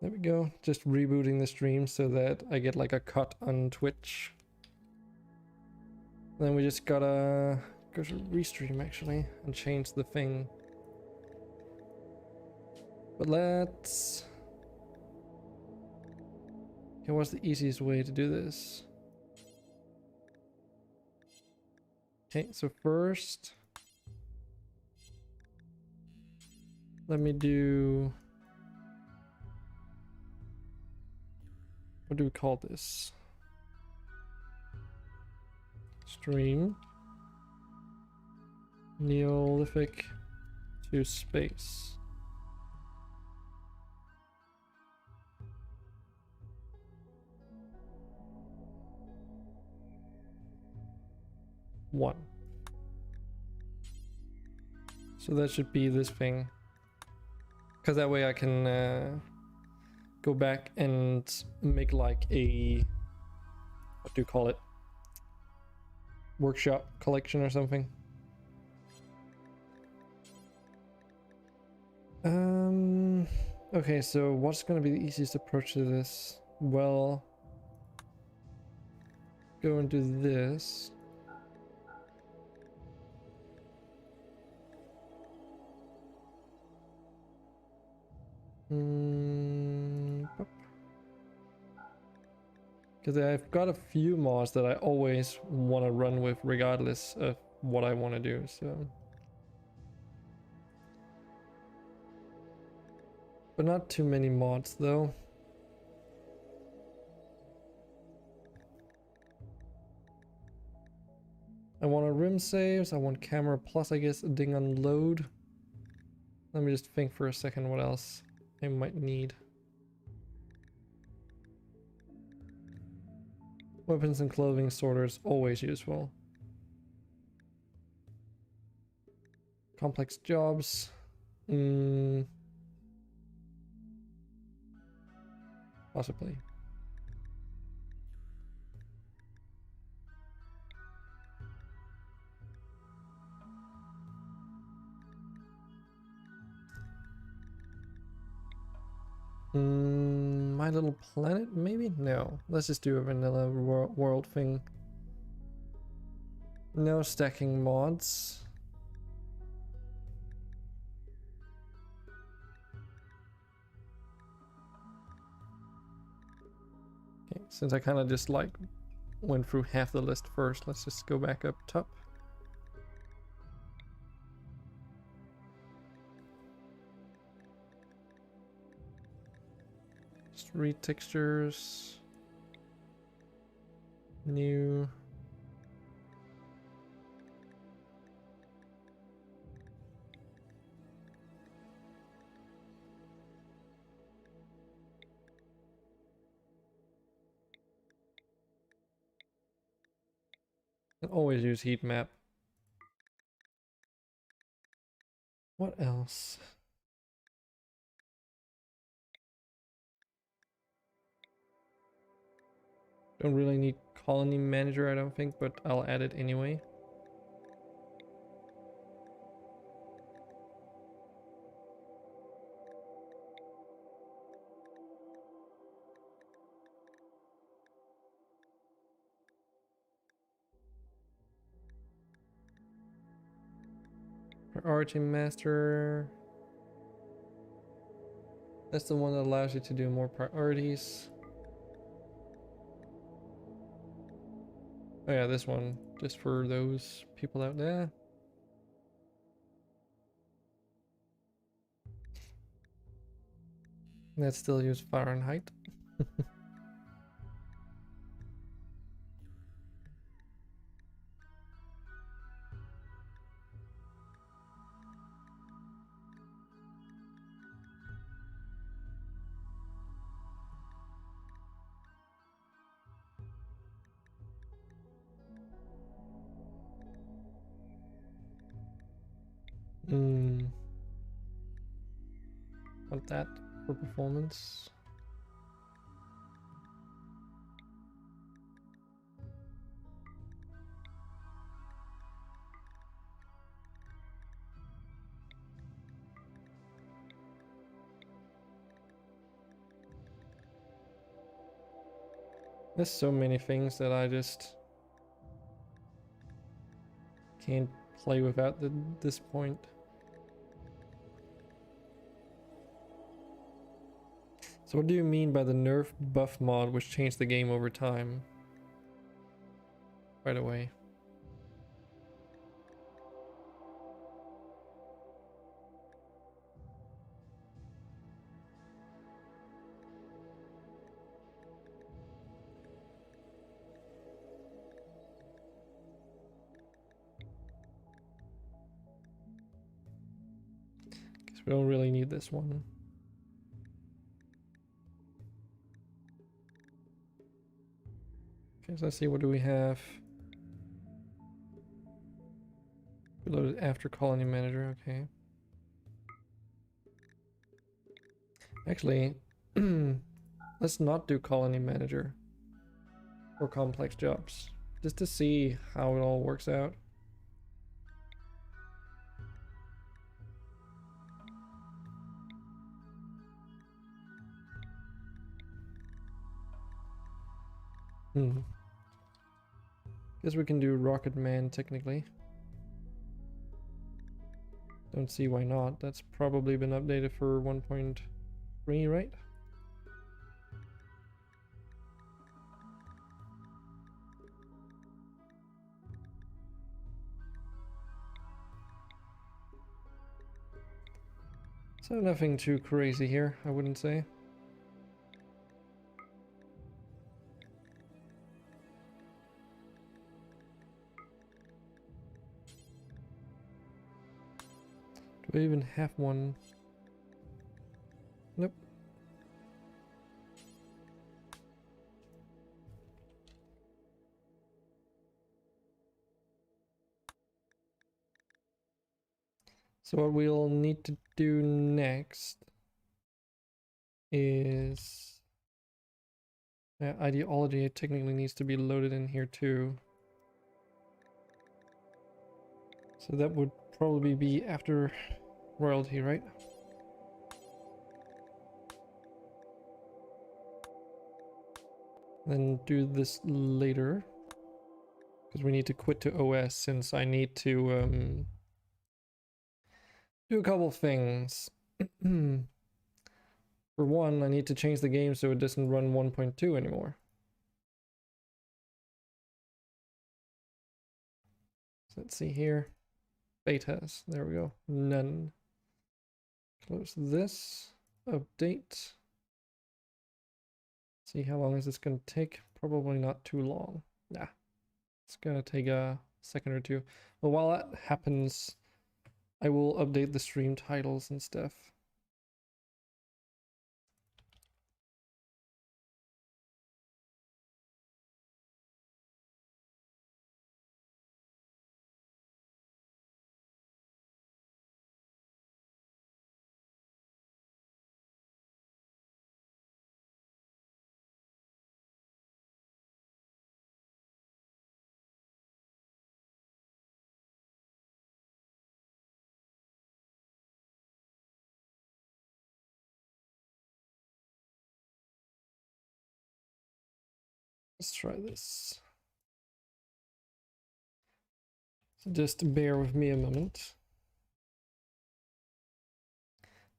There we go. Just rebooting the stream so that I get like a cut on Twitch. Then we just gotta go to restream actually and change the thing. But let's... Okay, what's the easiest way to do this? Okay, so first... let me do... what do we call this? Stream Neolithic to space. One. So that should be this thing. Because that way I can go back and make like a... what do you call it? Workshop collection or something. Okay, so what's gonna be the easiest approach to this? Well, go and do this. Because I've got a few mods that I always want to run with regardless of what I want to do, so... but not too many mods though. I want a rim saves, I want camera plus I guess a ding on load. Let me just think for a second what else I might need. Weapons and clothing sorters, always useful. Complex jobs. Possibly. My Little Planet, maybe? No. Let's just do a vanilla world thing. No stacking mods. Okay, since I kind of just like went through half the list first, let's just go back up top. Just read textures. New. Always use heat map. What else? Don't really need colony manager, I don't think, but I'll add it anyway. Priority master. That's the one that allows you to do more priorities. Oh yeah, this one, just for those people out there. That still use Fahrenheit. Want that for performance. There's so many things that I just can't play without this point. So what do you mean by the nerf buff mod which changed the game over time? Right away. Guess we don't really need this one. Okay, so let's see, what do we have? Reloaded after colony manager, okay. Actually, let's not do colony manager for complex jobs, just to see how it all works out. Guess we can do Rocket Man technically. Don't see why not. That's probably been updated for 1.3, right? So nothing too crazy here, I wouldn't say. Do I even have one? Nope. So what we'll need to do next is ideology technically needs to be loaded in here too. So that would probably be after royalty, right? Then do this later, because we need to quit to OS since I need to do a couple things. For one, I need to change the game so it doesn't run 1.2 anymore. So let's see here. Betas, there we go. None. Close this. Update. See how long is this gonna take? Probably not too long. Nah. It's gonna take a second or two. But while that happens, I will update the stream titles and stuff. Let's try this. So just bear with me a moment.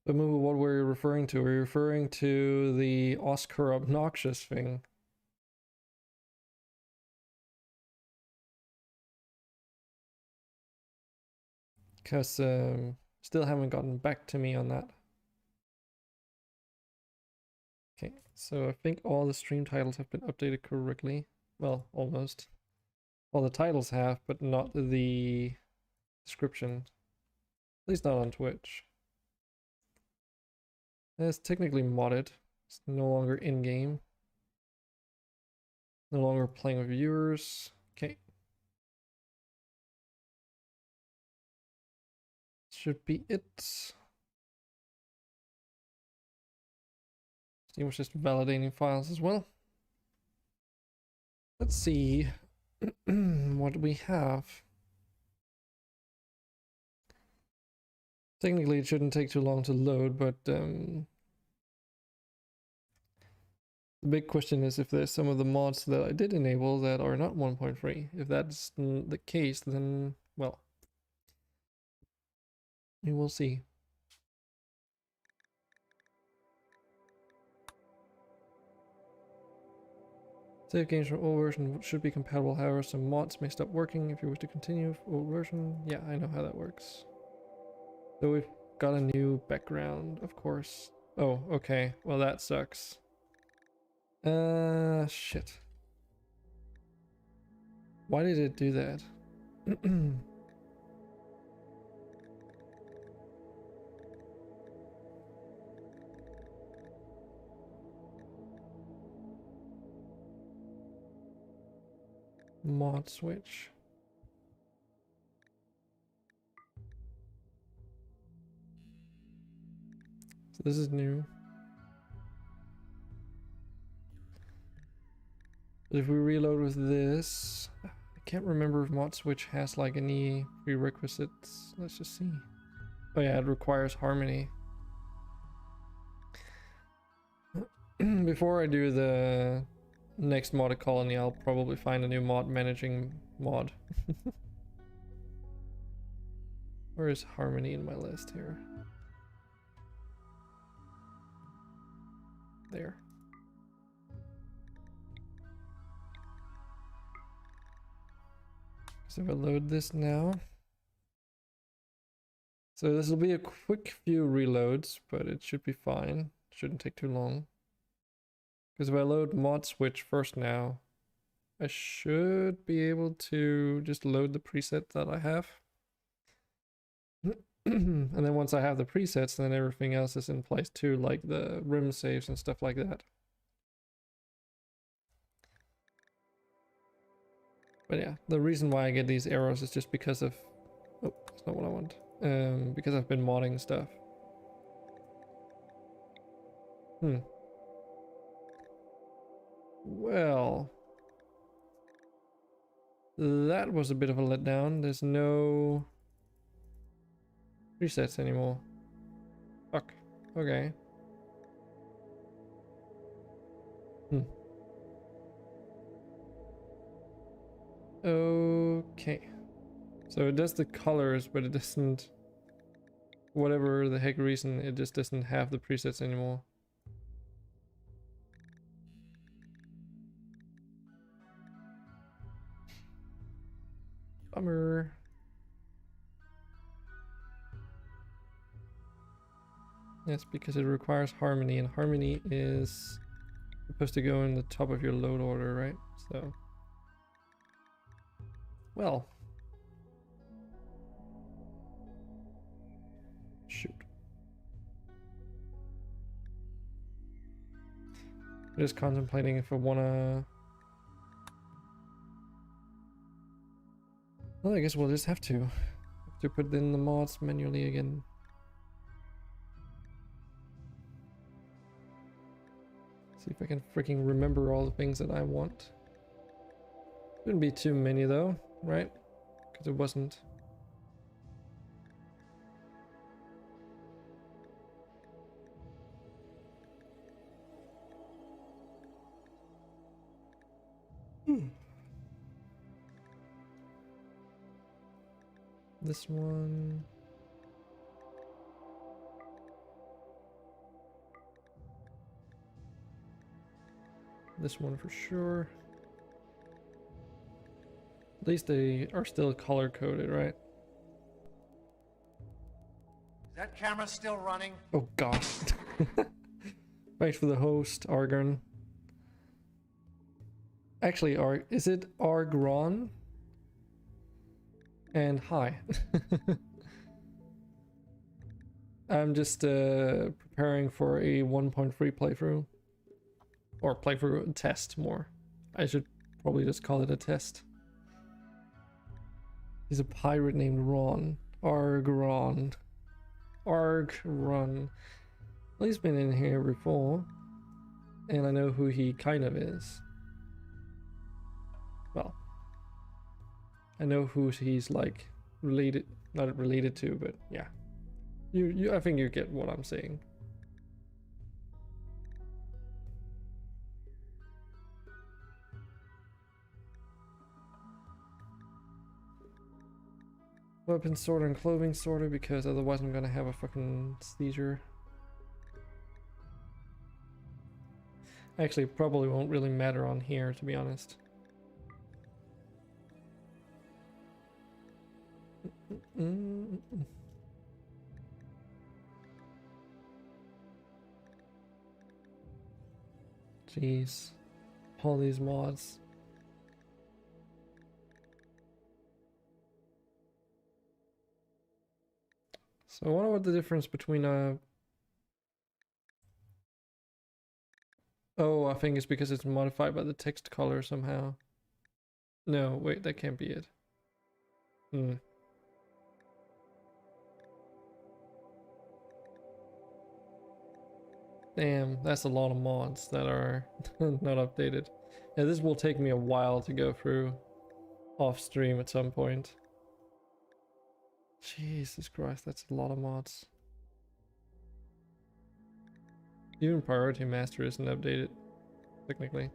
But what we're referring to? We're referring to the Oscar obnoxious thing. Because still haven't gotten back to me on that. Okay, so I think all the stream titles have been updated correctly. Well, almost. All the titles have, but not the description. At least not on Twitch. It's technically modded. It's no longer in-game. No longer playing with viewers. Okay. Should be it. Steam was just validating files as well. Let's see what we have. Technically, it shouldn't take too long to load, but The big question is if there's some of the mods that I did enable that are not 1.3. If that's the case, then, well, we will see. Save games from old version should be compatible, however some mods may stop working if you wish to continue old version. Yeah, I know how that works. So we've got a new background, of course. Oh, okay. Well, that sucks. Shit. Why did it do that? Mod switch. So this is new. But if we reload with this, I can't remember if mod switch has like any prerequisites. Let's just see. Oh yeah, it requires harmony. Before I do the next mod colony, I'll probably find a new mod managing mod. Where is harmony in my list here? There. So if I load this now. So this will be a quick few reloads, but it should be fine. Shouldn't take too long. Because if I load mod switch first now, I should be able to just load the preset that I have. And then once I have the presets, then everything else is in place too, like the rim saves and stuff like that. But yeah, the reason why I get these errors is just because of... Oh, that's not what I want. Because I've been modding stuff. Well... That was a bit of a letdown. There's no... presets anymore. Fuck. Okay. Okay. So it does the colors, but it doesn't... Whatever the heck reason, it just doesn't have the presets anymore. Bummer. Yes, because it requires harmony, and harmony is supposed to go in the top of your load order, right? So... Well... Shoot. I'm just contemplating if I wanna... Well, I guess we'll just have to put in the mods manually again. See if I can freaking remember all the things that I want. Shouldn't be too many though, right? Because it wasn't. This one. This one for sure. At least they are still color coded, right? Is that camera still running? Oh gosh. Thanks for the host, Argon. Actually, is it Argron? And hi. I'm just preparing for a 1.3 playthrough. Or playthrough test more. I should probably just call it a test. He's a pirate named Ron. Argron. Argron. Well, he's been in here before. And I know who he kind of is. Well, I know who he's like related, not related to, but yeah. I think you get what I'm saying. Weapon sorter and clothing sorter, because otherwise I'm gonna have a fucking seizure. Actually, it probably won't really matter on here, to be honest. Jeez. All these mods. So I wonder what the difference between oh, I think it's because it's modified by the text color somehow. No, wait, that can't be it. Hmm. Damn, that's a lot of mods that are not updated. Yeah, this will take me a while to go through off stream at some point. Jesus Christ, that's a lot of mods. Even Priority Master isn't updated, technically.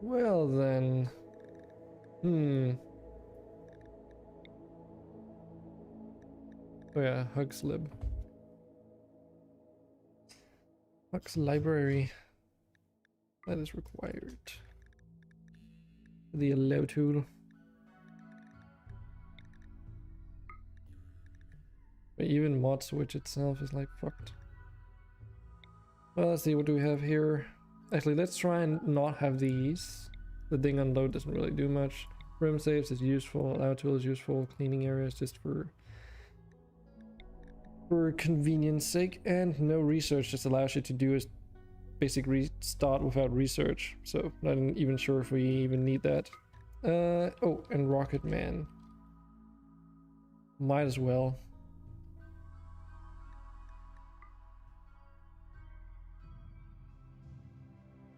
Well then... Oh yeah, Hugslib. Hug's library. That is required. The allow tool. But even mod switch itself is like fucked. Well, let's see, what do we have here? Actually, let's try and not have these. The ding unload doesn't really do much. Rim saves is useful, allow tool is useful, cleaning areas just for convenience sake, and no research just allows you to do a basic restart without research. So not even sure if we even need that. Oh, and Rocket Man. Might as well.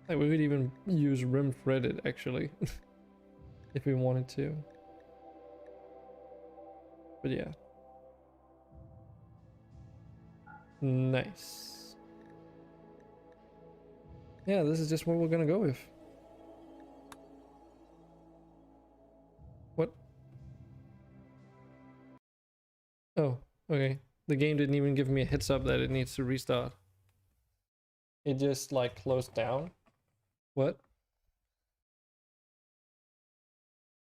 Like, we could even use Rim Threaded actually, if we wanted to. But yeah. Nice. Yeah, this is just what we're gonna go with. What? Oh, okay. The game didn't even give me a heads up that it needs to restart. It just like closed down. What?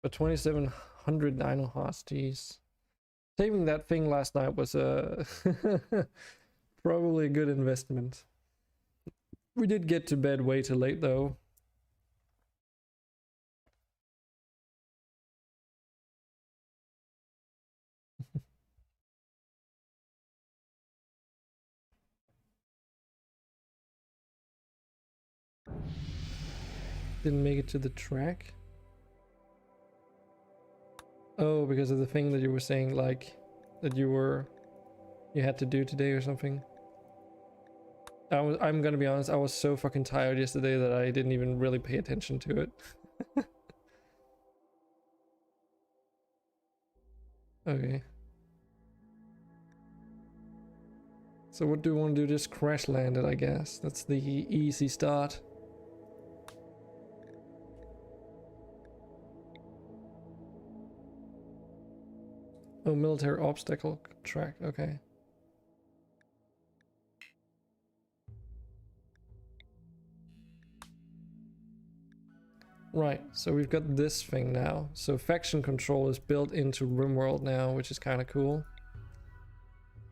But 2700 Dino Hearts, jeez. Saving that thing last night was probably a good investment. We did get to bed way too late though. Didn't make it to the track. Oh, because of the thing that you were saying, like, that you had to do today or something. I'm gonna be honest, I was so fucking tired yesterday that I didn't even really pay attention to it. Okay. So what do we want to do? Just crash land it, I guess. That's the easy start. Oh, military obstacle track, okay. Right, so we've got this thing now. So faction control is built into Rimworld now, which is kind of cool.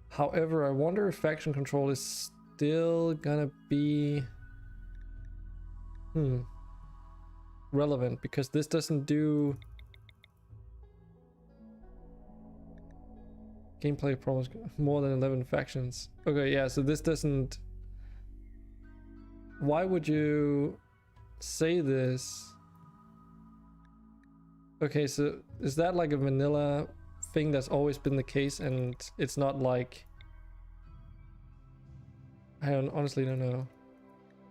However, I wonder if faction control is still gonna be relevant, because this doesn't do gameplay problems, more than 11 factions. Okay, yeah, so this doesn't... Why would you say this? Okay, so is that like a vanilla thing that's always been the case, and it's not like... I honestly don't know.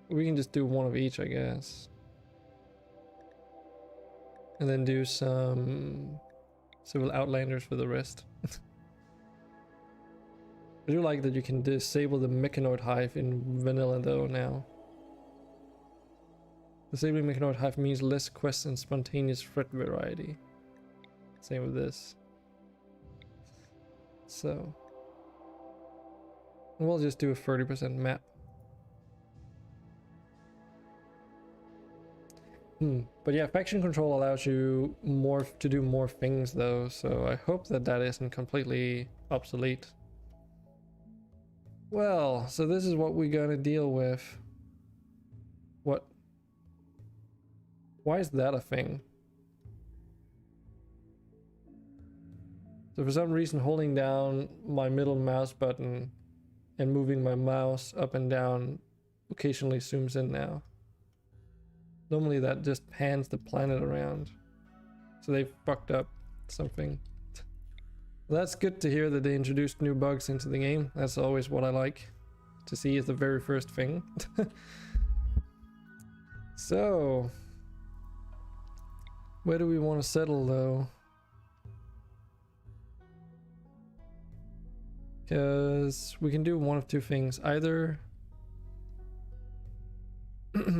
We can just do one of each, I guess. And then do some civil outlanders for the rest. I do like that you can disable the mechanoid hive in vanilla though now. Disabling mechanoid hive means less quests and spontaneous threat variety. Same with this. So we'll just do a 30% map. But yeah, faction control allows you to do more things though, so I hope that that isn't completely obsolete. Well, so this is what we're gonna deal with. What? Why is that a thing? So for some reason holding down my middle mouse button and moving my mouse up and down occasionally zooms in now. Normally that just pans the planet around. So they fucked up something. Well, that's good to hear that they introduced new bugs into the game. That's always what I like to see as the very first thing. So, where do we want to settle though? Because we can do one of two things. Either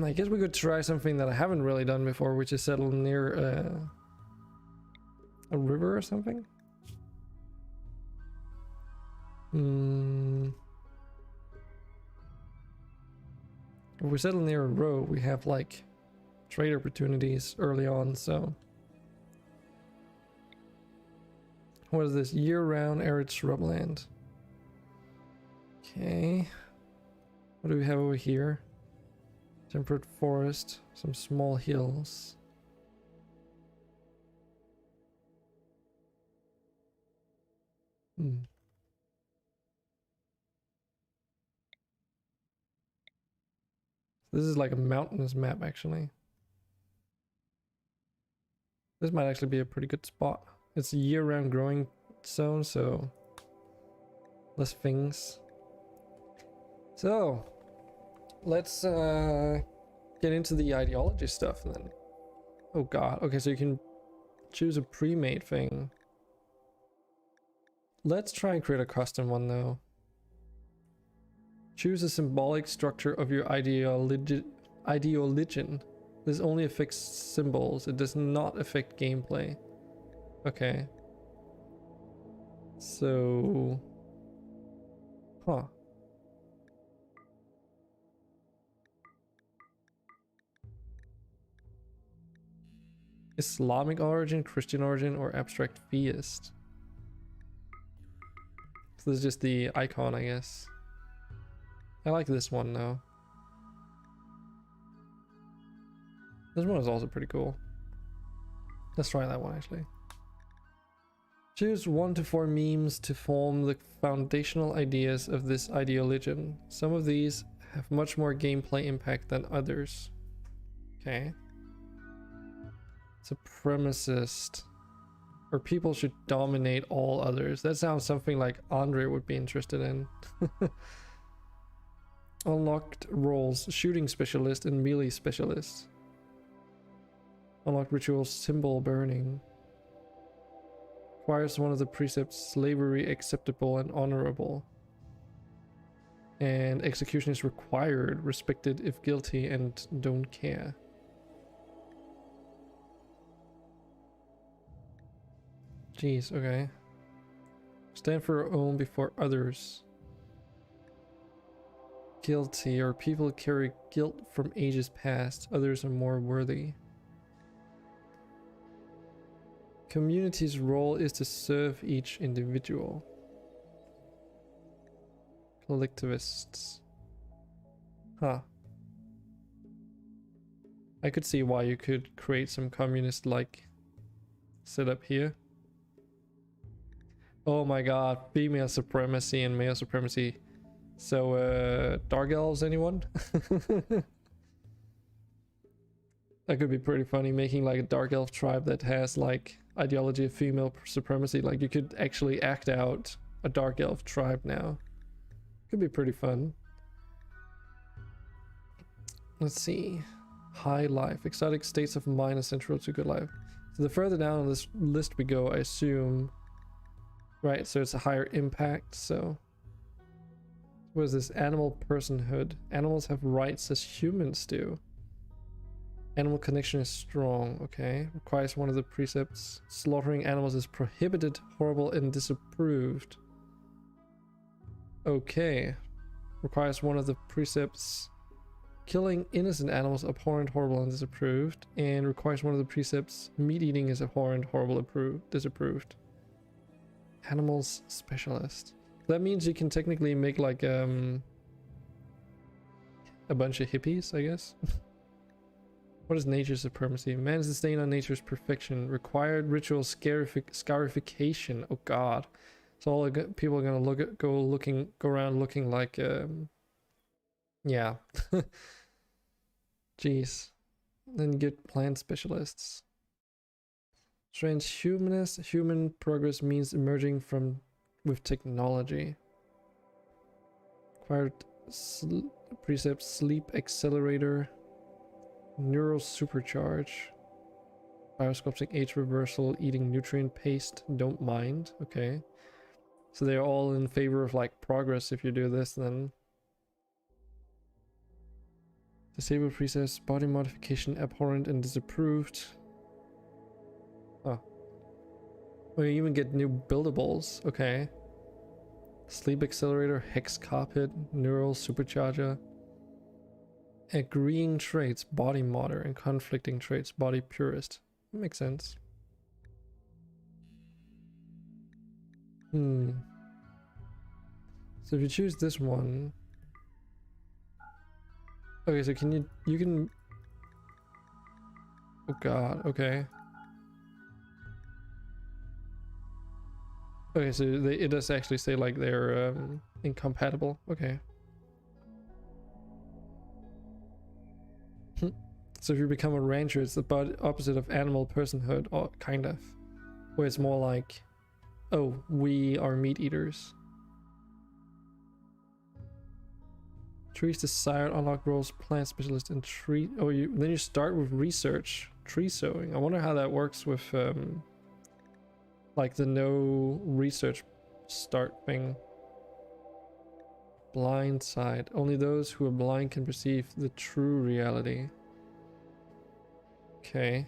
I guess we could try something that I haven't really done before, which is settle near a river or something. If we settle near a road, we have like trade opportunities early on, so. What is this? Year-round arid shrubland. Okay. What do we have over here? Temperate forest, some small hills. This is like a mountainous map actually. This might actually be a pretty good spot. It's a year-round growing zone, so less things. So let's get into the ideology stuff then. Oh god, okay, so you can choose a pre-made thing. Let's try and create a custom one though. Choose a symbolic structure of your ideologion. This only affects symbols, it does not affect gameplay. Okay. So... Huh. Islamic origin, Christian origin, or abstract theist? So this is just the icon, I guess. I like this one though. This one is also pretty cool. Let's try that one actually. Choose 1 to 4 memes to form the foundational ideas of this ideologion. Some of these have much more gameplay impact than others. Okay. Supremacist. Or people should dominate all others. That sounds something like Andre would be interested in. Unlocked roles, shooting specialist and melee specialist. Unlocked rituals, symbol burning. Requires one of the precepts, slavery acceptable and honorable. And execution is required, respected if guilty, and don't care. Jeez, okay. Stand for your own before others. Guilty, or people carry guilt from ages past, others are more worthy. Community's role is to serve each individual. Collectivists. Huh. I could see why you could create some communist-like setup here. Oh my god, female supremacy and male supremacy. So, Dark Elves, anyone? That could be pretty funny, making like a Dark Elf tribe that has like ideology of female supremacy. Like you could actually act out a Dark Elf tribe now. Could be pretty fun. Let's see. High life. Exotic states of mind are central to good life. So the further down on this list we go, I assume. Right, so it's a higher impact, so. What is this? Animal personhood. Animals have rights as humans do. Animal connection is strong, okay. Requires one of the precepts. Slaughtering animals is prohibited, horrible, and disapproved. Okay. Requires one of the precepts. Killing innocent animals abhorrent, horrible, and disapproved. And requires one of the precepts. Meat eating is abhorrent, horrible, disapproved. Animals specialist. That means you can technically make like a bunch of hippies, I guess. What is nature's supremacy? Man's disdain on nature's perfection. Required ritual scarification. Oh god. So all the people are gonna go around looking like yeah. Jeez. Then you get plant specialists. Transhumanist. Human progress means emerging from with technology. Required precept sleep accelerator. Neural supercharge. Biosculpting age reversal. Eating nutrient paste. Don't mind. Okay. So they're all in favor of like progress if you do this then. Disable precepts. Body modification abhorrent and disapproved. Oh. Oh, you even get new buildables. Okay. Sleep accelerator. Hex carpet. Neural supercharger. Agreeing traits, body modder, and conflicting traits, body purist. That makes sense. So if you choose this one. Okay, so you can. Oh god, okay. Okay, so it does actually say like they're incompatible. Okay. So if you become a rancher, it's the opposite of animal personhood, or kind of. Where it's more like, oh, we are meat eaters. Trees desired, unlock roles, plant specialist, and tree. Oh, then you start with research, tree sowing. I wonder how that works with like the no research start thing. Blind side. Only those who are blind can perceive the true reality. Okay.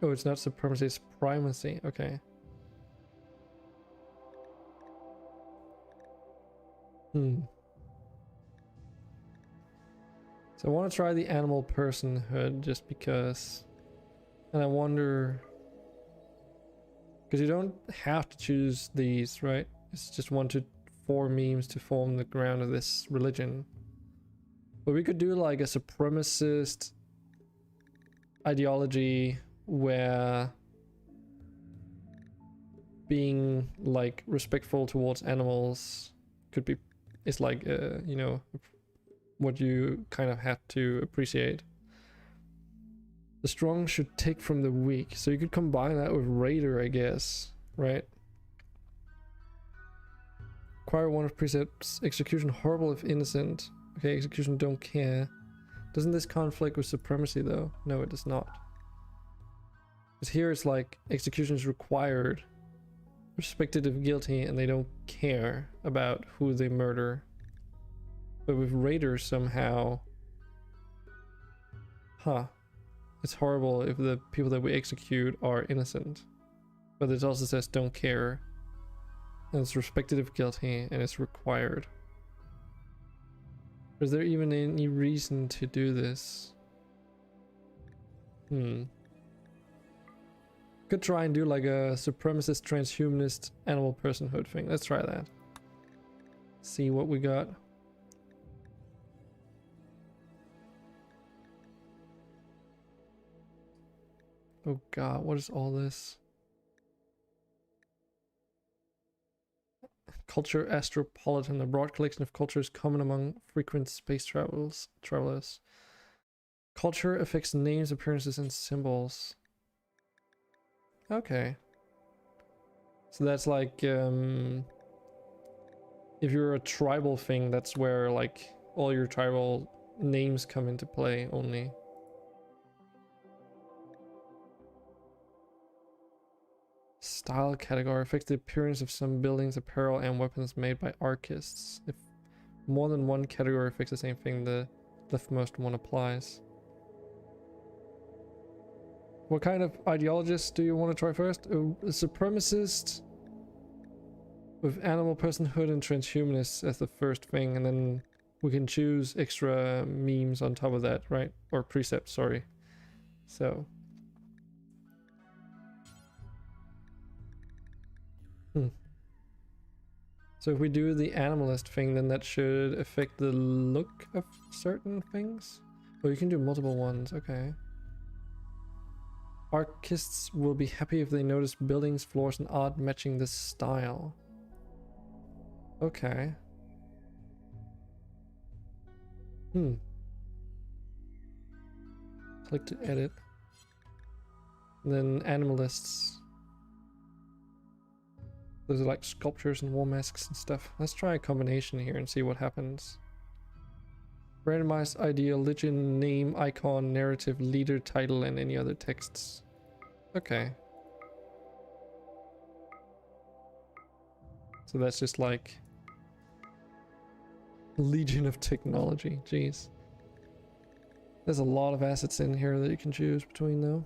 Oh, it's not supremacy, it's primacy. Okay. So I want to try the animal personhood just because. And I wonder. Because you don't have to choose these, right? It's just 1 to 4 memes to form the ground of this religion. But we could do like a supremacist ideology where being like respectful towards animals could be is like you know, what you kind of have to appreciate. The strong should take from the weak, so you could combine that with raider, I guess, right? Acquire 1 of precepts. Execution horrible if innocent. Okay, execution don't care. Doesn't this conflict with supremacy though? No, it does not. Because here it's like execution is required, respected if guilty, and they don't care about who they murder. But with raiders somehow, it's horrible if the people that we execute are innocent. But it also says don't care. And it's respected if guilty, and it's required. Is there even any reason to do this? Could try and do like a supremacist transhumanist animal personhood thing. Let's try that. See what we got. Oh god, what is all this? Culture astropolitan, a broad collection of cultures common among frequent space travelers. Culture affects names, appearances, and symbols. Okay. So that's like if you're a tribal thing, that's where like all your tribal names come into play only. Style category affects the appearance of some buildings, apparel, and weapons made by artists. If more than one category affects the same thing, the leftmost one applies. What kind of ideologist do you want to try first? A supremacist with animal personhood and transhumanists as the first thing, and then we can choose extra memes on top of that, right? Or precepts, sorry. So. So if we do the animalist thing, then that should affect the look of certain things? Oh, you can do multiple ones, okay. Archists will be happy if they notice buildings, floors, and art matching this style. Okay. Click to edit. And then animalists. Those are like sculptures and wall masks and stuff. Let's try a combination here and see what happens. Randomized ideal, legend, name, icon, narrative, leader, title, and any other texts. Okay. So that's just like Legion of Technology. Jeez. There's a lot of assets in here that you can choose between though.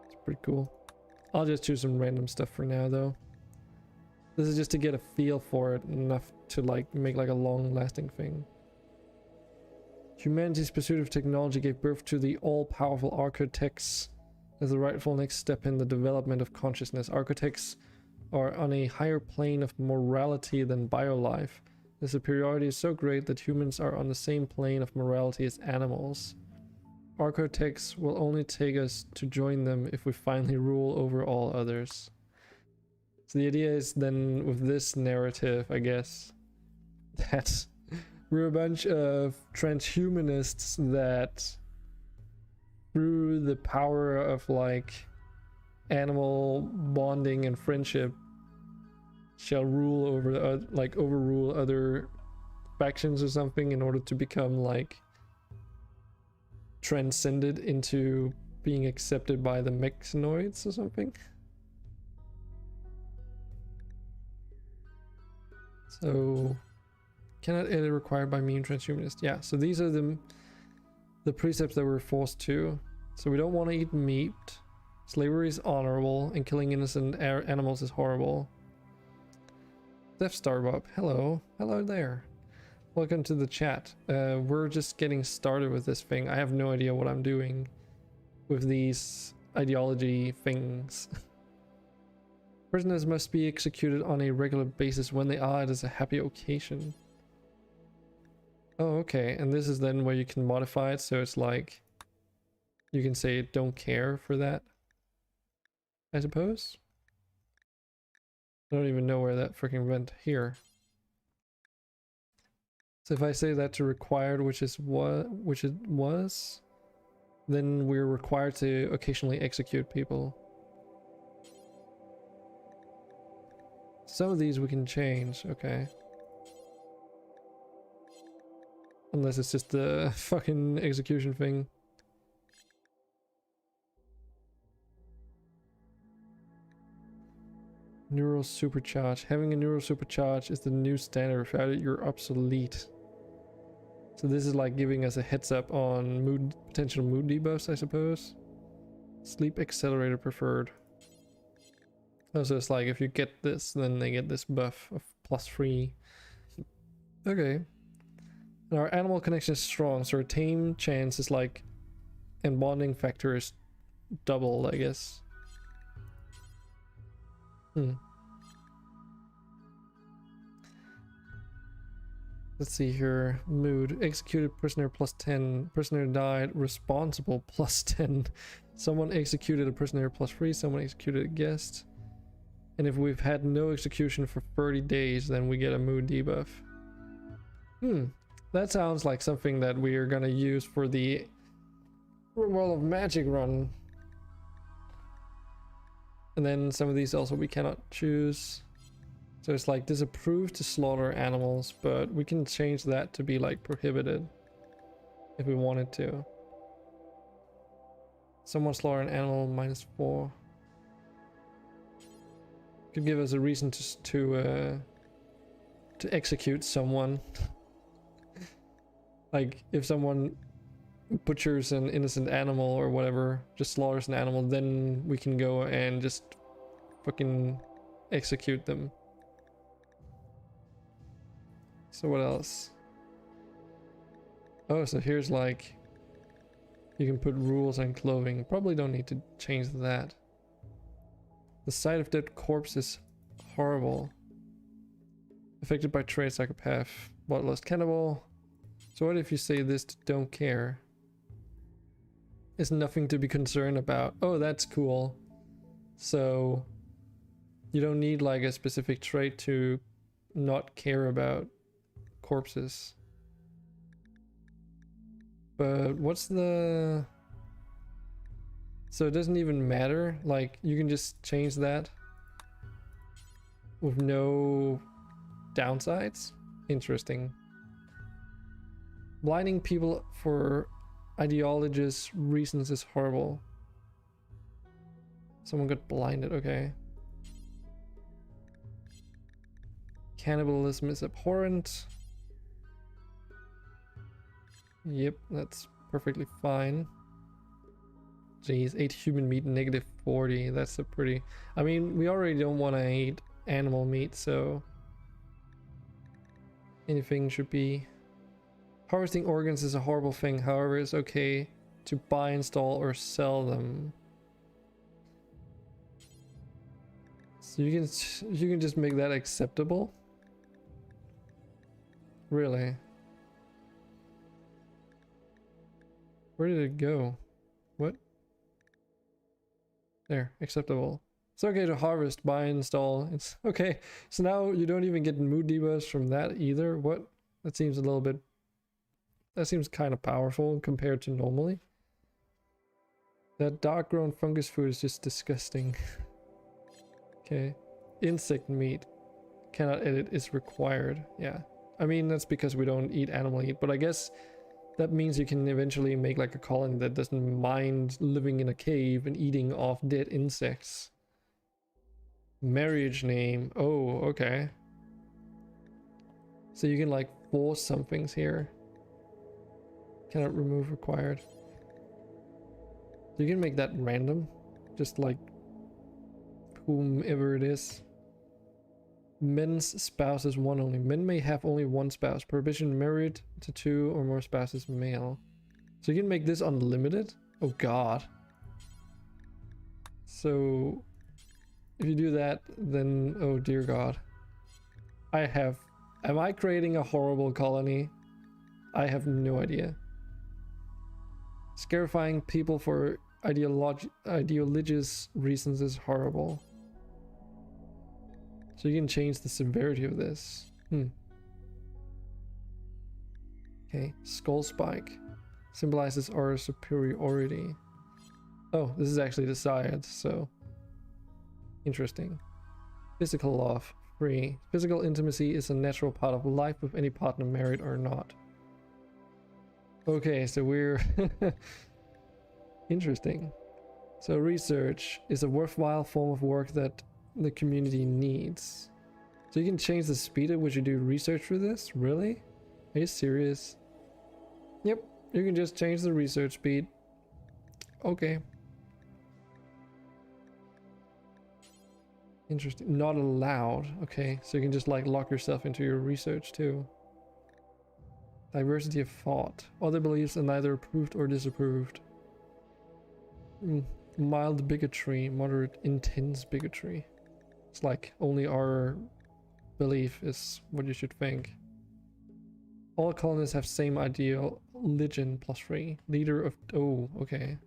It's pretty cool. I'll just choose some random stuff for now though. This is just to get a feel for it enough to like make like a long lasting thing. Humanity's pursuit of technology gave birth to the all-powerful architects as the rightful next step in the development of consciousness. Architects are on a higher plane of morality than biolife. The superiority is so great that humans are on the same plane of morality as animals. Architects will only take us to join them if we finally rule over all others. So the idea is then with this narrative, I guess, that we're a bunch of transhumanists that through the power of like animal bonding and friendship shall rule over like overrule other factions or something in order to become like transcended into being accepted by the mechanoids or something. So cannot edit required by meme transhumanist. Yeah, so these are the precepts that we're forced to. So we don't want to eat meat. Slavery is honorable, and killing innocent animals is horrible. Death Star Bob, hello. Hello there. Welcome to the chat. We're just getting started with this thing. I have no idea what I'm doing with these ideology things. Prisoners must be executed on a regular basis. When they are, it is a happy occasion. Oh, okay. And this is then where you can modify it, so it's like you can say don't care for that, I suppose. I don't even know where that freaking went. Here. So if I say that to required, which it was, then we're required to occasionally execute people. Some of these we can change, okay. Unless it's just the fucking execution thing. Neural supercharge. Having a neural supercharge is the new standard. Without it, you're obsolete. So this is like giving us a heads up on potential mood debuffs, I suppose. Sleep accelerator preferred. Oh, so it's like if you get this, then they get this buff of +3. Okay. And our animal connection is strong, so our tame chance is like, and bonding factor is doubled, I guess. Let's see here. Mood. Executed prisoner +10. Prisoner died. Responsible +10. Someone executed a prisoner +3. Someone executed a guest. And if we've had no execution for 30 days, then we get a mood debuff. That sounds like something that we are gonna use for the Rimworld of Magic run. And then some of these also we cannot choose. So it's like disapproved to slaughter animals, but we can change that to be like prohibited if we wanted to. Someone slaughter an animal -4. Could give us a reason to to execute someone. Like, if someone butchers an innocent animal or whatever, just slaughters an animal, then we can go and just fucking execute them. So what else? Oh, so here's like, you can put rules on clothing. Probably don't need to change that. The sight of dead corpse is horrible. Affected by trade psychopath, bloodlust cannibal. So what if you say this to don't care? It's nothing to be concerned about. Oh, that's cool. So you don't need like a specific trait to not care about corpses. But what's the... So it doesn't even matter, like you can just change that with no downsides? Interesting. Blinding people for ideologious reasons is horrible. Someone got blinded, okay. Cannibalism is abhorrent. Yep, that's perfectly fine. Jeez, 8 human meat, negative 40. That's a pretty... I mean, we already don't want to eat animal meat, so... anything should be... Harvesting organs is a horrible thing, however, it's okay to buy, install, or sell them. So you can just make that acceptable? Really? Where did it go? What? There, acceptable. It's okay to harvest, buy, install. It's okay. So now you don't even get mood debuffs from that either. What? That seems a little bit... That seems kind of powerful compared to normally. That dark grown fungus food is just disgusting. Okay. Insect meat. Cannot edit is required. Yeah. I mean, that's because we don't eat animal meat, but I guess that means you can eventually make like a colony that doesn't mind living in a cave and eating off dead insects. Marriage name. Oh, okay. So you can like force some things here. Cannot remove required. You can make that random. Just like whomever it is. Men's spouse is one only. Men may have only one spouse. Prohibition married to 2 or more spouses male. So you can make this unlimited? Oh god. So if you do that, then oh dear god. Am I creating a horrible colony? I have no idea. Scarifying people for ideologious reasons is horrible. So you can change the severity of this. Okay, skull spike symbolizes our superiority. Oh, this is actually the science, so interesting. Physical love, free. Physical intimacy is a natural part of life with any partner married or not. Okay, so we're interesting. So research is a worthwhile form of work that the community needs. So you can change the speed at which you do research for this? Really? Are you serious? Yep, you can just change the research speed. Okay. Interesting. Not allowed. Okay, so you can just like lock yourself into your research too. Diversity of thought. Other beliefs are neither approved or disapproved. Mild bigotry. Moderate intense bigotry. It's like only our belief is what you should think. All colonists have same ideal. Religion +3. Leader of... Oh, okay.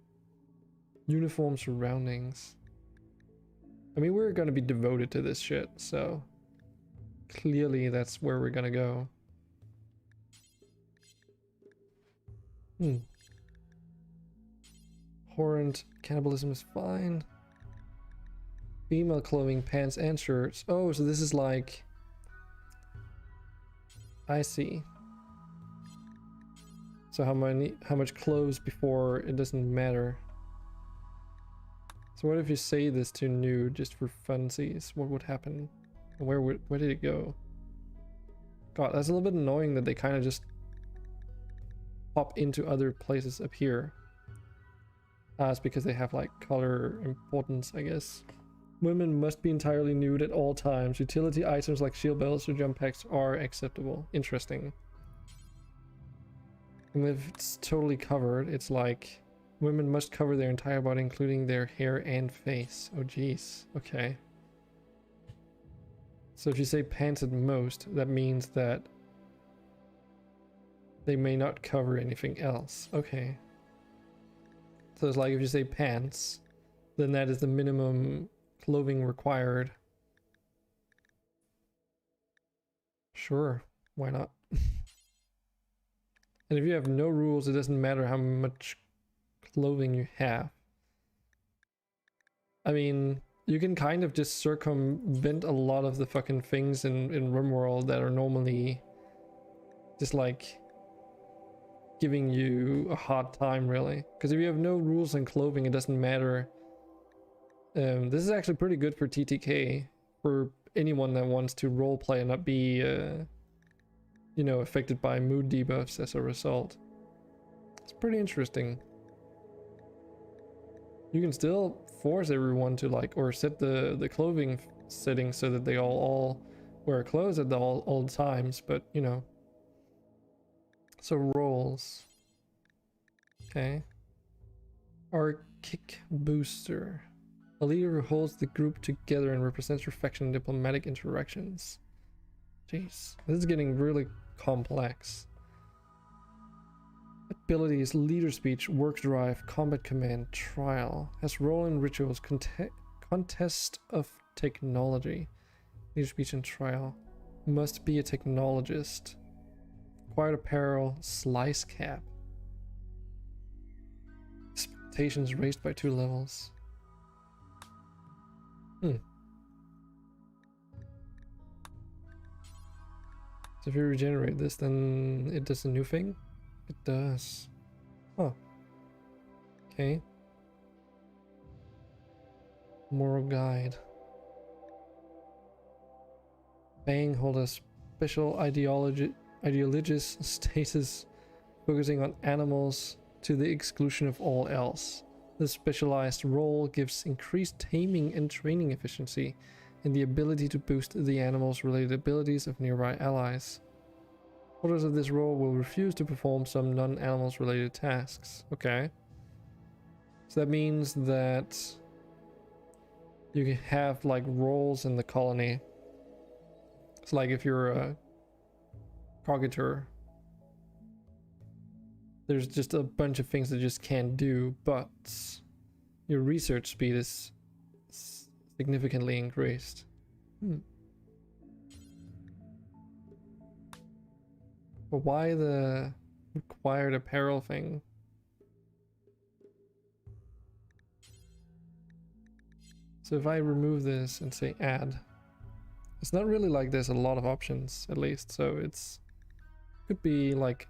Uniform surroundings. I mean, we're gonna be devoted to this shit, so... Clearly that's where we're gonna go. Horrent cannibalism is fine. Female clothing, pants and shirts. Oh, so this is like... I see. So how much clothes before it doesn't matter. So what if you say this to nude just for funsies? What would happen? Where did it go? God, that's a little bit annoying that they kind of just pop into other places up here. It's because they have like color importance, I guess. Women must be entirely nude at all times. Utility items like shield belts or jump packs are acceptable. Interesting. And if it's totally covered, it's like women must cover their entire body, including their hair and face. Oh jeez. Okay. So if you say pants at most, that means that they may not cover anything else. Okay. So it's like if you say pants, then that is the minimum clothing required. Sure, why not? And if you have no rules, it doesn't matter how much clothing you have. I mean, you can kind of just circumvent a lot of the fucking things in Rimworld that are normally just like giving you a hard time, really. Because if you have no rules on clothing, it doesn't matter. This is actually pretty good for TTK, for anyone that wants to roleplay and not be, you know, affected by mood debuffs as a result. It's pretty interesting. You can still force everyone to like, or set the clothing settings so that they all wear clothes at all times, but you know. So roles. Okay. Kick booster. A leader who holds the group together and represents perfection in diplomatic interactions. Jeez, this is getting really complex. Abilities: leader speech, work drive, combat command, trial. Has role in rituals, contest of technology. Leader speech and trial. Must be a technologist. Acquired apparel, slice cap. Expectations raised by 2 levels. So if you regenerate this, then it does a new thing? It does. Oh. Okay. Moral guide. Bang hold a special ideologist status focusing on animals to the exclusion of all else. This specialized role gives increased taming and training efficiency and the ability to boost the animals' related abilities of nearby allies. Holders of this role will refuse to perform some non-animals related tasks. Okay. So that means that you can have like roles in the colony. It's like if you're a cognitor, there's just a bunch of things that you just can't do, but your research speed is significantly increased. But why the required apparel thing? So if I remove this and say add, it's not really like there's a lot of options, at least, so it's could be like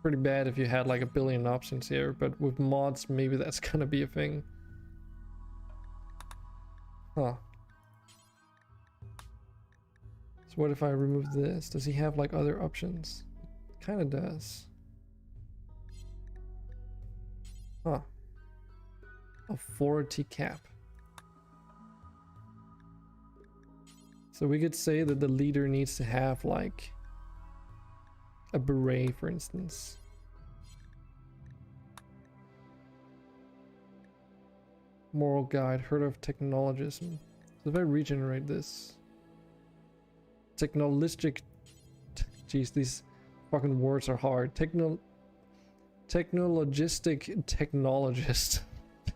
pretty bad if you had like a billion options here, but with mods maybe that's gonna be a thing. Huh. So what if I remove this? Does he have like other options? Kinda does. Huh. Authority cap. So we could say that the leader needs to have like a beret, for instance. Moral guide, heard of technologism. So if I regenerate this. Technologistic, jeez, these fucking words are hard. Technologistic technologist.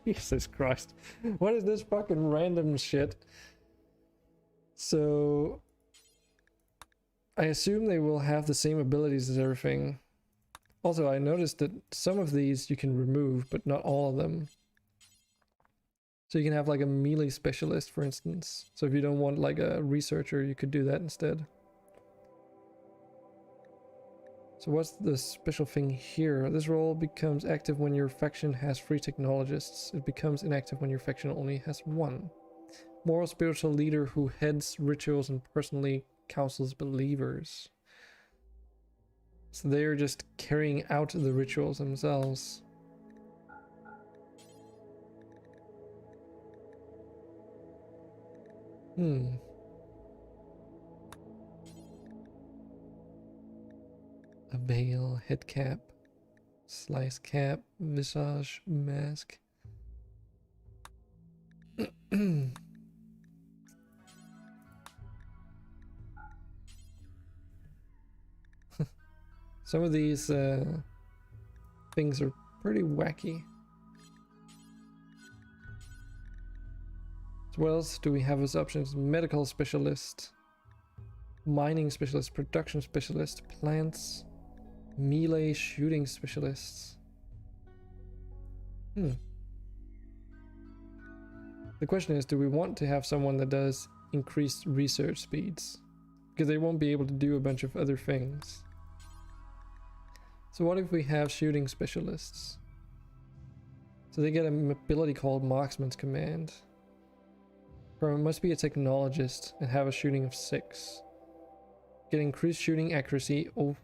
Jesus Christ. What is this fucking random shit? So I assume they will have the same abilities as everything. Also, I noticed that some of these you can remove, but not all of them. So you can have like a melee specialist, for instance. So if you don't want like a researcher, you could do that instead. So what's the special thing here? This role becomes active when your faction has 3 technologists. It becomes inactive when your faction only has 1. Moral spiritual leader who heads rituals and personally council's believers. So they're just carrying out the rituals themselves. A veil, head cap, slice cap, visage, mask. Some of these things are pretty wacky. So what else do we have as options? Medical specialist, mining specialist, production specialist, plants, melee shooting specialists. The question is, do we want to have someone that does increased research speeds? Because they won't be able to do a bunch of other things. So what if we have shooting specialists? So they get an ability called Marksman's Command. Or must be a technologist and have a shooting of 6. Get increased shooting accuracy. Oh,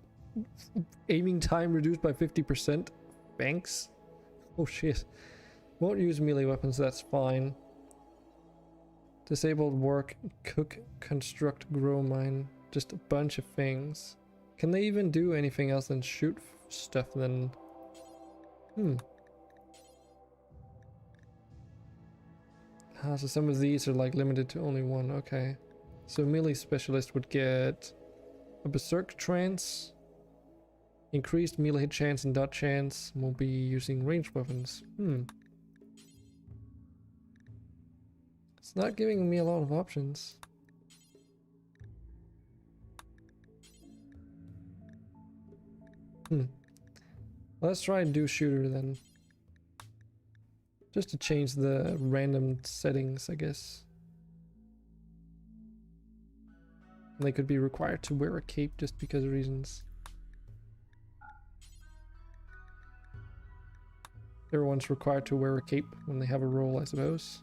aiming time reduced by 50%. Thanks. Oh shit. Won't use melee weapons, that's fine. Disabled work, cook, construct, grow, mine. Just a bunch of things. Can they even do anything else than shoot stuff then? So some of these are like limited to only one, okay. So melee specialist would get a berserk trance, increased melee hit chance and dot chance, won't be using ranged weapons. It's not giving me a lot of options. Let's try and do shooter then. Just to change the random settings, I guess. They could be required to wear a cape just because of reasons. Everyone's required to wear a cape when they have a role, I suppose.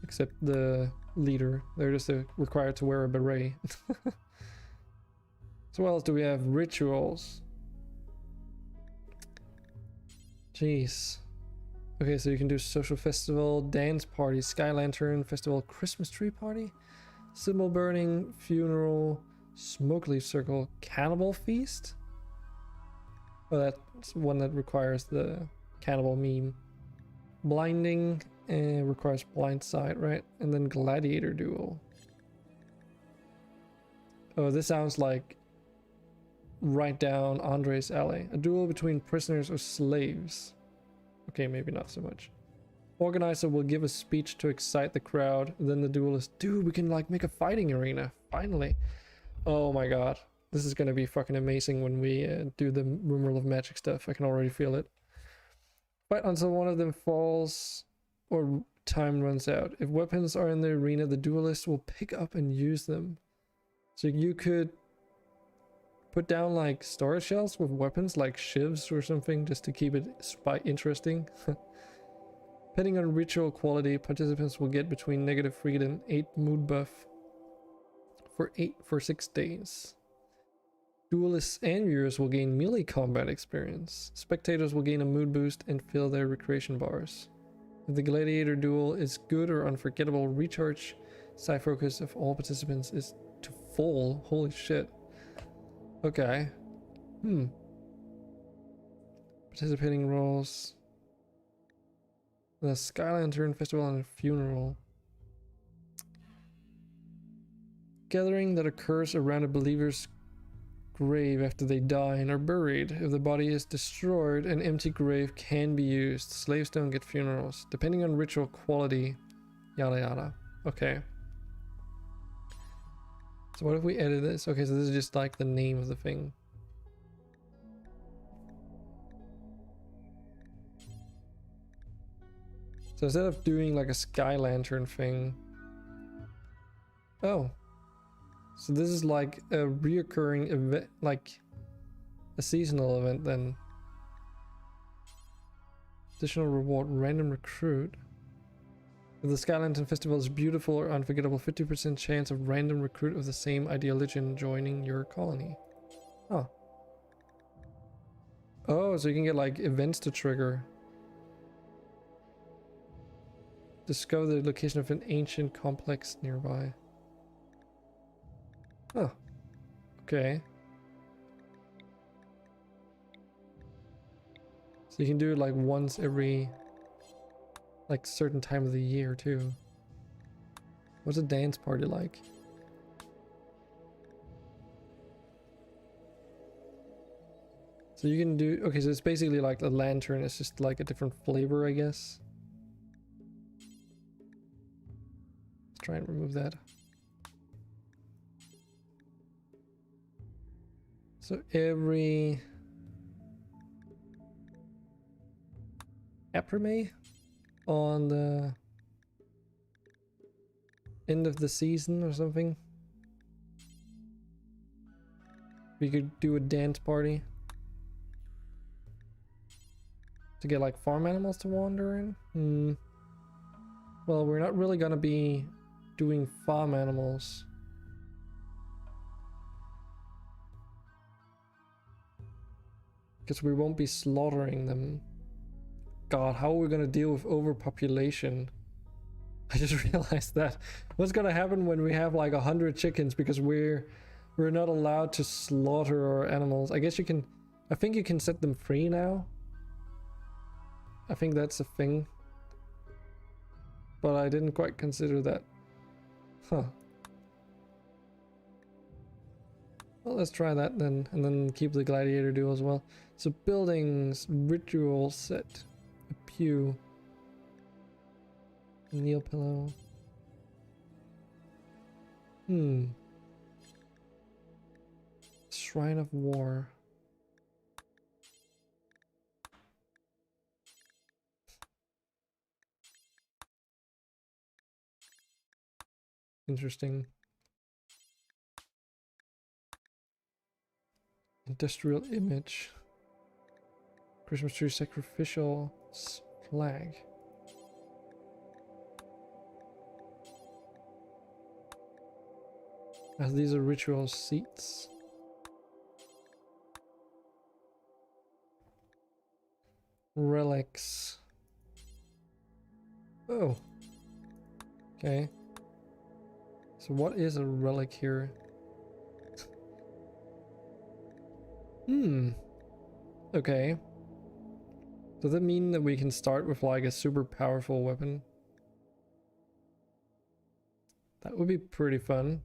Except the leader. They're just required to wear a beret. So what else do we have? Rituals. Jeez. Okay, so you can do social festival, dance party, sky lantern festival, Christmas tree party, symbol burning, funeral, smoke leaf circle, cannibal feast. Oh, that's one that requires the cannibal meme. Blinding requires blind sight, right? And then gladiator duel. Oh, this sounds like right down Andre's alley. A duel between prisoners or slaves. Okay, maybe not so much. Organizer will give a speech to excite the crowd. Then the duelist, dude, we can like make a fighting arena. Finally. Oh my god. This is gonna be fucking amazing when we do the Rimworld of Magic stuff. I can already feel it. Fight until one of them falls or time runs out. If weapons are in the arena, the duelist will pick up and use them. So you could put down like storage shells with weapons like shivs or something just to keep it interesting. Depending on ritual quality, participants will get between -3 and 8 mood buff for 6 days. Duelists and viewers will gain melee combat experience. Spectators will gain a mood boost and fill their recreation bars. If the gladiator duel is good or unforgettable, recharge side focus of all participants is to full. Holy shit. Okay. Participating roles. The Sky Lantern Festival and a funeral. Gathering that occurs around a believer's grave after they die and are buried. If the body is destroyed, an empty grave can be used. Slaves don't get funerals. Depending on ritual quality. Yada yada. Okay. So what if we edit this? Okay, so this is just like the name of the thing. So instead of doing like a sky lantern thing. Oh. So this is like a reoccurring event, like a seasonal event then. Additional reward, random recruit. If the Sky Lantern Festival is beautiful or unforgettable, 50% chance of random recruit of the same ideologian joining your colony. Oh. Oh, so you can get like events to trigger. Discover the location of an ancient complex nearby. Oh. Okay. So you can do it like once every like certain time of the year too. What's a dance party like? So you can do, okay, so it's basically like a lantern, it's just like a different flavor, I guess. Let's try and remove that. So every April on the end of the season or something, we could do a dance party to get like farm animals to wander in. Well, we're not really gonna be doing farm animals. Because we won't be slaughtering them. God, how are we gonna deal with overpopulation? I just realized that. What's gonna happen when we have like 100 chickens because we're not allowed to slaughter our animals? I guess you can, I think you can set them free now. I think that's a thing. But I didn't quite consider that. Huh. Well, let's try that then, and then keep the gladiator duel as well. So buildings, ritual set, a pew, kneel pillow. Shrine of War. Interesting. Industrial image. Christmas tree sacrificial flag. As these are ritual seats. Relics. Oh. Okay. So what is a relic here? Okay. Does that mean that we can start with like a super powerful weapon? That would be pretty fun.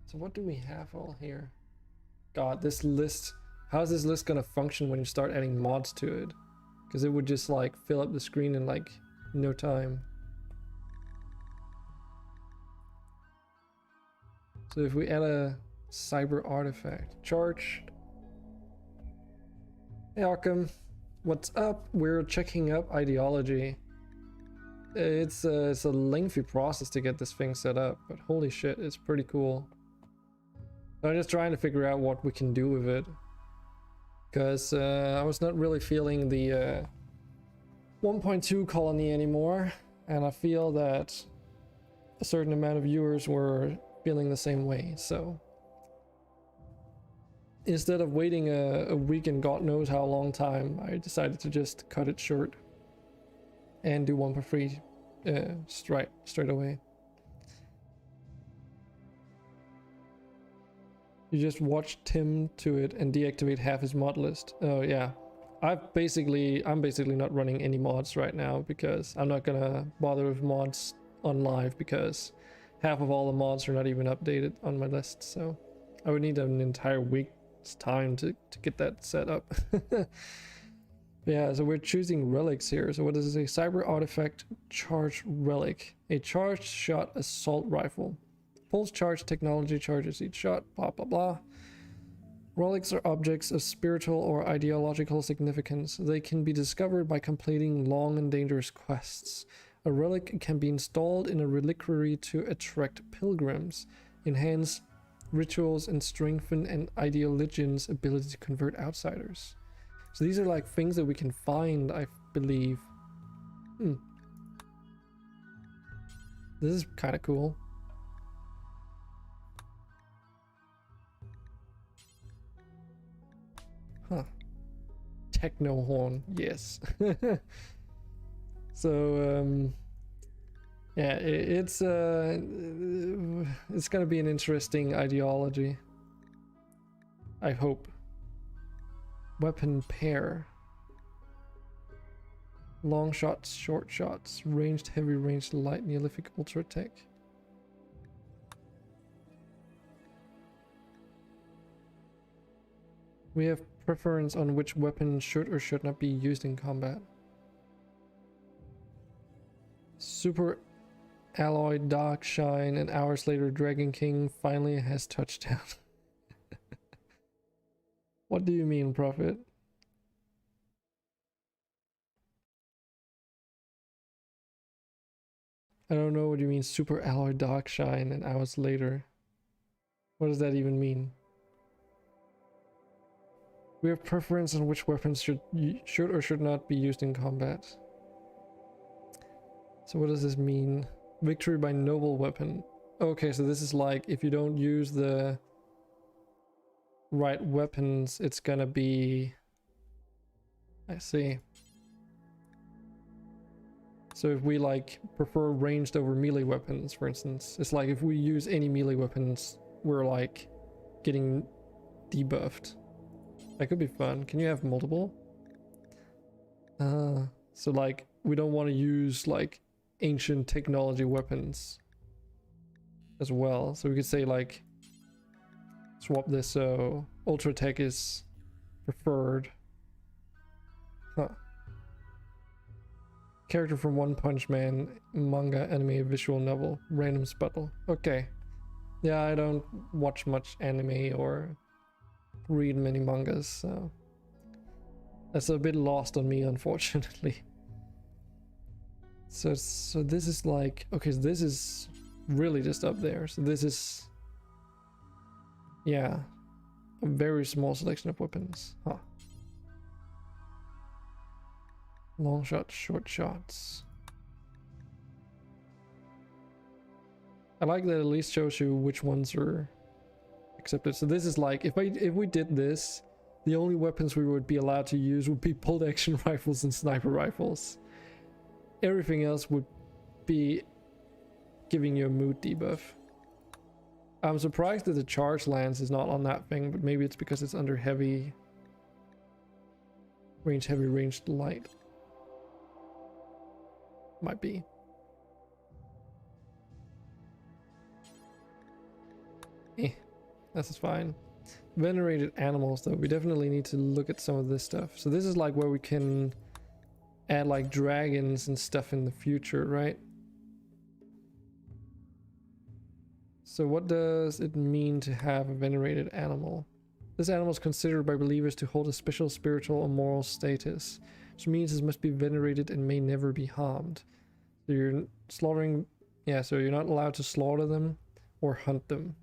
So what do we have all here? God, this list, how's this list gonna function when you start adding mods to it? Because it would just like fill up the screen in like no time. So if we add a cyber artifact, charged. Hey Arkham, what's up? We're checking up ideology. It's a lengthy process to get this thing set up, but holy shit, it's pretty cool. I'm just trying to figure out what we can do with it. Because I was not really feeling the 1.2 colony anymore, and I feel that a certain amount of viewers were feeling the same way, so instead of waiting a week and God knows how long time, I decided to just cut it short and do 1.3 straight away. You just watch Tim to it and deactivate half his mod list. Oh yeah, I'm basically not running any mods right now because I'm not gonna bother with mods on live because half of all the mods are not even updated on my list, so I would need an entire week's time to get that set up. Yeah, so we're choosing relics here. So what is this? A cyber artifact charged relic, a charged shot assault rifle. Pulse charge technology charges each shot, blah blah blah. Relics are objects of spiritual or ideological significance. They can be discovered by completing long and dangerous quests. A relic can be installed in a reliquary to attract pilgrims, enhance rituals, and strengthen an ideologian's ability to convert outsiders. So these are like things that we can find, I believe. Hmm. This is kind of cool. Huh. Techno horn, yes. So yeah, it's gonna be an interesting ideology, I hope. Weapon pair. Long shots, short shots, ranged, heavy, ranged, light, Neolithic, ultra tech. We have preference on which weapon should or should not be used in combat. Super alloy dark shine, and hours later Dragon King finally has touchdown. What do you mean, Prophet? I don't know what you mean, super alloy dark shine and hours later. What does that even mean? We have preference on which weapons should or should not be used in combat. So what does this mean? Victory by noble weapon. Okay, so this is like if you don't use the right weapons, it's gonna be... I see. So if we like prefer ranged over melee weapons, for instance, it's like if we use any melee weapons, we're like getting debuffed. That could be fun. Can you have multiple? So like we don't want to use like ancient technology weapons as well. So we could say like swap this so ultra tech is preferred. Huh. Character from One Punch Man manga, anime, visual novel, random sputtle. Okay. Yeah, I don't watch much anime or read many mangas, so that's a bit lost on me, unfortunately. So this is like, okay, so this is really just up there. So this is, yeah, a very small selection of weapons. Huh. Long shots, short shots. I like that it at least shows you which ones are accepted. So this is like, if we did this, the only weapons we would be allowed to use would be bolt action rifles and sniper rifles. Everything else would be giving you a mood debuff. I'm surprised that the charge lance is not on that thing, but maybe it's because it's under heavy range, heavy ranged light. Might be. That's fine. Venerated animals though, we definitely need to look at some of this stuff. So this is like where we can add like dragons and stuff in the future, right? So what does it mean to have a venerated animal? This animal is considered by believers to hold a special spiritual or moral status, which means it must be venerated and may never be harmed. So you're slaughtering, yeah, so you're not allowed to slaughter them or hunt them.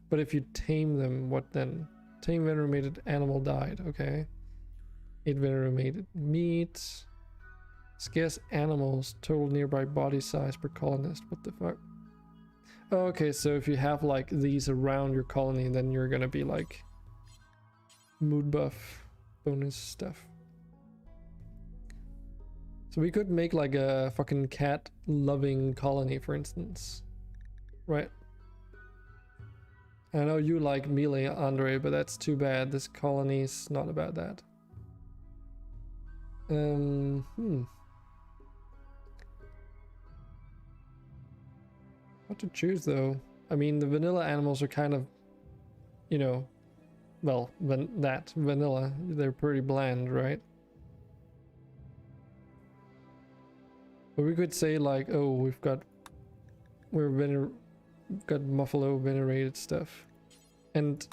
But if you tame them, what then? Tame venerated animal died, okay. Eat venerated meat. Scarce animals, total nearby body size per colonist, what the fuck? Oh, okay, so if you have like these around your colony, then you're gonna be like mood buff bonus stuff. So we could make like a fucking cat loving colony, for instance, right? I know you like melee, Andre, but that's too bad. This colony's not about that. What to choose though? I mean, the vanilla animals are kind of, you know, well, vanilla. They're pretty bland, right? But we could say like, oh, we've got Muffalo venerated stuff. And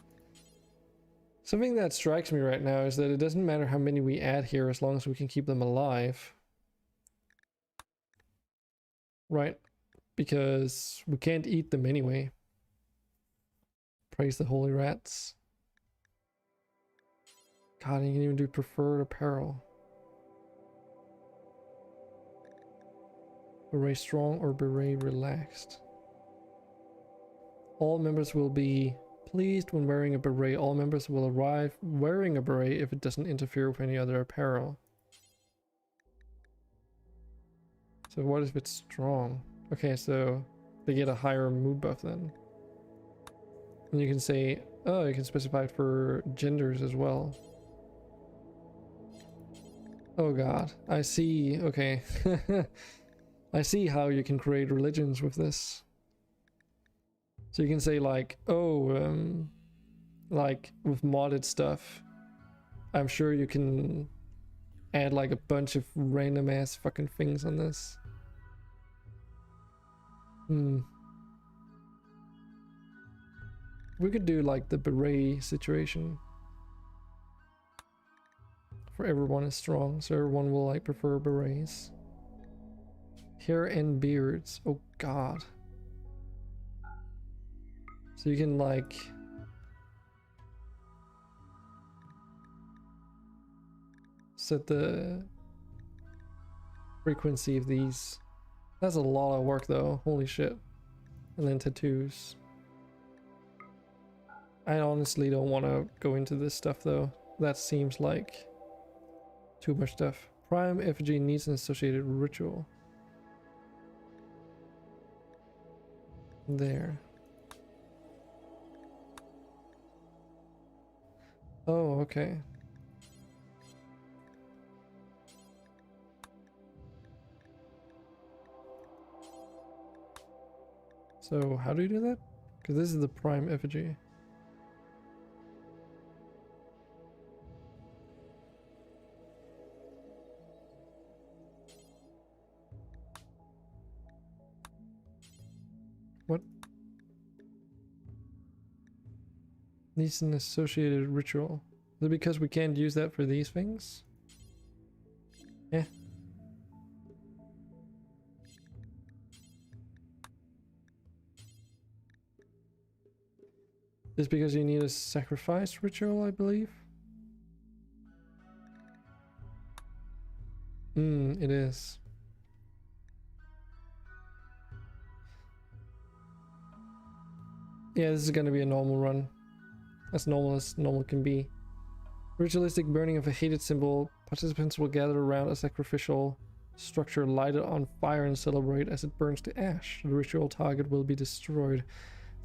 something that strikes me right now is that it doesn't matter how many we add here as long as we can keep them alive. Right? Because we can't eat them anyway. Praise the holy rats. God, you can even do preferred apparel. Beret strong or beret relaxed. All members will be pleased when wearing a beret. All members will arrive wearing a beret if it doesn't interfere with any other apparel. So what if it's strong? Okay, so they get a higher mood buff then. And you can say, oh, you can specify it for genders as well. Oh god, I see. Okay. I see how you can create religions with this. So you can say like, oh, like with modded stuff, I'm sure you can add like a bunch of random ass fucking things on this. We could do like the beret situation. For everyone is strong, so everyone will like prefer berets. Hair and beards. Oh god. So you can like set the frequency of these. That's a lot of work though, holy shit. And then tattoos. I honestly don't want to go into this stuff though. That seems like too much stuff. Prime effigy needs an associated ritual. There. Oh, okay. So how do you do that? Because this is the prime effigy. What? Needs an associated ritual. Is it because we can't use that for these things? Yeah. It's because you need a sacrifice ritual, I believe. It is. Yeah, this is gonna be a normal run. As normal can be. Ritualistic burning of a hated symbol. Participants will gather around a sacrificial structure lighted on fire and celebrate as it burns to ash. The ritual target will be destroyed.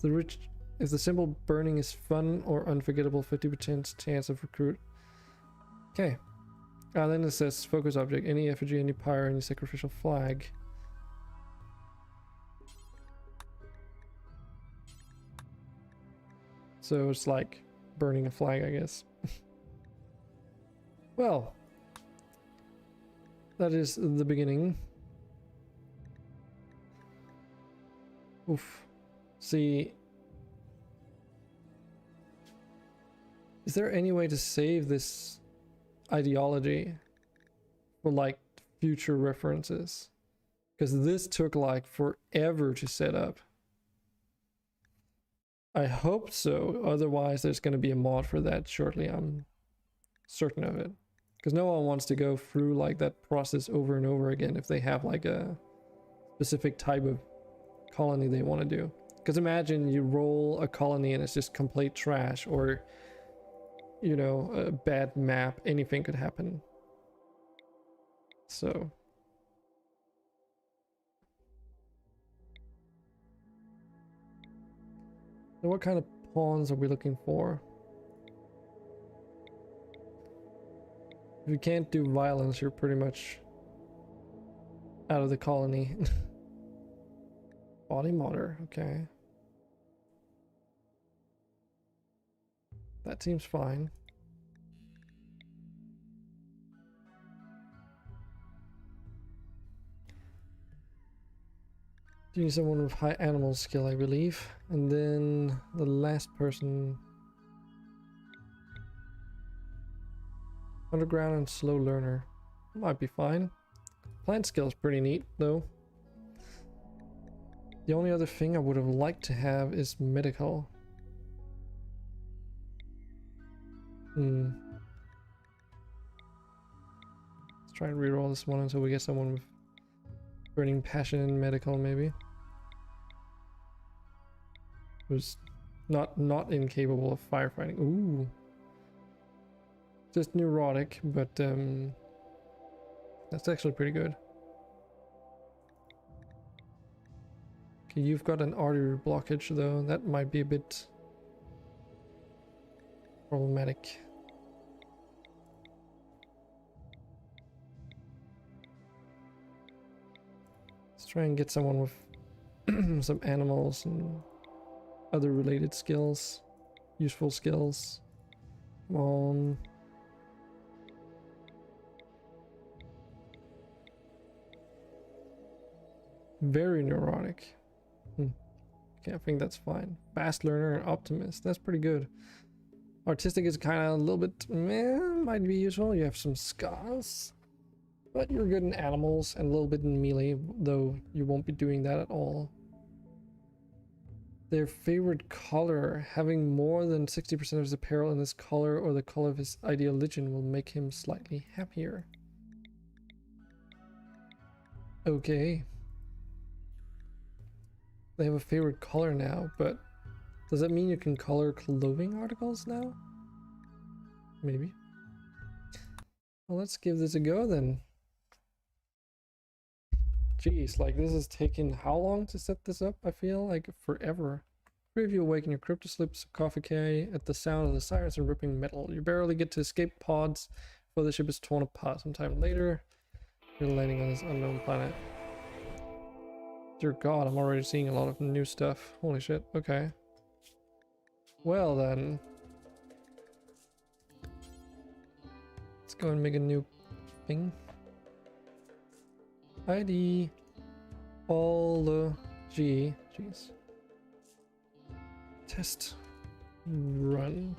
If the symbol burning is fun or unforgettable, 50% chance of recruit. Okay. Then it says focus object. Any effigy, any pyre, any sacrificial flag. So it's like burning a flag, I guess. Well, that is the beginning. Oof. See, is there any way to save this ideology for like future references? Because this took like forever to set up. I hope so, otherwise there's going to be a mod for that shortly, I'm certain of it. Because no one wants to go through like that process over and over again if they have like a specific type of colony they want to do. Because imagine you roll a colony and it's just complete trash, or you know, a bad map, anything could happen. So what kind of pawns are we looking for? If you can't do violence, you're pretty much out of the colony. Body modder, okay. That seems fine. Do you need someone with high animal skill, I believe. And then the last person. Underground and slow learner. Might be fine. Plant skill is pretty neat, though. The only other thing I would have liked to have is medical. try and reroll this one until we get someone with burning passion and medical, maybe. Who's not incapable of firefighting. Ooh. Just neurotic, but that's actually pretty good. Okay, you've got an artery blockage though. That might be a bit problematic. Let's try and get someone with some animals and other related skills, useful skills. Come on. Very neurotic. Okay, I think that's fine. Fast learner and optimist. That's pretty good. Artistic is kind of a little bit meh, might be useful. You have some scars, but you're good in animals and a little bit in melee, though you won't be doing that at all. Their favorite color. Having more than 60% of his apparel in this color or the color of his ideal religion will make him slightly happier. Okay. They have a favorite color now, but does that mean you can color clothing articles now? Maybe. Well, let's give this a go then. Jeez, like this is taking how long to set this up? I feel like forever. Three of you awaken your cryptosleep sarcophagi at the sound of the sirens and ripping metal. You barely get to escape pods before the ship is torn apart. Sometime later, you're landing on this unknown planet. Dear God, I'm already seeing a lot of new stuff. Holy shit, okay. Well then. Let's go and make a new thing. ID. Jeez. Test. Run.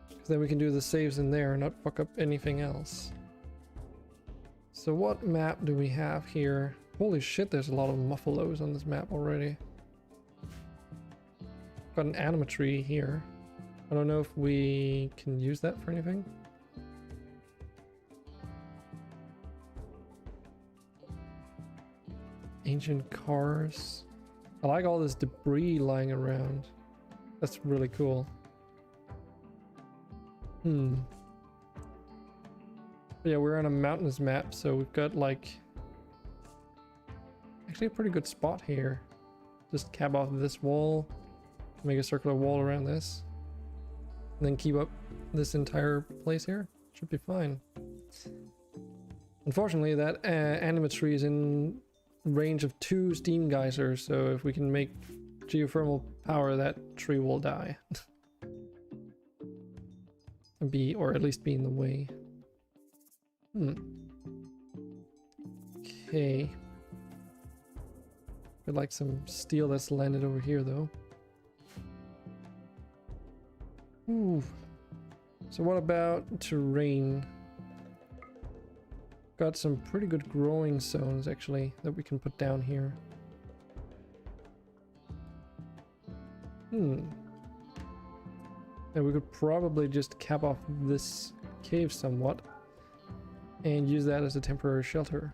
Because then we can do the saves in there and not fuck up anything else. So what map do we have here? Holy shit, there's a lot of muffalos on this map already. Got an animatree here. I don't know if we can use that for anything. Ancient cars. I like all this debris lying around. That's really cool. But yeah, we're on a mountainous map, so we've got like actually a pretty good spot here. Just cap off this wall, make a circular wall around this, and then keep up this entire place here. Should be fine. Unfortunately, that animatree is in range of 2 steam geysers, so if we can make geothermal power, that tree will die. Or at least be in the way. Okay. I'd like some steel that's landed over here though. Ooh. So what about terrain? Got some pretty good growing zones actually that we can put down here. And we could probably just cap off this cave somewhat and use that as a temporary shelter.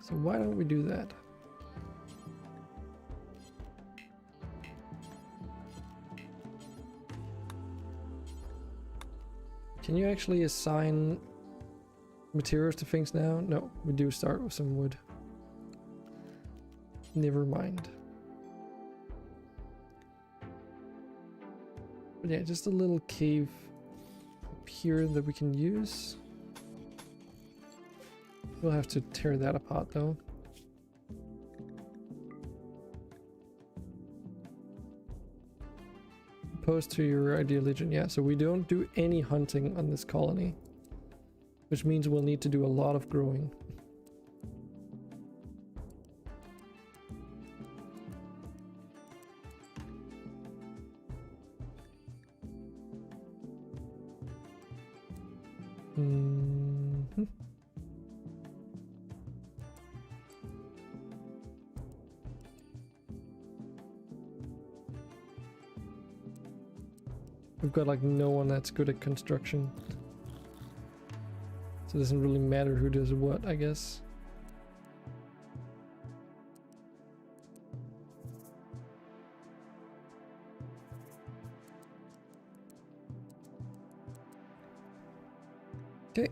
So why don't we do that? Can you actually assign materials to things now? No, we do start with some wood. Never mind. But yeah, just a little cave up here that we can use. We'll have to tear that apart though. Opposed to your ideal religion, yeah, so we don't do any hunting on this colony, which means we'll need to do a lot of growing. we've got like no one that's good at construction. So it doesn't really matter who does what, I guess. Okay.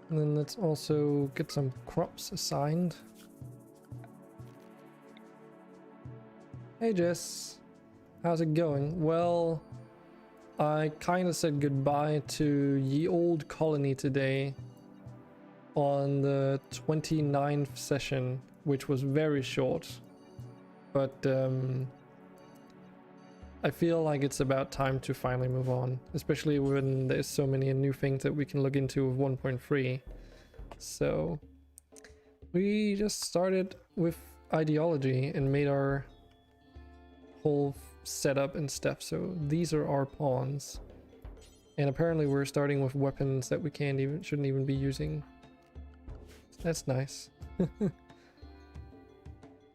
And then let's also get some crops assigned. Hey Jess, how's it going? Well, I kind of said goodbye to ye old colony today on the 29th session, which was very short, but I feel like it's about time to finally move on, especially when there's so many new things that we can look into with 1.3. So we just started with ideology and made our whole setup and stuff. So these are our pawns, and apparently we're starting with weapons that we shouldn't even be using. That's nice.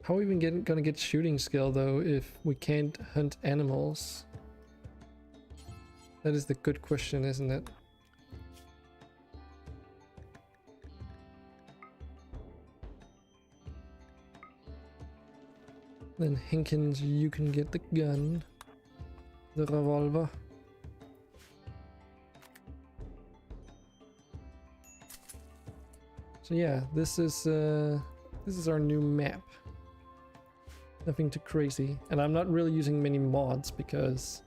How are we even gonna get shooting skill though if we can't hunt animals? That is the good question, isn't it? Then Hinkins, you can get the gun, the revolver. So yeah, this is our new map. Nothing too crazy, and I'm not really using many mods because,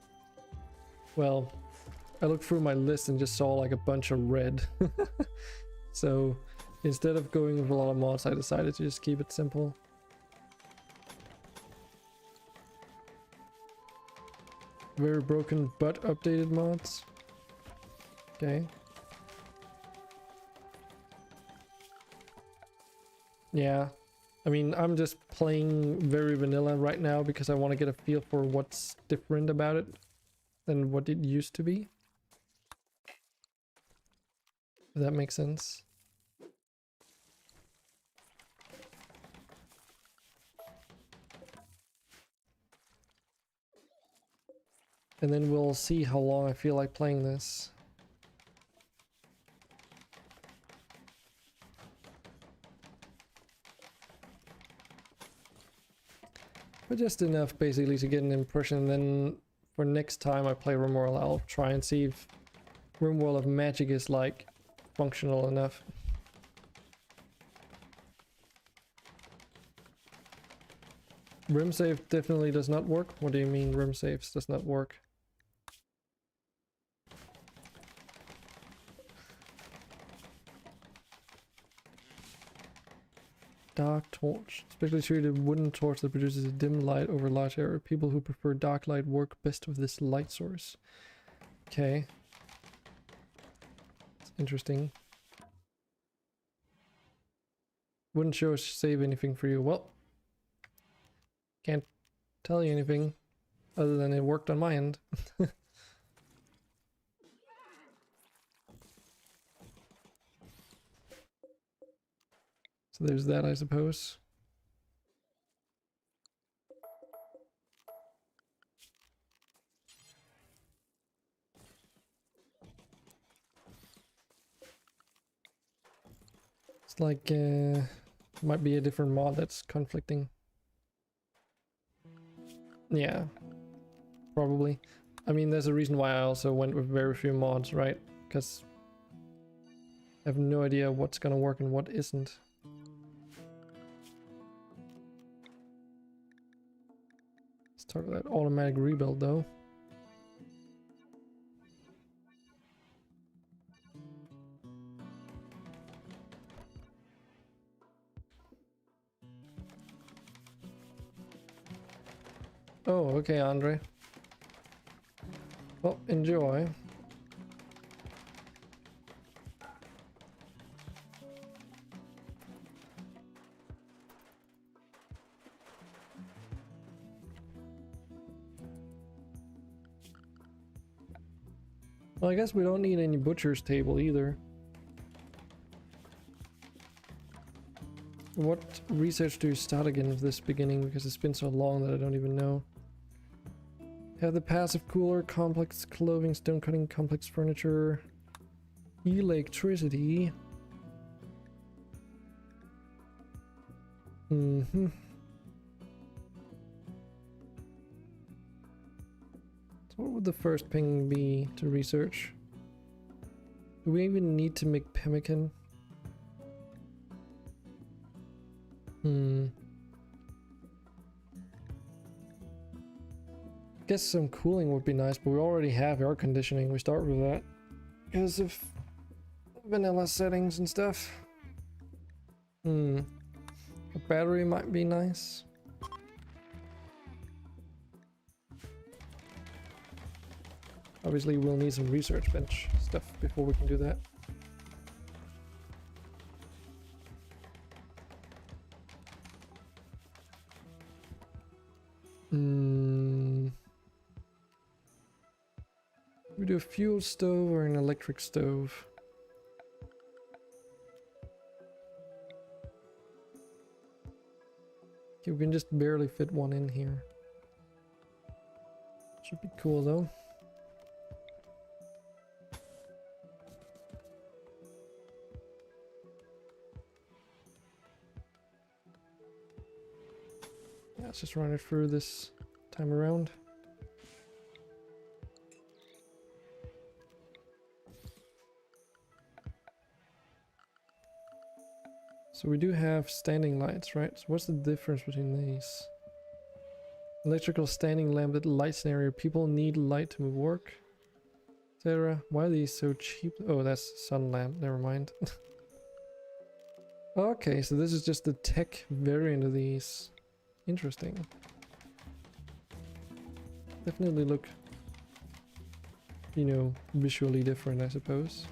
well, I looked through my list and just saw like a bunch of red. So instead of going with a lot of mods, I decided to just keep it simple. Very broken but updated mods. Okay. Yeah. I mean, I'm just playing very vanilla right now because I want to get a feel for what's different about it than what it used to be. If that makes sense. And then we'll see how long I feel like playing this. But just enough basically to get an impression. Then for next time I play Rimworld, I'll try and see if Rimworld of Magic is like functional enough. Rim save definitely does not work. What do you mean rim saves does not work? Dark torch, especially treated wooden torch that produces a dim light over a large area. People who prefer dark light work best with this light source. Okay. It's interesting. Wouldn't show us save anything for you. Well, can't tell you anything other than it worked on my end. So there's that, I suppose. It's like might be a different mod that's conflicting. Yeah, probably. I mean, there's a reason why I also went with very few mods, right? Because I have no idea what's gonna work and what isn't. Let's talk about that automatic rebuild though. Oh, okay, Andre. Well, enjoy. Well, I guess we don't need any butcher's table either. What research do you start again with this beginning? Because it's been so long that I don't even know. Have the passive cooler, complex clothing, stone cutting, complex furniture, electricity. Mm-hmm. So what would the first ping be to research? Do we even need to make pemmican? Guess some cooling would be nice, but we already have air conditioning. We start with that because of vanilla settings and stuff. A battery might be nice. Obviously, we'll need some research bench stuff before we can do that. We do a fuel stove or an electric stove? Okay, we can just barely fit one in here. Should be cool though. Yeah, let's just run it through this time around. So we do have standing lights, right? So what's the difference between these? Electrical standing lamp that lights an area. People need light to work, etc. Why are these so cheap? Oh, that's sun lamp. Never mind. Okay, so this is just the tech variant of these. Interesting. Definitely look, you know, visually different, I suppose.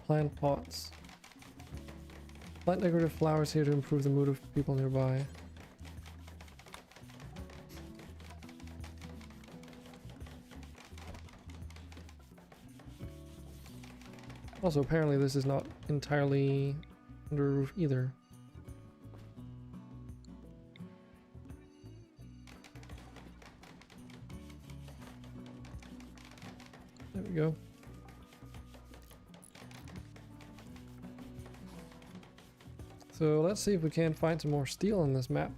Plant pots. Plant decorative flowers here to improve the mood of people nearby. Also, apparently this is not entirely under a roof either. There we go. So let's see if we can find some more steel on this map.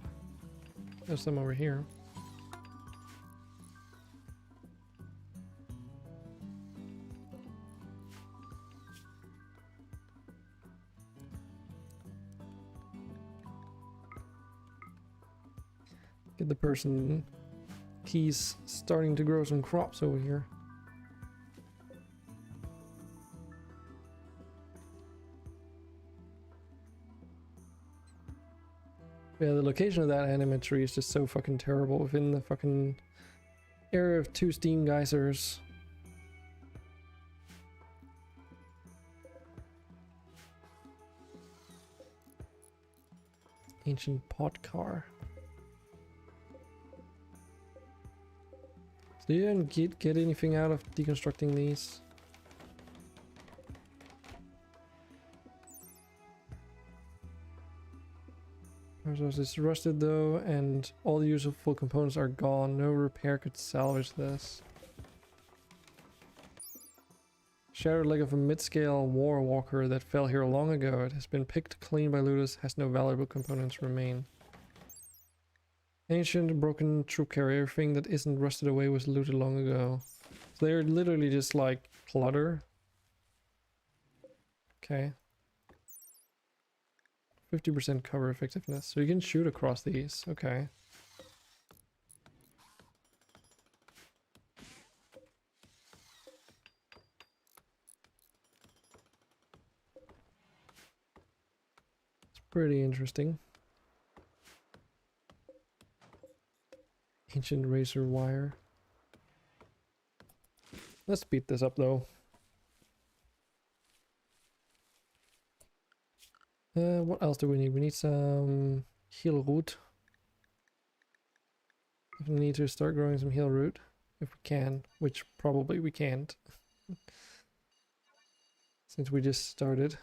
There's some over here. Get the person. He's starting to grow some crops over here. Yeah, the location of that anime tree is just so fucking terrible within the fucking area of 2 steam geysers. Ancient pot car. So you didn't get anything out of deconstructing these? Ours is rusted though, and all the useful components are gone. No repair could salvage this. Shattered leg of a mid-scale war walker that fell here long ago. It has been picked clean by looters, has no valuable components remain. Ancient broken troop carrier, everything that isn't rusted away was looted long ago. So they're literally just like clutter. Okay. 50% cover effectiveness. So you can shoot across these. Okay. It's pretty interesting. Ancient razor wire. Let's speed this up though. What else do we need? We need some heal root. We need to start growing some heal root if we can, which probably we can't since we just started.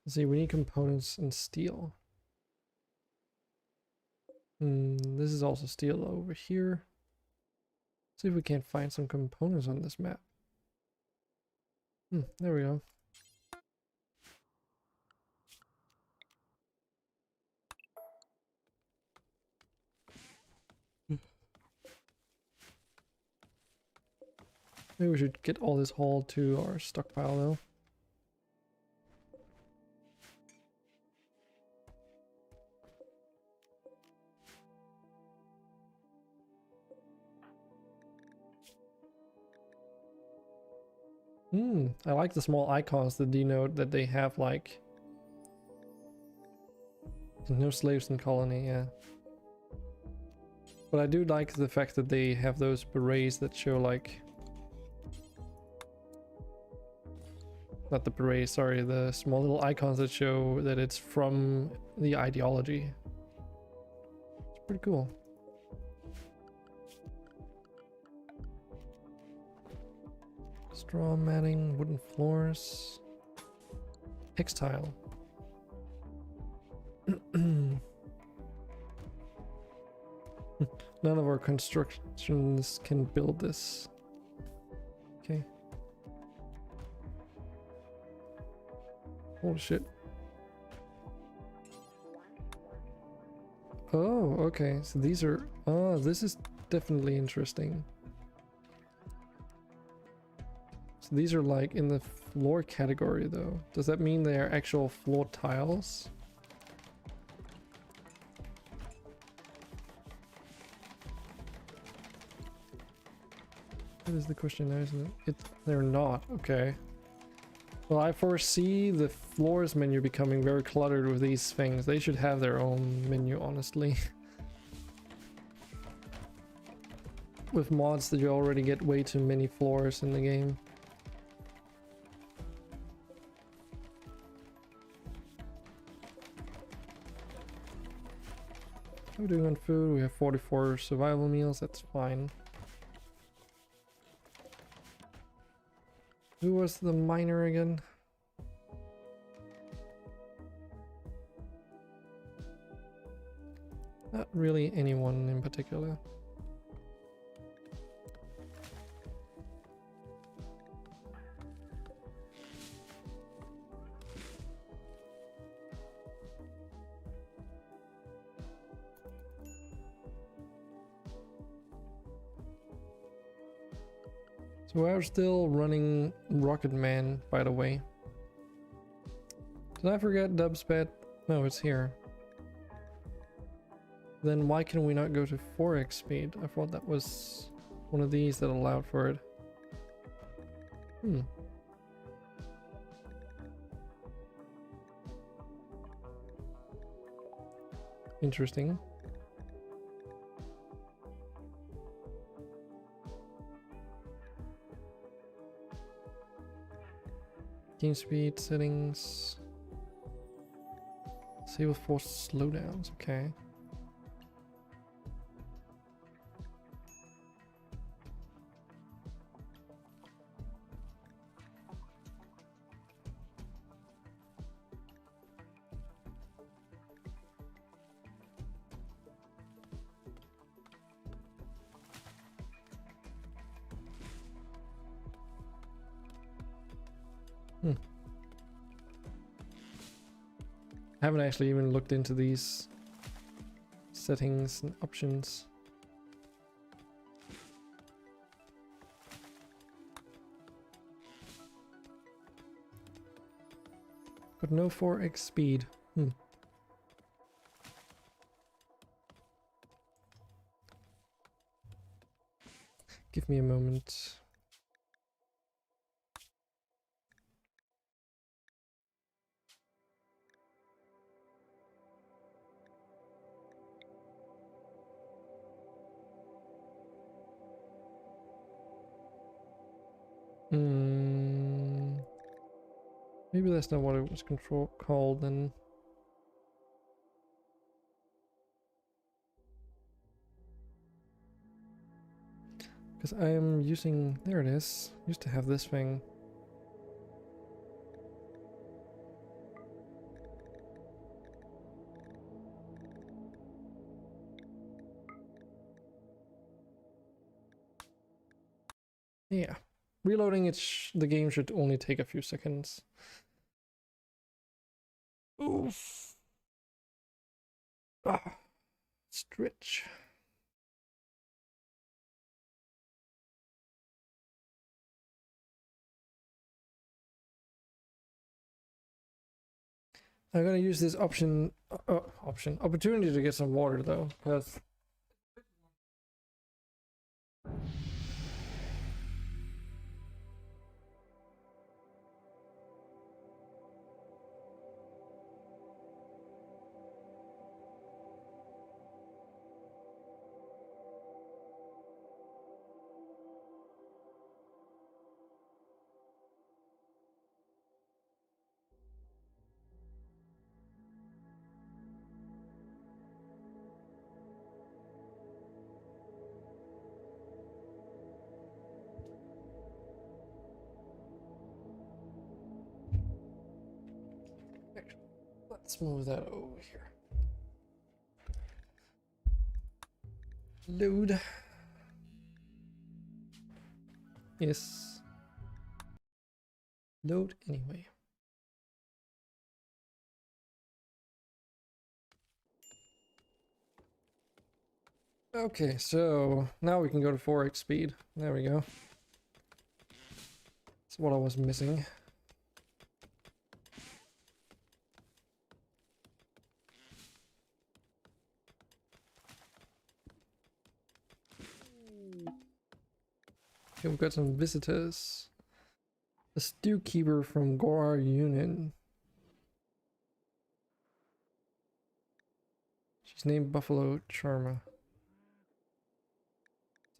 Let's see, we need components and steel. This is also steel over here. See if we can't find some components on this map. There we go. Maybe we should get all this hauled to our stockpile though. I like the small icons that denote that they have like no slaves in colony, yeah. But I do like the fact that they have those berets that show like... Not the berets, sorry, the small little icons that show that it's from the ideology. It's pretty cool. Straw matting, wooden floors, textile. None of our constructions can build this. Okay. Holy shit. Oh, okay. So these are... Oh, this is definitely interesting. So these are like in the floor category though. Does that mean they are actual floor tiles? That is the question now, isn't it? They're not, okay. Well, I foresee the floors menu becoming very cluttered with these things. They should have their own menu, honestly. With mods that you already get way too many floors in the game. How are we doing on food? We have 44 survival meals, that's fine. Who was the miner again? Not really anyone in particular. So we're still running Rocket Man, by the way. Did I forget Dubspet? No, it's here. Then why can we not go to 4x speed? I thought that was one of these that allowed for it. Interesting. Game speed settings. Save with forced slowdowns, okay. I haven't actually even looked into these settings and options. But no 4x speed. Give me a moment. Maybe that's not what it was called then. Because I am using, there it is, used to have this thing. Yeah. Reloading the game should only take a few seconds. Oof. Ah, stretch. I'm gonna use this opportunity to get some water though, because let's move that over here. Load. Yes. Load anyway. Okay, so now we can go to 4x speed. There we go. That's what I was missing. Okay, we've got some visitors. The stew keeper from Gorar Union. She's named Buffalo Charma.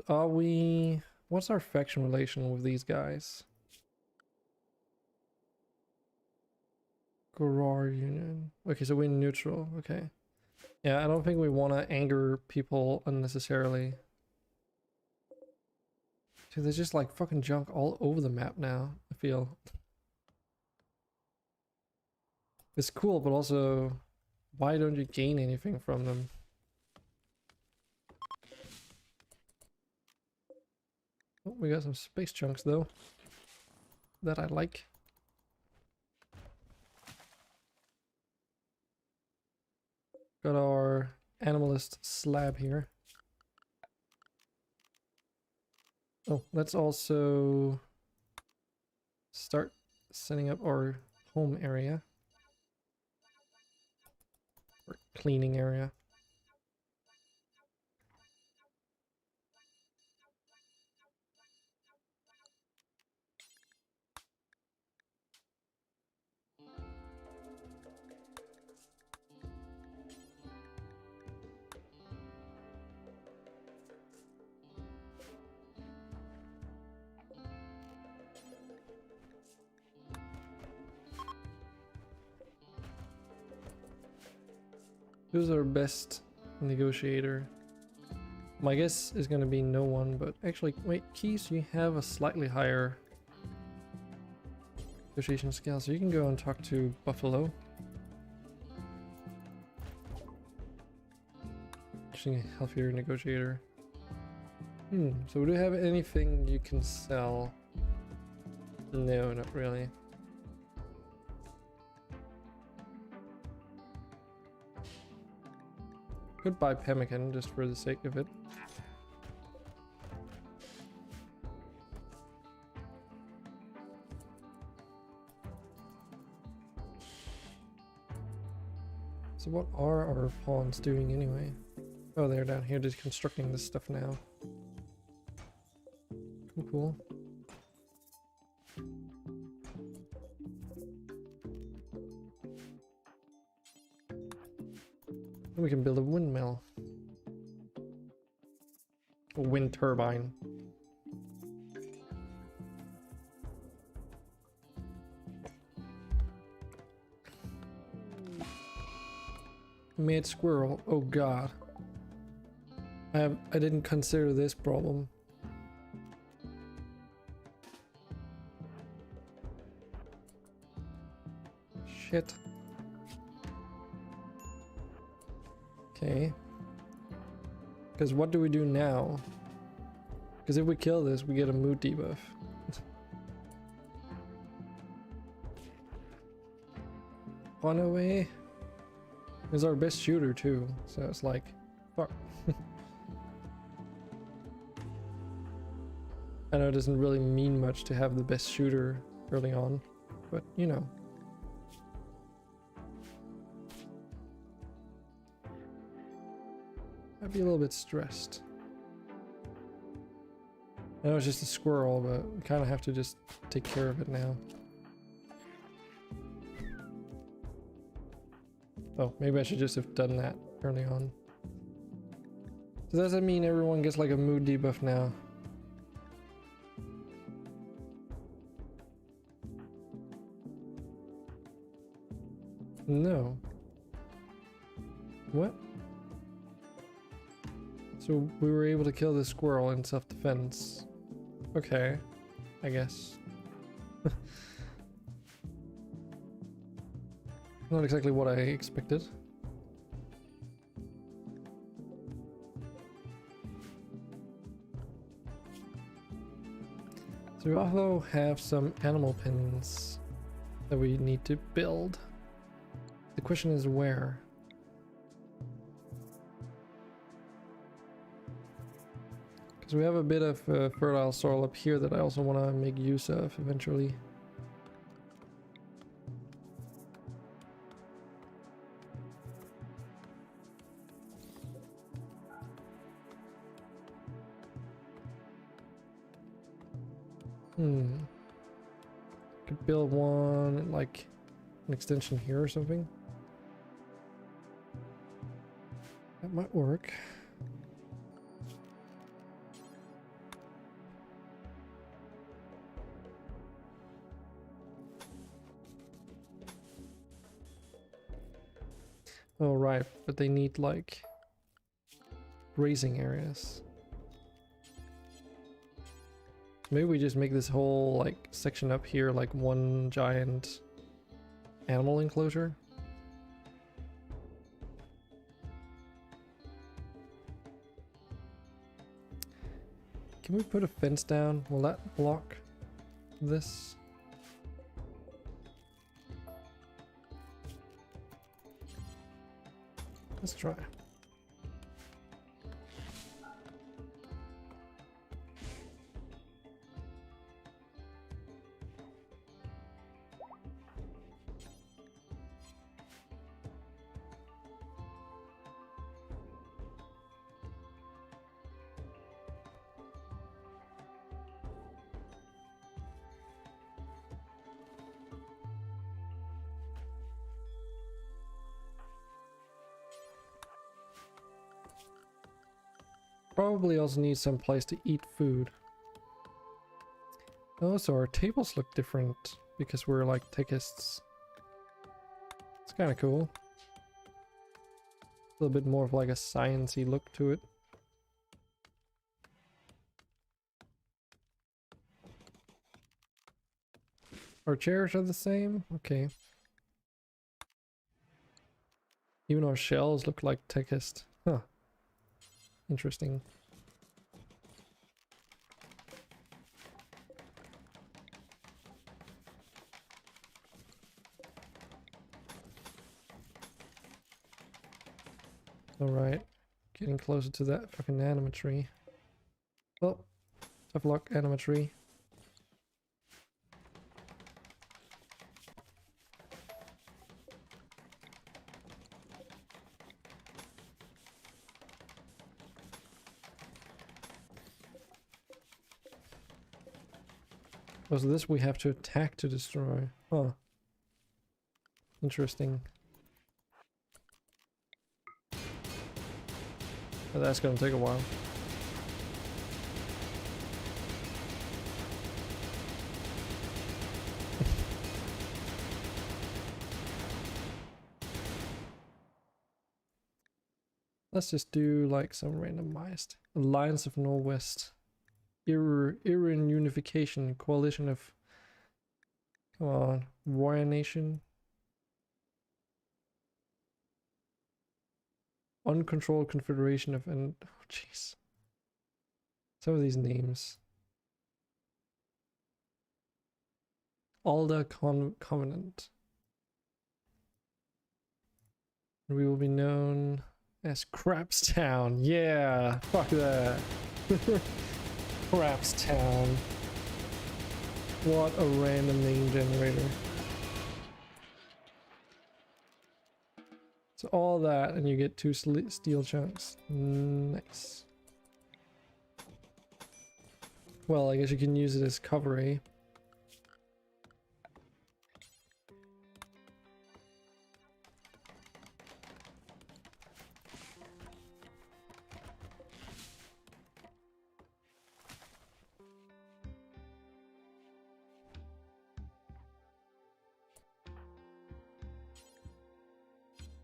Are we... What's our faction relation with these guys? Gorar Union. Okay, so we're neutral. Okay. Yeah, I don't think we want to anger people unnecessarily. Dude, there's just like fucking junk all over the map now, I feel. It's cool, but also, why don't you gain anything from them? Oh, we got some space chunks though, that I like. Got our animalist slab here. Oh, let's also start setting up our home area. Or cleaning area. Who's our best negotiator? My guess is going to be no one, but actually, wait, Keys, you have a slightly higher negotiation skill, so you can go and talk to Buffalo. Actually, a healthier negotiator. So do you have anything you can sell? No, not really. Could buy pemmican just for the sake of it. So what are our pawns doing anyway? Oh, they're down here just constructing this stuff now. Cool, cool. And we can build a windmill. A wind turbine. Made squirrel. Oh god. I didn't consider this problem. Shit. Okay. Because what do we do now? Because if we kill this, we get a mood debuff. Run away. He's our best shooter too, so it's like, fuck. I know it doesn't really mean much to have the best shooter early on, but you know. I'd be a little bit stressed. I know it's just a squirrel, but we kind of have to just take care of it now. Oh, maybe I should just have done that early on. So does that mean everyone gets like a mood debuff now? No. What? So we were able to kill the squirrel in self-defense. Okay, I guess. Not exactly what I expected. So we also have some animal pens that we need to build. The question is where? Because we have a bit of fertile soil up here that I also want to make use of eventually. Could build one, like an extension here or something. That might work. Oh, right, but they need like grazing areas. Maybe we just make this whole like section up here like one giant animal enclosure. Can we put a fence down? Will that block this? Let's try. Probably also need some place to eat food. Oh, so our tables look different because we're like techists. It's kind of cool. A little bit more of like a sciencey look to it. Our chairs are the same? Okay. Even our shells look like techist. Huh. Interesting. Alright. Getting closer to that fucking anima tree. Well, tough luck, anima tree. Oh, so this we have to attack to destroy. Huh. Interesting. Oh, that's gonna take a while. Let's just do like some randomized. Alliance of Northwest. Iran Unification. Coalition of... Come on. Warrior Nation. Uncontrolled Confederation of... Oh, jeez. Some of these names. Alda Covenant. We will be known as Crapstown. Yeah, fuck that. Crapstown. What a random name generator. So all that and you get 2 steel chunks. Nice. Well, I guess you can use it as cover, eh?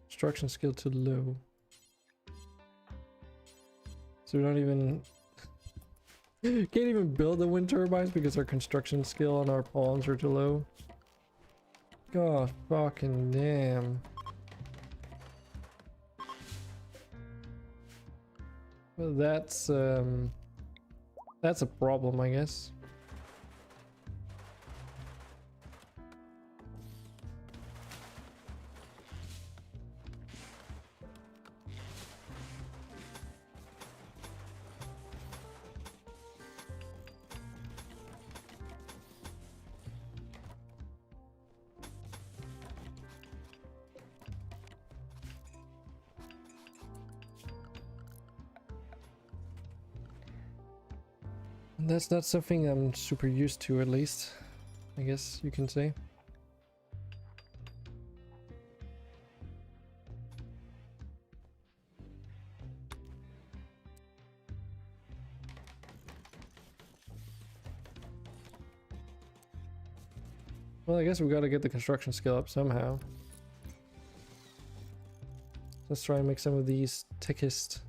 Construction skill too low. So we don't even can't even build the wind turbines because our construction skill on our pawns are too low. God fucking damn. Well, that's a problem, I guess. That's not something I'm super used to, at least, I guess you can say. Well, I guess we gotta get the construction skill up somehow. Let's try and make some of these thickest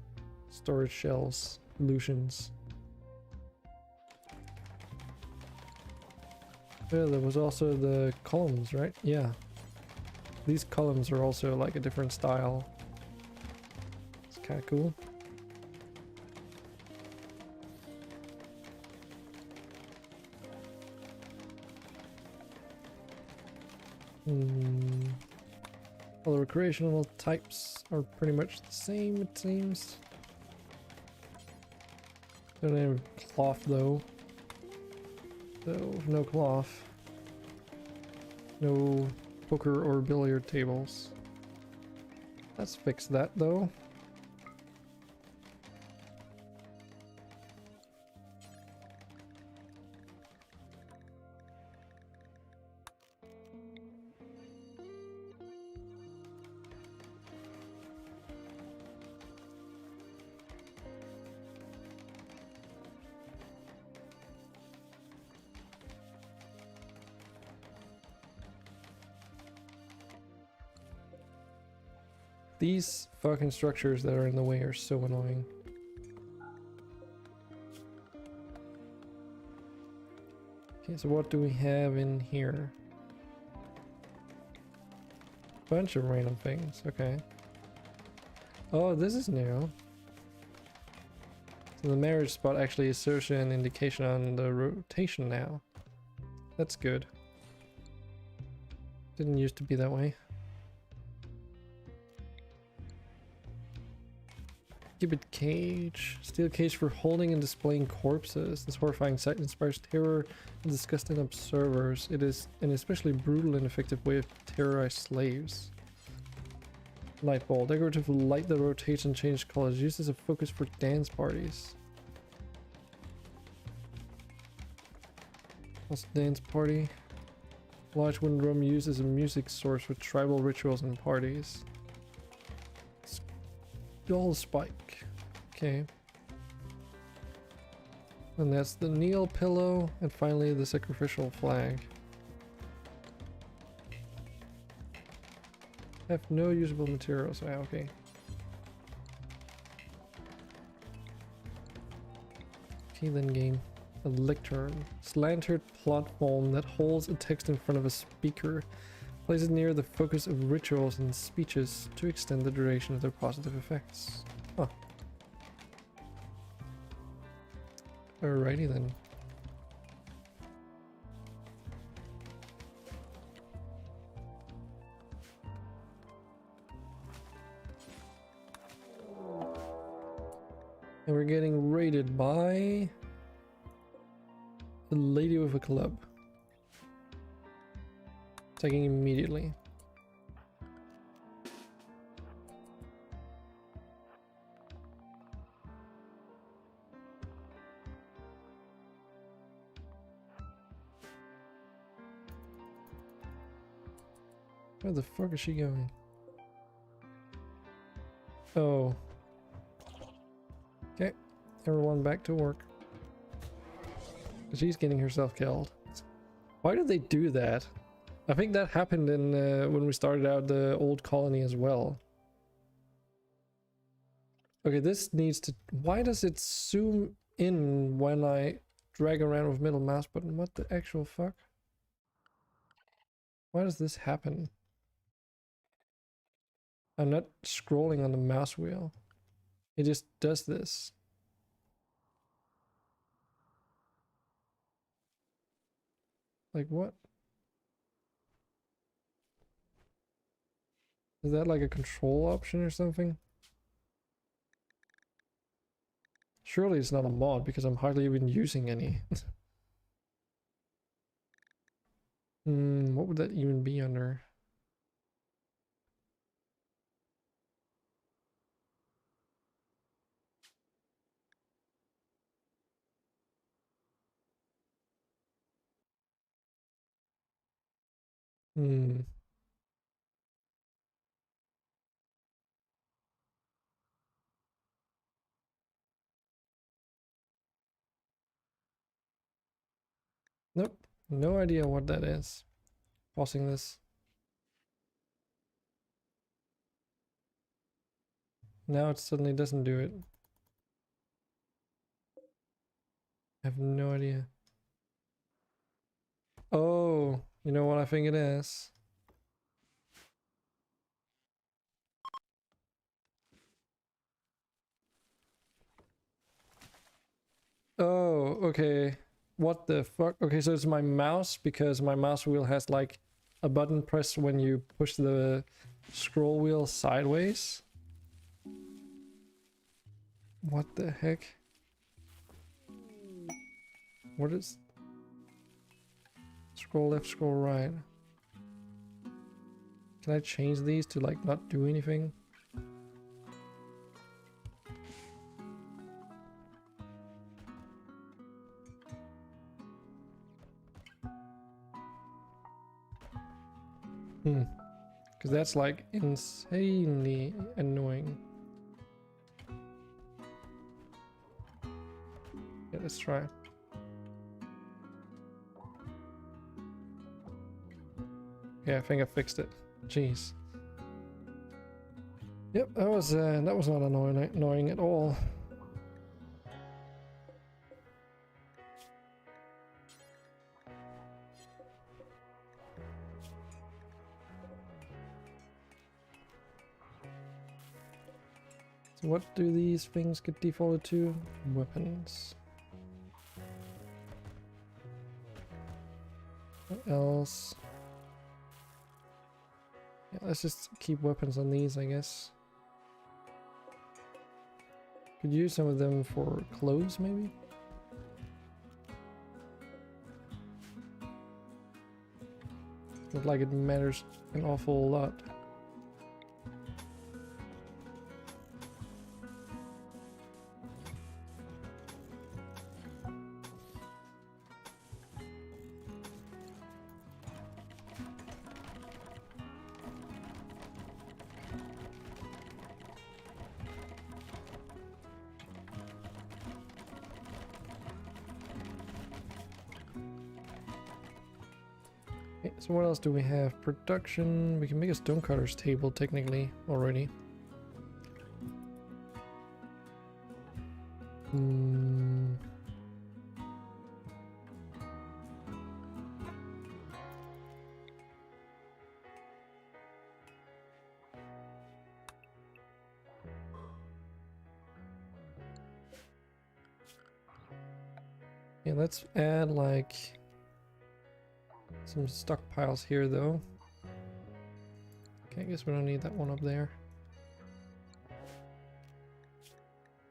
storage shells solutions. Yeah, there was also the columns, right? Yeah. These columns are also like a different style. It's kind of cool. All the recreational types are pretty much the same, it seems. Don't have cloth though. So, no cloth. No poker or billiard tables. Let's fix that though. These fucking structures that are in the way are so annoying. Okay, so what do we have in here? Bunch of random things, okay. Oh, this is new. So the marriage spot actually is showing an indication on the rotation now. That's good. Didn't used to be that way. Gibbet cage. Steel cage for holding and displaying corpses. This horrifying sight inspires terror and disgust in observers. It is an especially brutal and effective way to terrorize slaves. Light ball. Decorative light that rotates and changes colors. Used as a focus for dance parties. Also dance party. Large wooden drum used as a music source for tribal rituals and parties. Skull spike. Okay. And that's the kneel pillow, and finally the sacrificial flag. Have no usable materials. Ah, okay. Okay then, game. A lectern. Slanted platform that holds a text in front of a speaker. Place it near the focus of rituals and speeches to extend the duration of their positive effects. Huh. Alrighty then. And we're getting raided by the lady with a club. Taking immediately. Where the fuck is she going? Oh. Okay, everyone back to work. She's getting herself killed. Why did they do that? I think that happened in when we started out the old colony as well. Okay, this needs to... Why does it zoom in when I drag around with middle mouse button? What the actual fuck? Why does this happen? I'm not scrolling on the mouse wheel. It just does this. Like what? Is that like a control option or something? Surely it's not a mod because I'm hardly even using any. What would that even be under? Hmm. Nope. No idea what that is. Pausing this. Now it suddenly doesn't do it. I have no idea. Oh, you know what I think it is? Oh, okay. What the fuck? Okay, so it's my mouse because my mouse wheel has like a button press when you push the scroll wheel sideways. What the heck? What is... Scroll left, scroll right. Can I change these to like not do anything? Because that's like insanely annoying. Yeah, let's try. Yeah, I think I fixed it. Jeez. Yep, that was not annoying at all. So what do these things get defaulted to? Weapons. What else? Yeah, let's just keep weapons on these, I guess. Could use some of them for clothes, maybe? Not like it matters an awful lot. Okay, so what else do we have? Production. We can make a stonecutter's table technically already. Yeah, let's add like some stockpiles here though. Okay, I guess we don't need that one up there.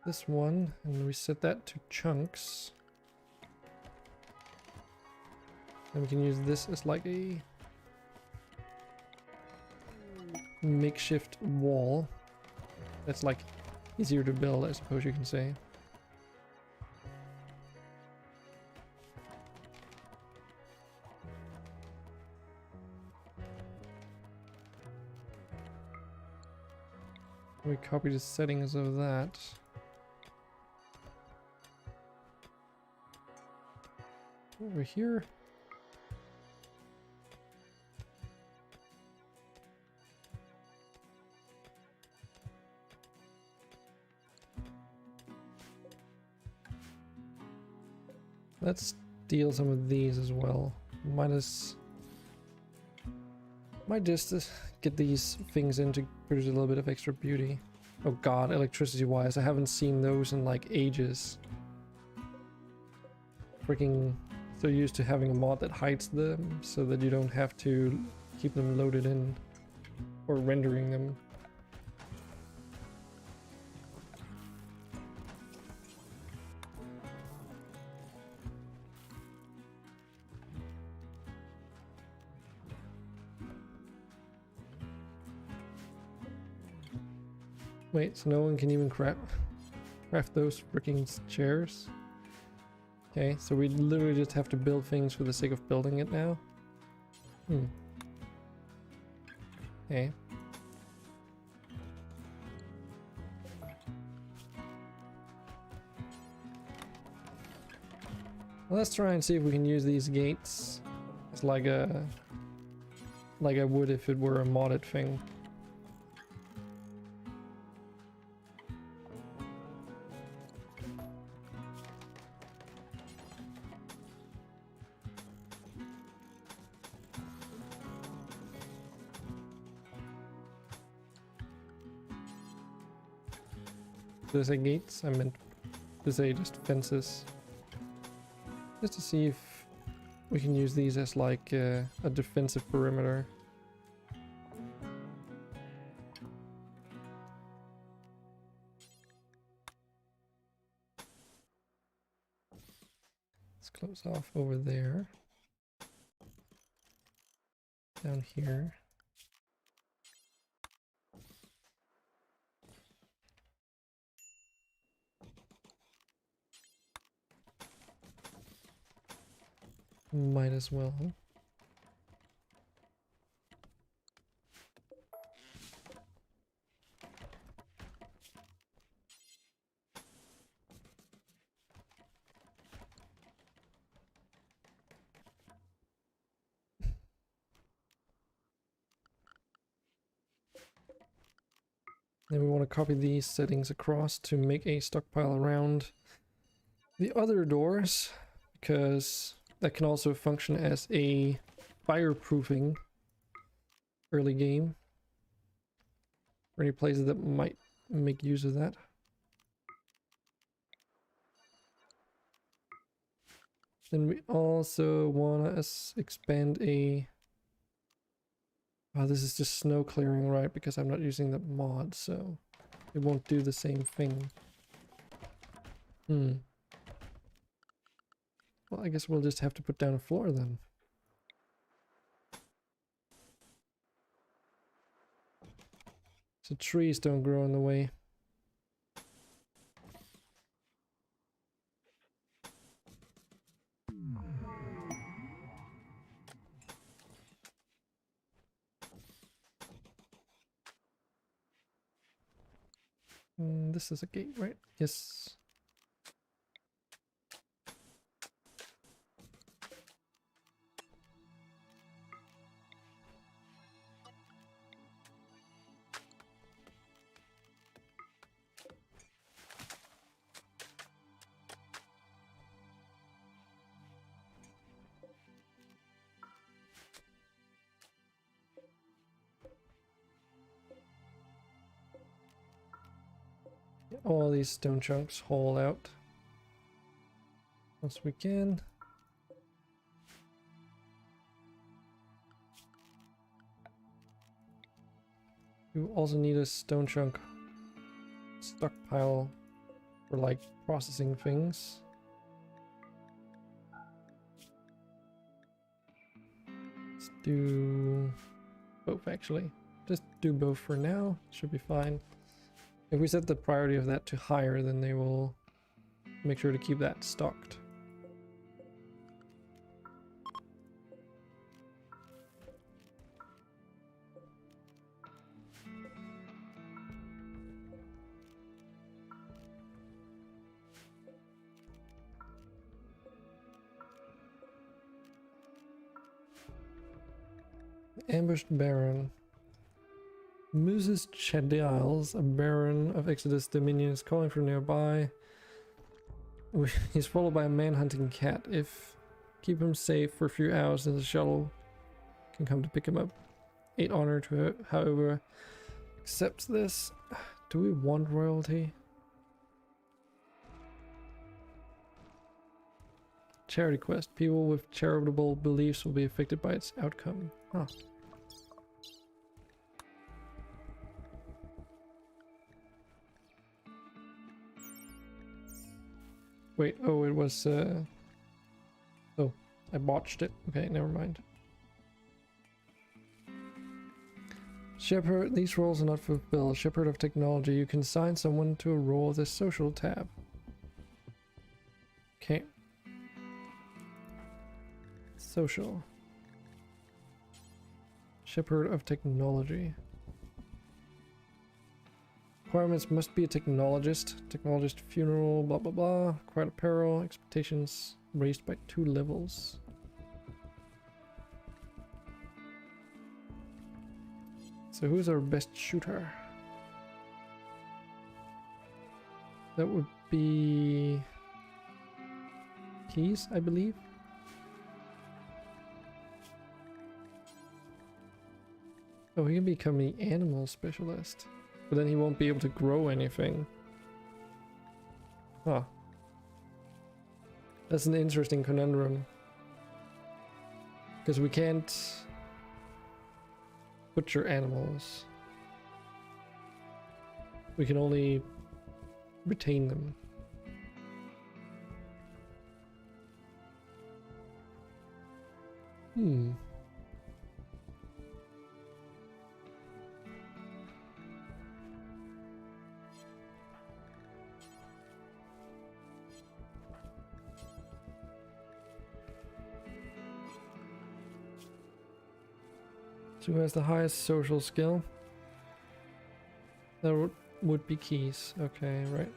This one, and we set that to chunks. And we can use this as like a makeshift wall. That's like easier to build, I suppose you can say. We copy the settings of that. Over here. Let's steal some of these as well. Might just get these things in to produce a little bit of extra beauty. Oh god, electricity wise, I haven't seen those in like ages. Freaking so used to having a mod that hides them so that you don't have to keep them loaded in or rendering them. Wait, so no one can even craft those freaking chairs? Okay, so we literally just have to build things for the sake of building it now? Okay. Well, let's try and see if we can use these gates as like I would if it were a modded thing. Did I say gates? I meant to say just fences. Just to see if we can use these as like a defensive perimeter. Let's close off over there. Down here. Might as well. Then we want to copy these settings across to make a stockpile around the other doors, because that can also function as a fireproofing early game for any places that might make use of that. Then we also want to expand a... Oh, this is just snow clearing, right? Because I'm not using the mod, so it won't do the same thing. Well, I guess we'll just have to put down a floor then. So trees don't grow in the way. This is a gate, right? Yes. All these stone chunks haul out. once we can. You also need a stone chunk stockpile for like processing things. Let's do both actually. Just do both for now, should be fine. If we set the priority of that to higher, then they will make sure to keep that stocked. Ambushed Baron. Moses Chadiles, a baron of Exodus Dominion, is calling from nearby. He's followed by a man-hunting cat. If keep him safe for a few hours, then the shuttle can come to pick him up. 8 honor to however accepts this. Do we want royalty? Charity quest. People with charitable beliefs will be affected by its outcome. Huh. Wait, oh, it was, oh, I botched it. Okay, never mind. Shepherd, these roles are not fulfilled. Shepherd of technology, you can assign someone to a role of the social tab. Okay. Social. Shepherd of technology. Requirements must be a technologist. Technologist funeral, blah blah blah. Required apparel. Expectations raised by 2 levels. So who's our best shooter? That would be Keys, I believe. Oh, he can become the animal specialist. But then he won't be able to grow anything. Huh. That's an interesting conundrum. Because we can't butcher animals. We can only retain them. So who has the highest social skill? That would be Keys. Okay, right.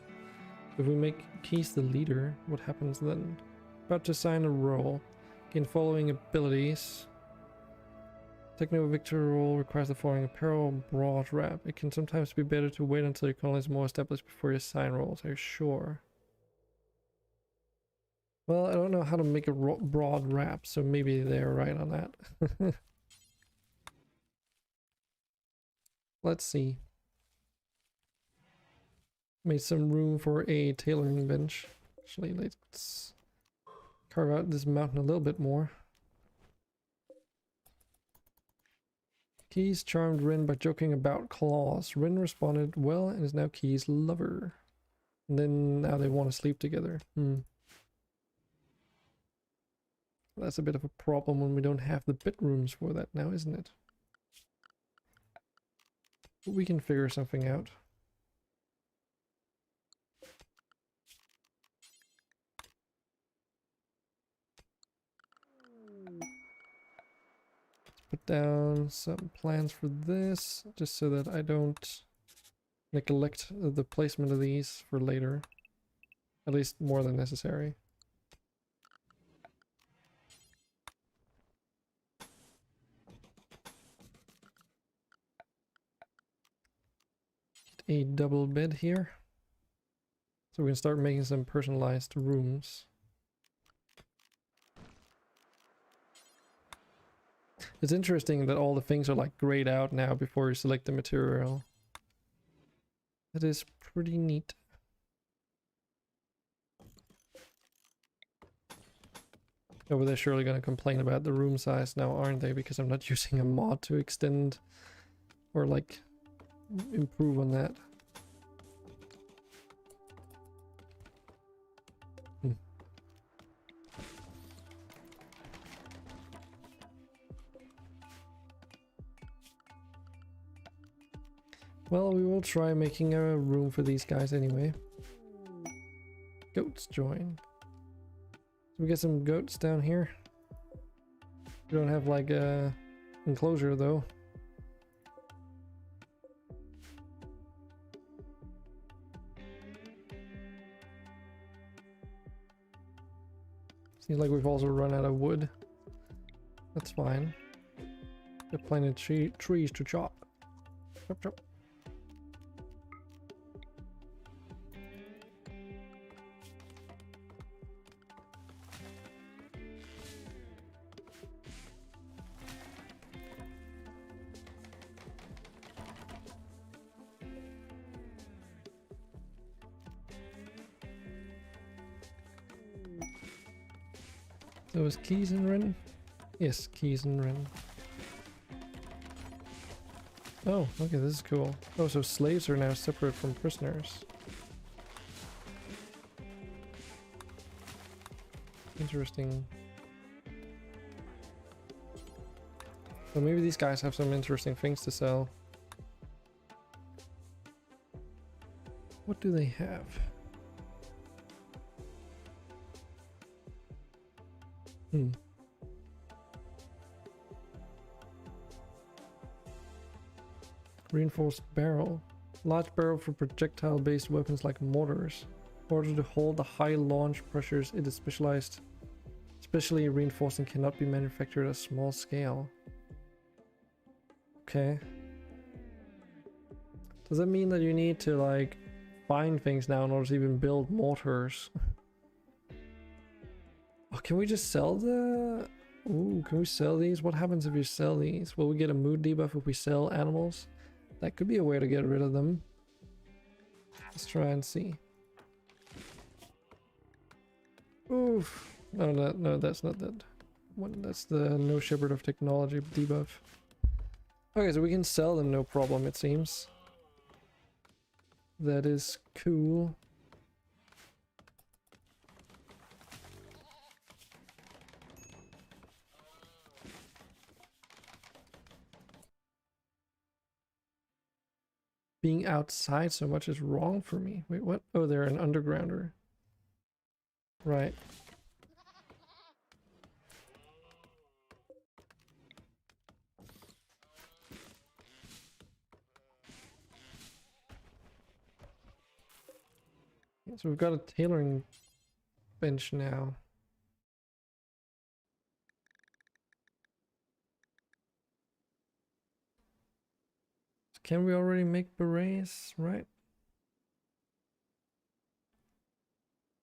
If we make Keys the leader, what happens then? About to assign a role. Gain following abilities. Techno Victor role requires the following apparel, broad wrap. It can sometimes be better to wait until your colony is more established before you assign roles. Are you sure? Well, I don't know how to make a broad wrap, so maybe they're right on that. Let's see. Made some room for a tailoring bench. Actually, let's carve out this mountain a little bit more. Keys charmed Rin by joking about claws. Rin responded well and is now Keys' lover. And then now they want to sleep together. That's a bit of a problem when we don't have the bedrooms for that now, isn't it? But we can figure something out. Put down some plans for this, just so that I don't neglect the placement of these for later. At least more than necessary. Get a double bed here. So we can start making some personalized rooms. It's interesting that all the things are like grayed out now before you select the material. That is pretty neat. Oh, but they're surely going to complain about the room size now, aren't they? Because I'm not using a mod to extend or like improve on that. Well, we will try making a room for these guys anyway. Goats join. So we get some goats down here. We don't have like a enclosure though. Seems like we've also run out of wood. That's fine. Got plenty of trees to chop. Chop chop. So is Keys and Ren? Yes, Keys and Ren. Oh, okay, this is cool. Oh, so slaves are now separate from prisoners. Interesting. So maybe these guys have some interesting things to sell. What do they have? Reinforced barrel. Large barrel for projectile-based weapons like mortars. In order to hold the high launch pressures, it is specialized, specially reinforced and cannot be manufactured at a small scale. Okay. Does that mean that you need to like find things now in order to even build mortars? Oh, can we just sell the... Ooh, can we sell these? What happens if you sell these? Will we get a mood debuff if we sell animals? That could be a way to get rid of them. Let's try and see. Oof. No, no, that's not that one. That's the no shepherd of technology debuff. Okay, so we can sell them, no problem, it seems. That is cool. Being outside so much is wrong for me. Wait, what? Oh, they're an undergrounder. Right. So we've got a tailoring bench now. Can we already make berets, right?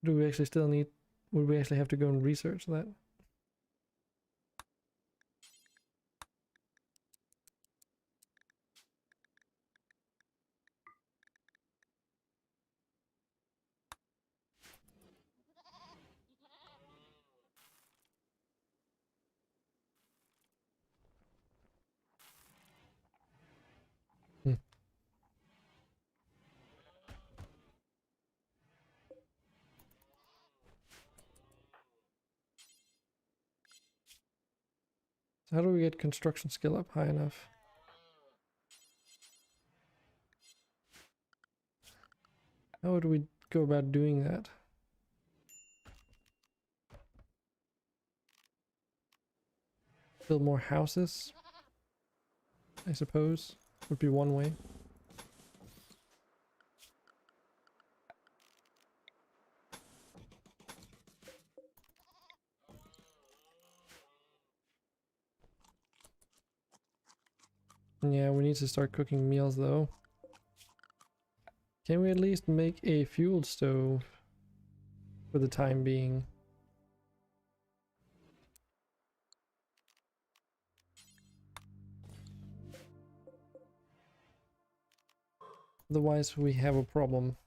Do we actually still need... Would we actually have to go and research that? Hmm. So how do we get construction skill up high enough? How would we go about doing that? Build more houses, I suppose, would be one way. Yeah, we need to start cooking meals though. Can we at least make a fuel stove for the time being? Otherwise we have a problem.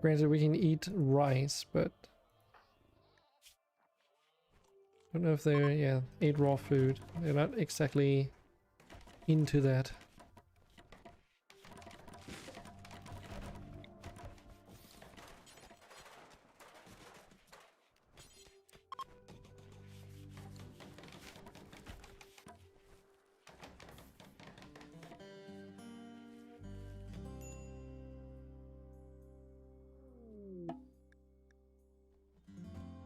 Granted, we can eat rice, but I don't know if they're, yeah, ate raw food. They're not exactly into that.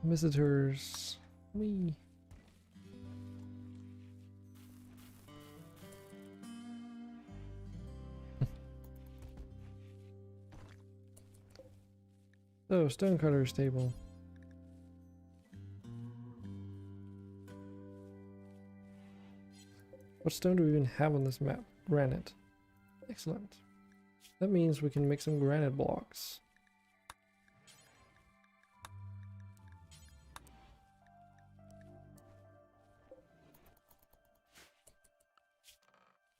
Visitors. Wee. So, Stonecutter's table. What stone do we even have on this map? Granite. Excellent. That means we can make some granite blocks.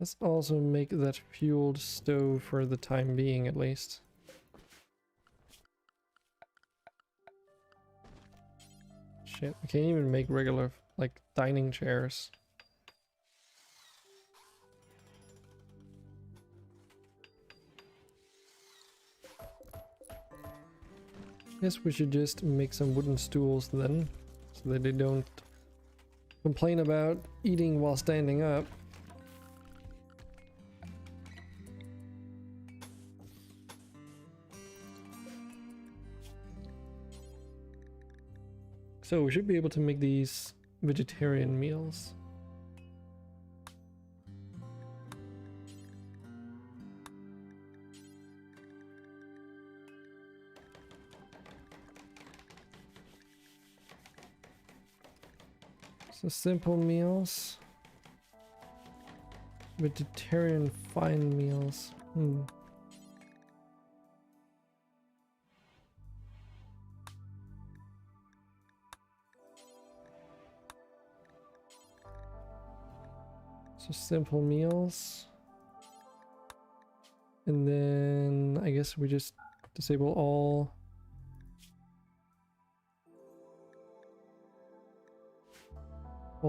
Let's also make that fueled stove for the time being, at least. Shit, we can't even make regular, like, dining chairs. Guess we should just make some wooden stools then, so that they don't complain about eating while standing up. So we should be able to make these vegetarian meals. So simple meals. Vegetarian fine meals. So simple meals. And then I guess we just disable all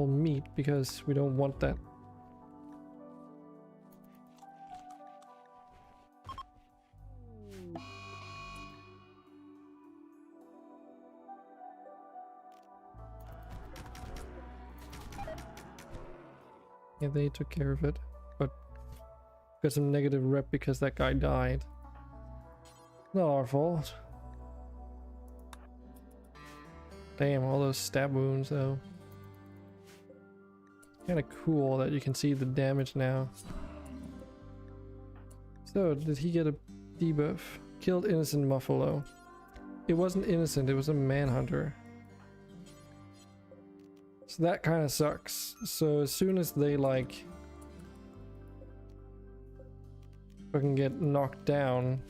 meat because we don't want that. Yeah, they took care of it, but got some negative rep because that guy died. Not our fault. Damn, all those stab wounds though. Kinda cool that you can see the damage now. So, did he get a debuff? Killed innocent buffalo. It wasn't innocent, it was a manhunter. So that kind of sucks. So as soon as they like fucking get knocked down,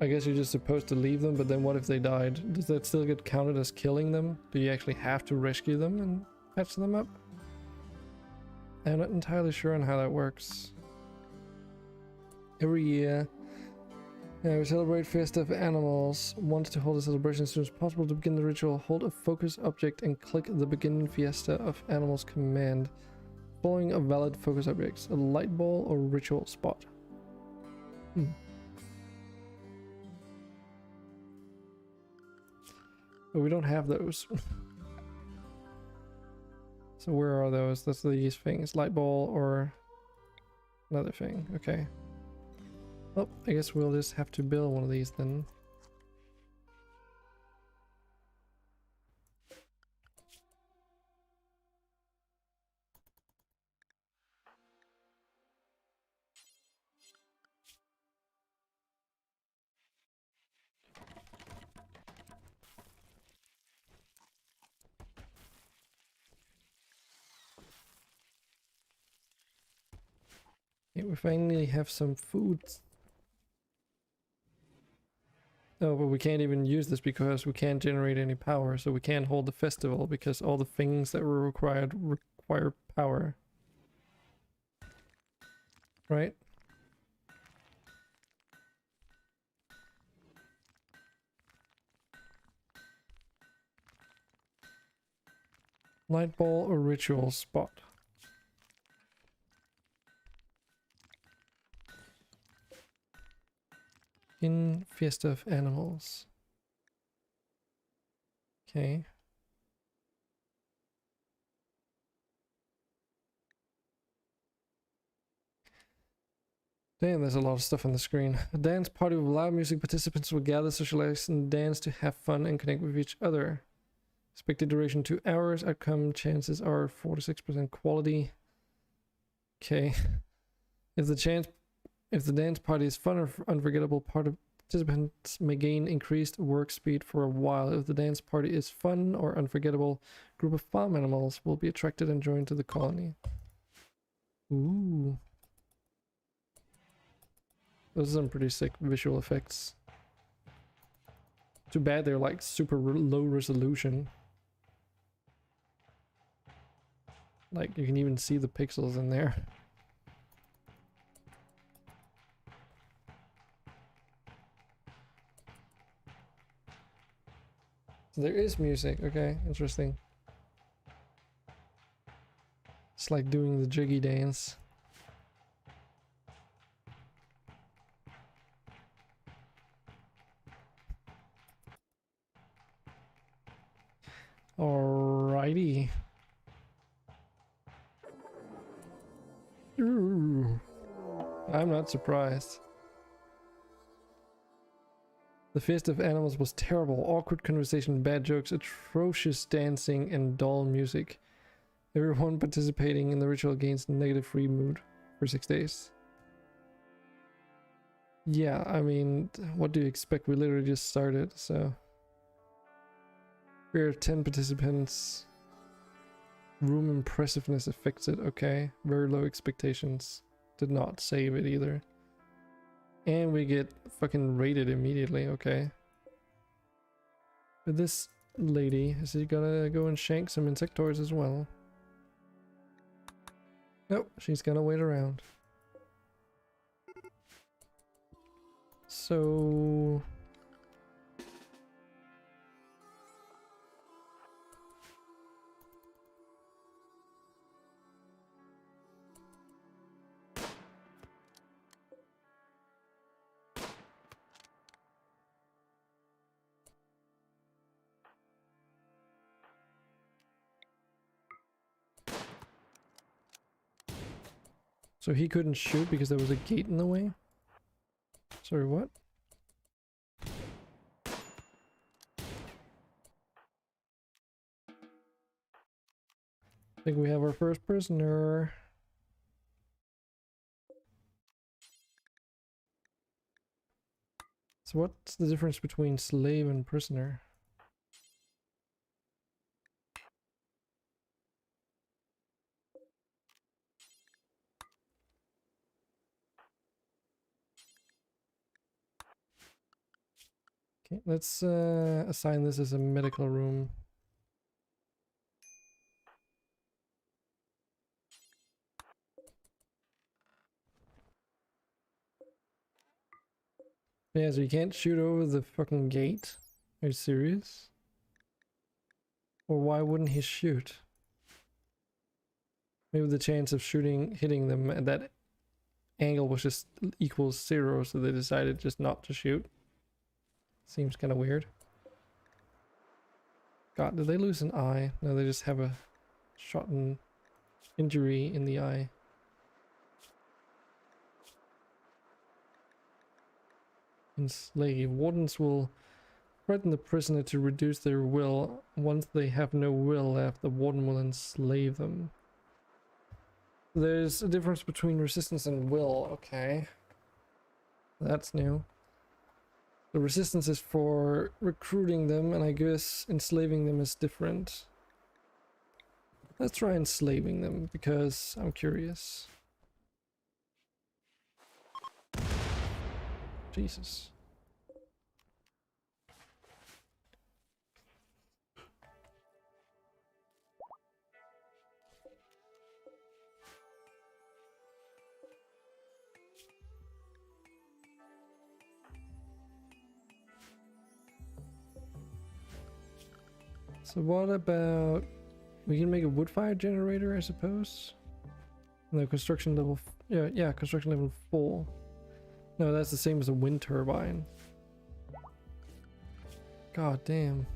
I guess you're just supposed to leave them, but then what if they died? Does that still get counted as killing them? Do you actually have to rescue them and patch them up? I'm not entirely sure on how that works. Every year, we celebrate Festa of Animals. Want to hold a celebration as soon as possible to begin the ritual. Hold a focus object and click the Begin Fiesta of Animals command. Following a valid focus objects, a light ball or ritual spot. But we don't have those. So where are those? That's these things. Light ball or another thing. Okay. Well, I guess we'll just have to build one of these then. Okay, we finally have some food. Oh, but we can't even use this because we can't generate any power, so we can't hold the festival because all the things that were required require power. Right? Light ball or ritual spot. In Fiesta of Animals. Okay. Damn, there's a lot of stuff on the screen. A dance party with loud music. Participants will gather, socialize, and dance to have fun and connect with each other. Expected duration 2 hours. Outcome chances are 4 to 6% quality. Okay. If the dance party is fun or unforgettable, participants may gain increased work speed for a while. If the dance party is fun or unforgettable, a group of farm animals will be attracted and joined to the colony. Ooh. Those are some pretty sick visual effects. Too bad they're like super low resolution. Like you can even see the pixels in there. So there is music, okay, interesting. It's like doing the jiggy dance. Alrighty. Ooh, I'm not surprised. The Feast of Animals was terrible. Awkward conversation, bad jokes, atrocious dancing, and dull music. Everyone participating in the ritual gains negative free mood for 6 days. Yeah, I mean, what do you expect? We literally just started, so... We're 10 participants. Room impressiveness affected, okay. Very low expectations. Did not save it either. And we get fucking raided immediately, okay. But this lady, is he gonna go and shank some insectoids as well? Nope, she's gonna wait around. So... So he couldn't shoot because there was a gate in the way? Sorry, what? I think we have our first prisoner. So what's the difference between slave and prisoner? Okay, let's assign this as a medical room. Yeah, so you can't shoot over the fucking gate? Are you serious? Or why wouldn't he shoot? Maybe the chance of hitting them at that angle was just equals 0, so they decided just not to shoot. Seems kind of weird. God, did they lose an eye? No, they just have a shot and injury in the eye. Enslave. Wardens will threaten the prisoner to reduce their will. Once they have no will left, the warden will enslave them. There's a difference between resistance and will, okay. That's new. The resistance is for recruiting them, and I guess enslaving them is different. Let's try enslaving them, because I'm curious. Jesus. So what about We can make a wood fire generator, I suppose. No, construction level. Yeah, construction level 4. No, that's the same as a wind turbine. God damn.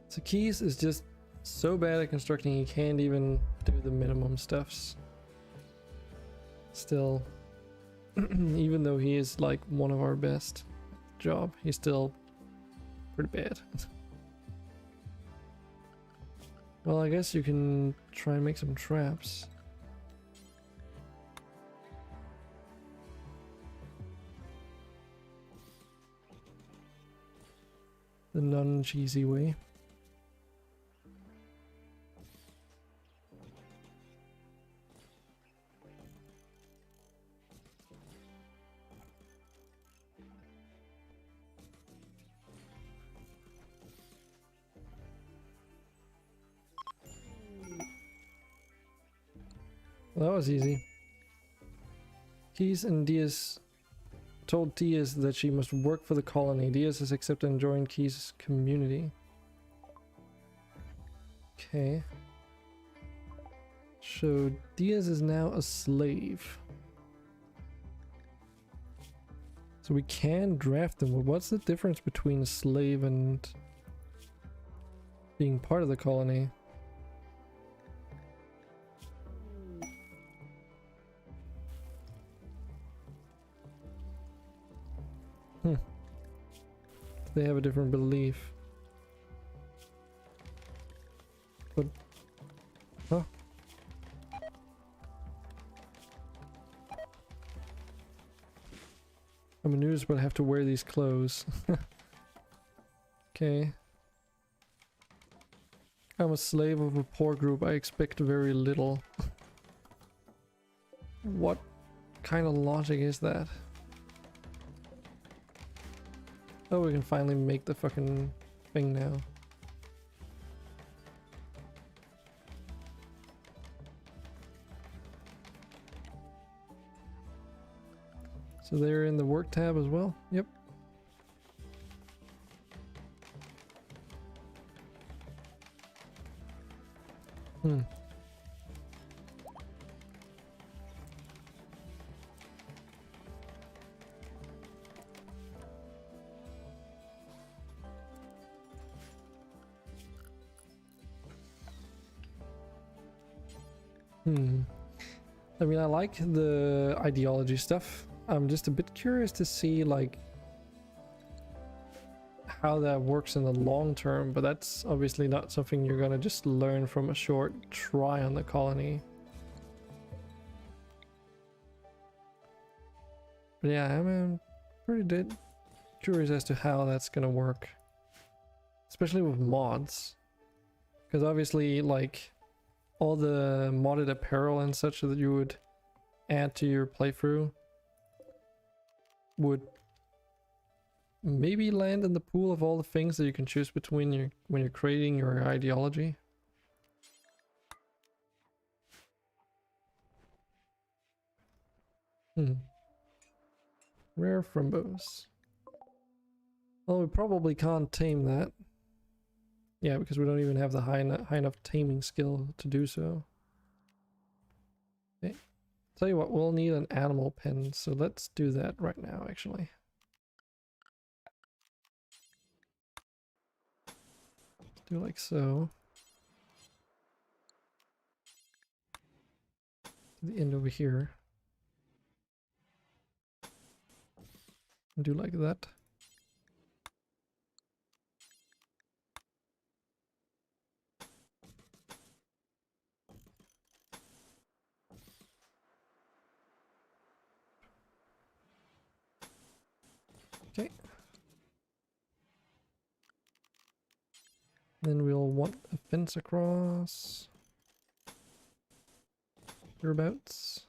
So Keys is just so bad at constructing he can't even do the minimum stuffs. Still, even though he is like one of our best job, he's still pretty bad. Well, I guess you can try and make some traps. The non-cheesy way. Well, that was easy. Keys and Diaz told Diaz that she must work for the colony. Diaz has accepted and joined Keys' community. Okay. So Diaz is now a slave. So we can draft them, but what's the difference between a slave and being part of the colony? They have a different belief. But huh? I'm a news, but I have to wear these clothes. Okay. I'm a slave of a poor group. I expect very little. What kind of logic is that? Oh, we can finally make the fucking thing now. So they're in the work tab as well? Yep. I mean, I like the ideology stuff. I'm just a bit curious to see like how that works in the long term, but that's obviously not something you're gonna just learn from a short try on the colony. But yeah, I'm pretty curious as to how that's gonna work, especially with mods, because obviously like all the modded apparel and such that you would add to your playthrough would maybe land in the pool of all the things that you can choose between when you're creating your ideology. Rare Frumbos. Well, we probably can't tame that. Yeah, because we don't even have the high enough taming skill to do so. Okay. Tell you what, we'll need an animal pen, so let's do that right now, actually. Let's do like so. To the end over here. And do like that. Okay. Then we'll want a fence across. Hereabouts.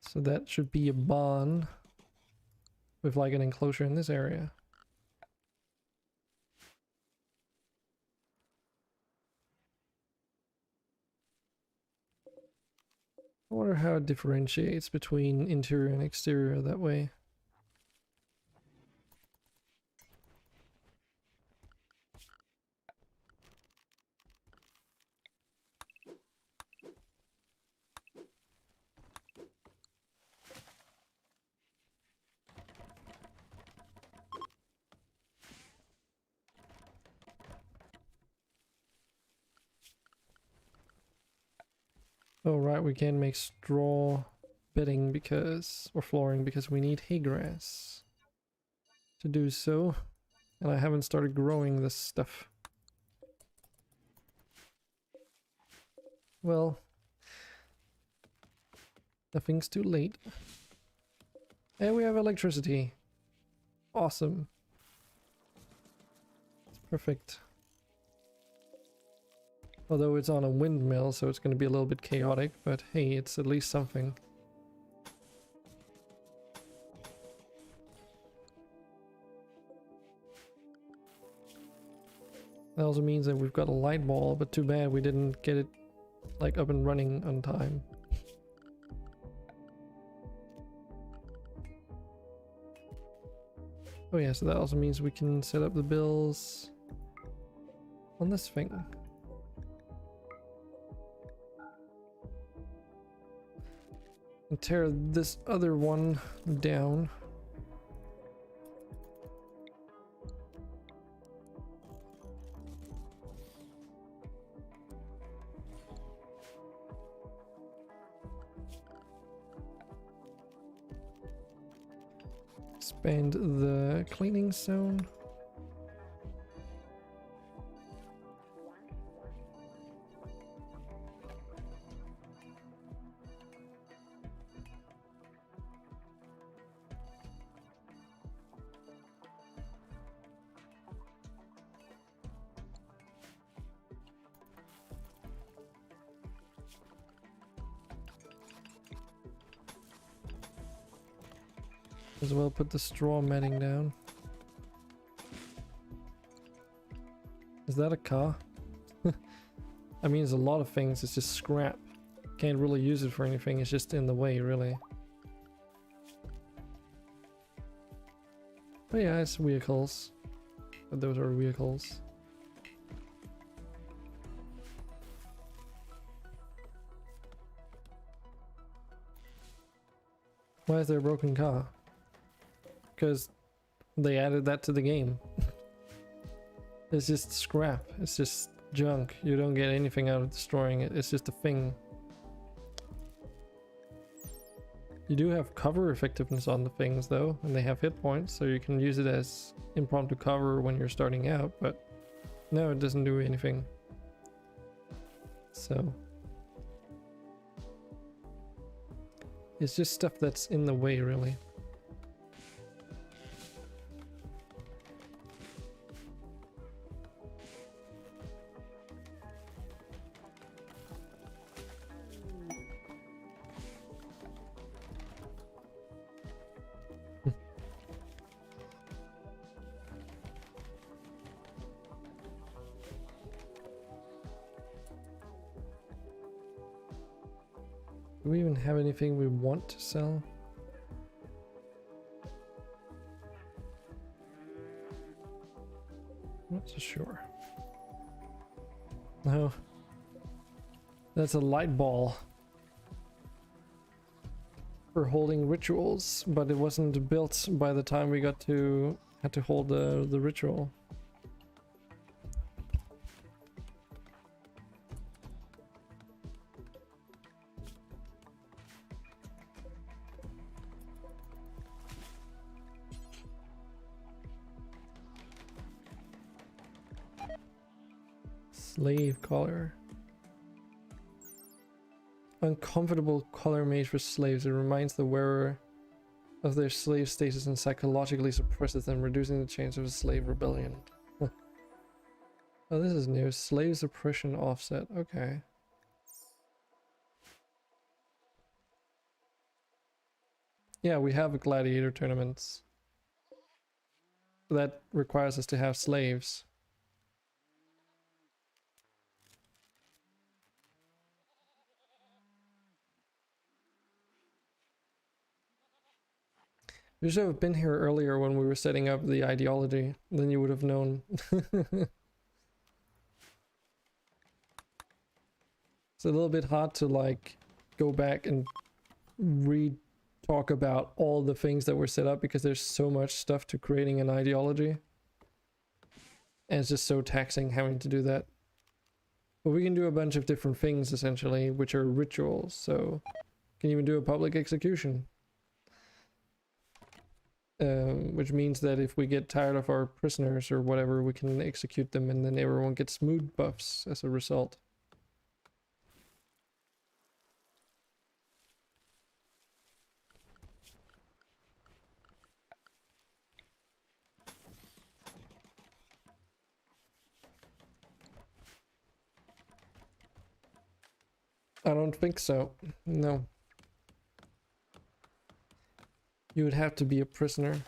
So that should be a barn with like an enclosure in this area. I wonder how it differentiates between interior and exterior that way. Oh right, we can't make straw bedding because, or flooring, because we need hay grass to do so. And I haven't started growing this stuff. Well, nothing's too late. And we have electricity. Awesome. It's perfect. Although it's on a windmill, so it's going to be a little bit chaotic, but hey, it's at least something. That also means that we've got a light ball, but too bad we didn't get it like up and running on time. Oh yeah, so that also means we can set up the bills on this thing. And tear this other one down. Expand the cleaning zone. As well put the straw matting down. Is that a car? I mean, it's a lot of things, it's just scrap. Can't really use it for anything, it's just in the way, really. But yeah, it's vehicles. But those are vehicles. Why is there a broken car? Because they added that to the game. It's just scrap. It's just junk. You don't get anything out of destroying it. It's just a thing. You do have cover effectiveness on the things though, and they have hit points, so you can use it as impromptu cover when you're starting out, but no, it doesn't do anything. So it's just stuff that's in the way, really. Do we even have anything we want to sell? Not so sure. No. That's a light ball for holding rituals, but it wasn't built by the time we had to hold the ritual. Slave collar. Uncomfortable collar made for slaves. It reminds the wearer of their slave status and psychologically suppresses them, reducing the chance of a slave rebellion. Oh, this is new. Slave suppression offset. Okay. Yeah, we have gladiator tournaments. That requires us to have slaves. You should have been here earlier when we were setting up the ideology, then you would have known. It's a little bit hard to like go back and re-talk about all the things that were set up because there's so much stuff to creating an ideology. And it's just so taxing having to do that. But we can do a bunch of different things essentially, which are rituals, so can even do a public execution. Which means that if we get tired of our prisoners or whatever, we can execute them and then everyone gets mood buffs as a result. I don't think so. No. You would have to be a prisoner.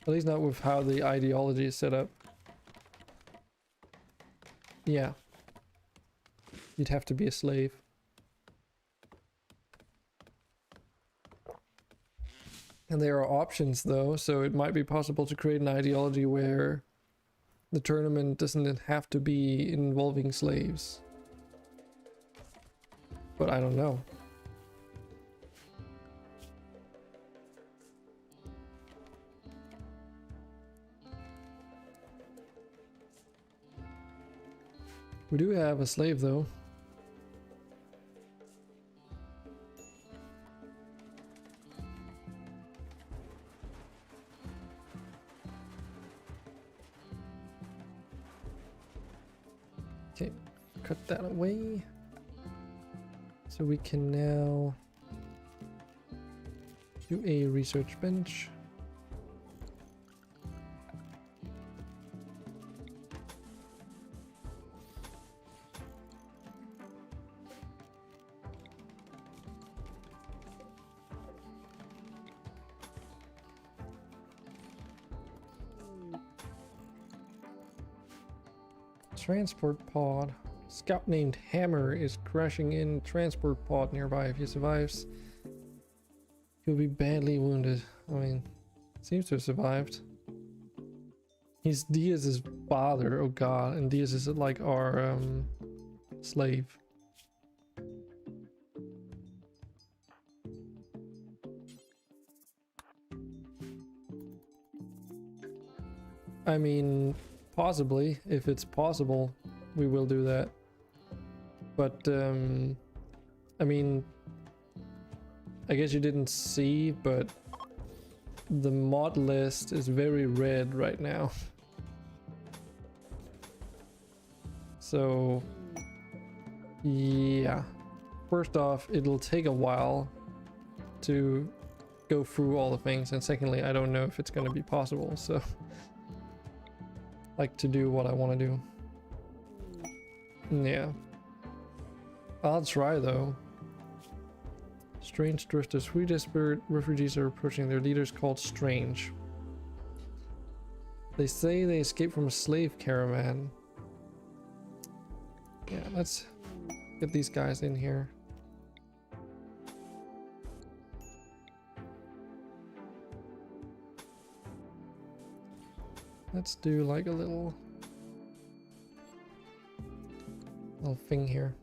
At least not with how the ideology is set up. Yeah. You'd have to be a slave. And there are options though, so it might be possible to create an ideology where the tournament doesn't have to be involving slaves. But I don't know. We do have a slave though. Okay, cut that away. So we can now do a research bench. Transport pod. Scout named Hammer is crashing in transport pod nearby. If he survives, he'll be badly wounded. I mean, seems to have survived. He's Diaz's father, oh god, and Diaz is like our slave. I mean, possibly, if it's possible, we will do that. But, I mean, I guess you didn't see, but the mod list is very red right now. So, yeah. First off, it'll take a while to go through all the things, and secondly, I don't know if it's going to be possible, so like to do what I want to do. Yeah. I'll try though. Strange drifters. 3 desperate refugees are approaching their leaders called Strange. They say they escaped from a slave caravan. Yeah, let's get these guys in here. Let's do like a little thing here.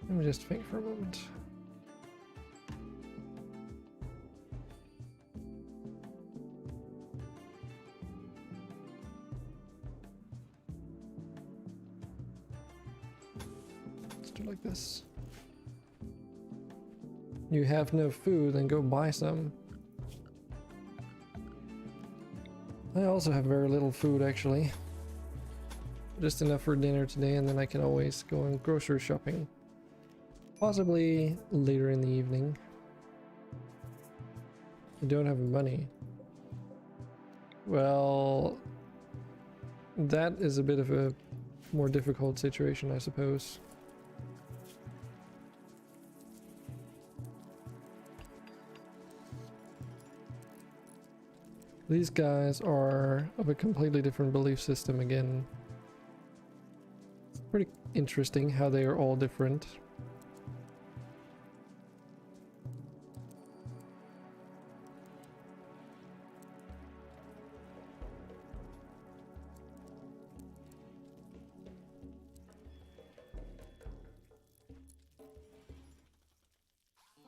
Let me just think for a moment. Let's do like this. You have no food, then go buy some. I also have very little food actually. Just enough for dinner today, and then I can always go on grocery shopping. Possibly later in the evening. I don't have money. Well, that is a bit of a more difficult situation, I suppose. These guys are of a completely different belief system again. It's pretty interesting how they are all different.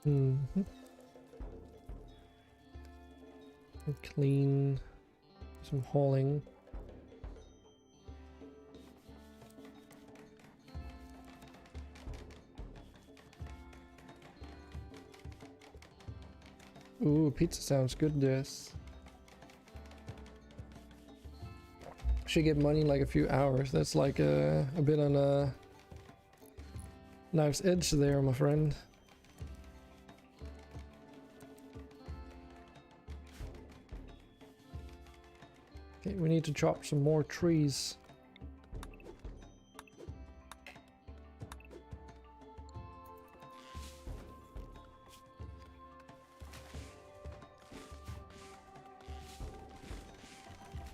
Mm-hmm. Clean, some hauling. Ooh, pizza sounds good, this. Should get money in like a few hours. That's like a bit on a knife's edge there, my friend. Okay, we need to chop some more trees.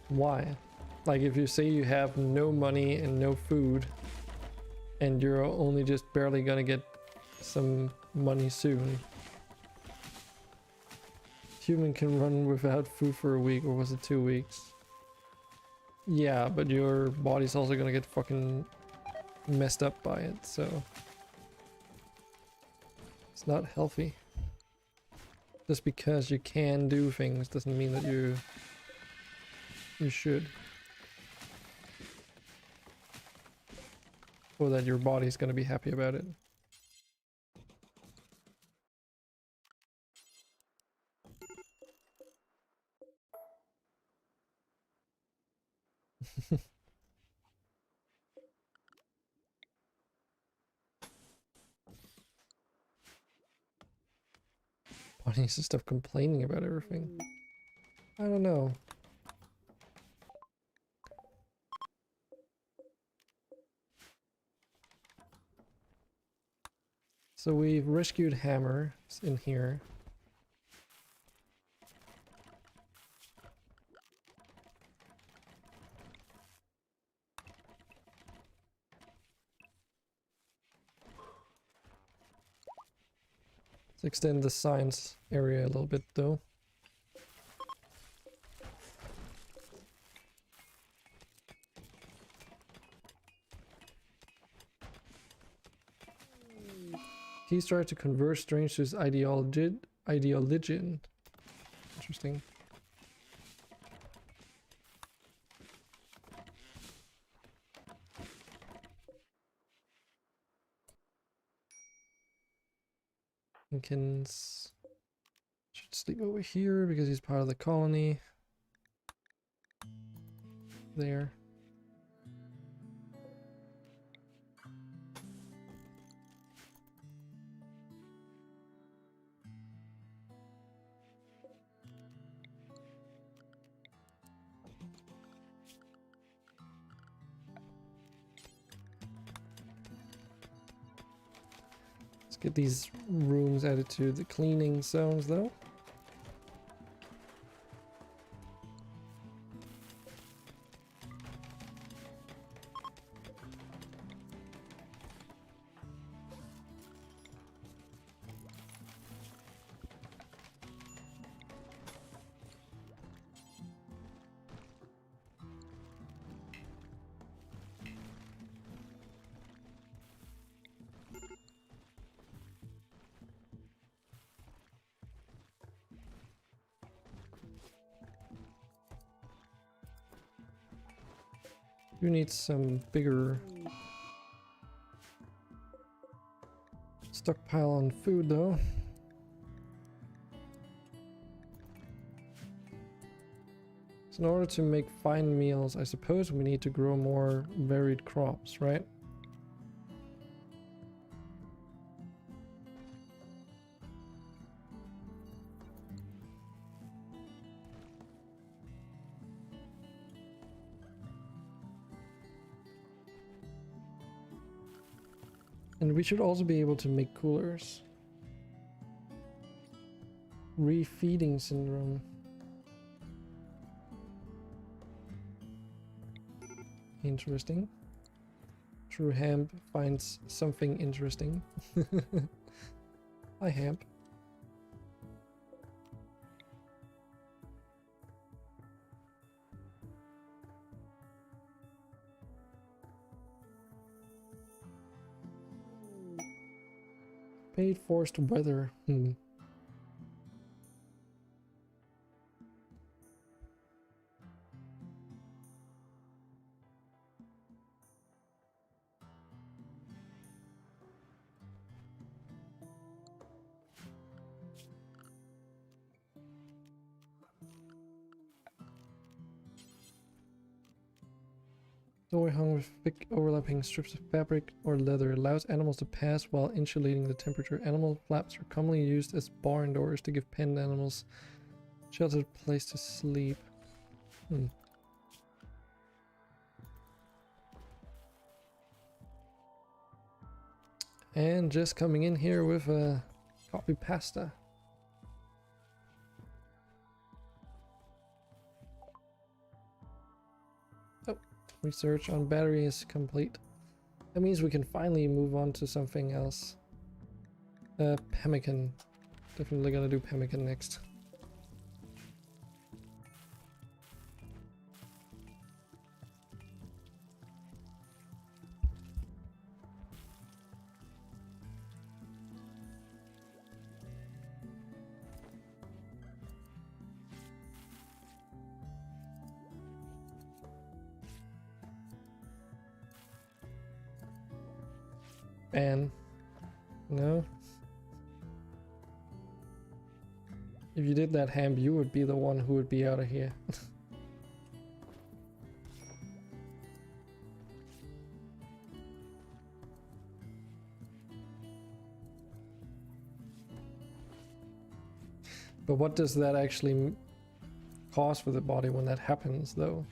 Why? Like if you say you have no money and no food and you're only just barely gonna get some money soon. Human can run without food for a week, or was it 2 weeks? Yeah, but your body's also gonna get fucking messed up by it, so it's not healthy. Just because you can do things doesn't mean that you should. Or that your body's gonna be happy about it. Body needs to stop complaining about everything. I don't know. So we've rescued Hammer. It's in here. Let's extend the science area a little bit though. He's trying to convert strange to his ideology. Interesting. Jenkins should sleep over here because he's part of the colony. There. Let's get these rooms added to the cleaning zones though. You need some bigger stockpile on food though. So in order to make fine meals, I suppose we need to grow more varied crops, right? And we should also be able to make coolers. Refeeding syndrome. Interesting. True Hamp finds something interesting. Hi, Hamp. Paid forced weather. Doorway hung with thick overlapping strips of fabric or leather allows animals to pass while insulating the temperature. Animal flaps are commonly used as barn doors to give penned animals sheltered place to sleep. And just coming in here with a copy pasta. Oh, research on battery is complete. That means we can finally move on to something else. Pemmican. Definitely gonna do pemmican next. And no. If you did that, Ham, you would be the one who would be out of here. But what does that actually cause for the body when that happens, though?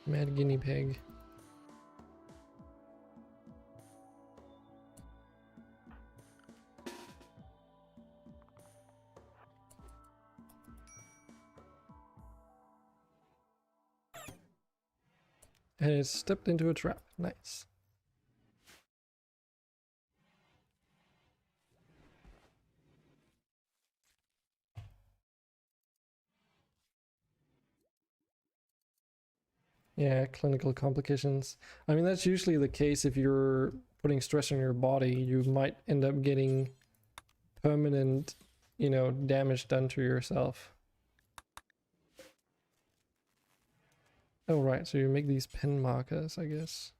Mad guinea pig. And it stepped into a trap. Nice. Yeah, clinical complications. I mean, that's usually the case if you're putting stress on your body. You might end up getting permanent, you know, damage done to yourself. Oh, right. So you make these pen markers, I guess.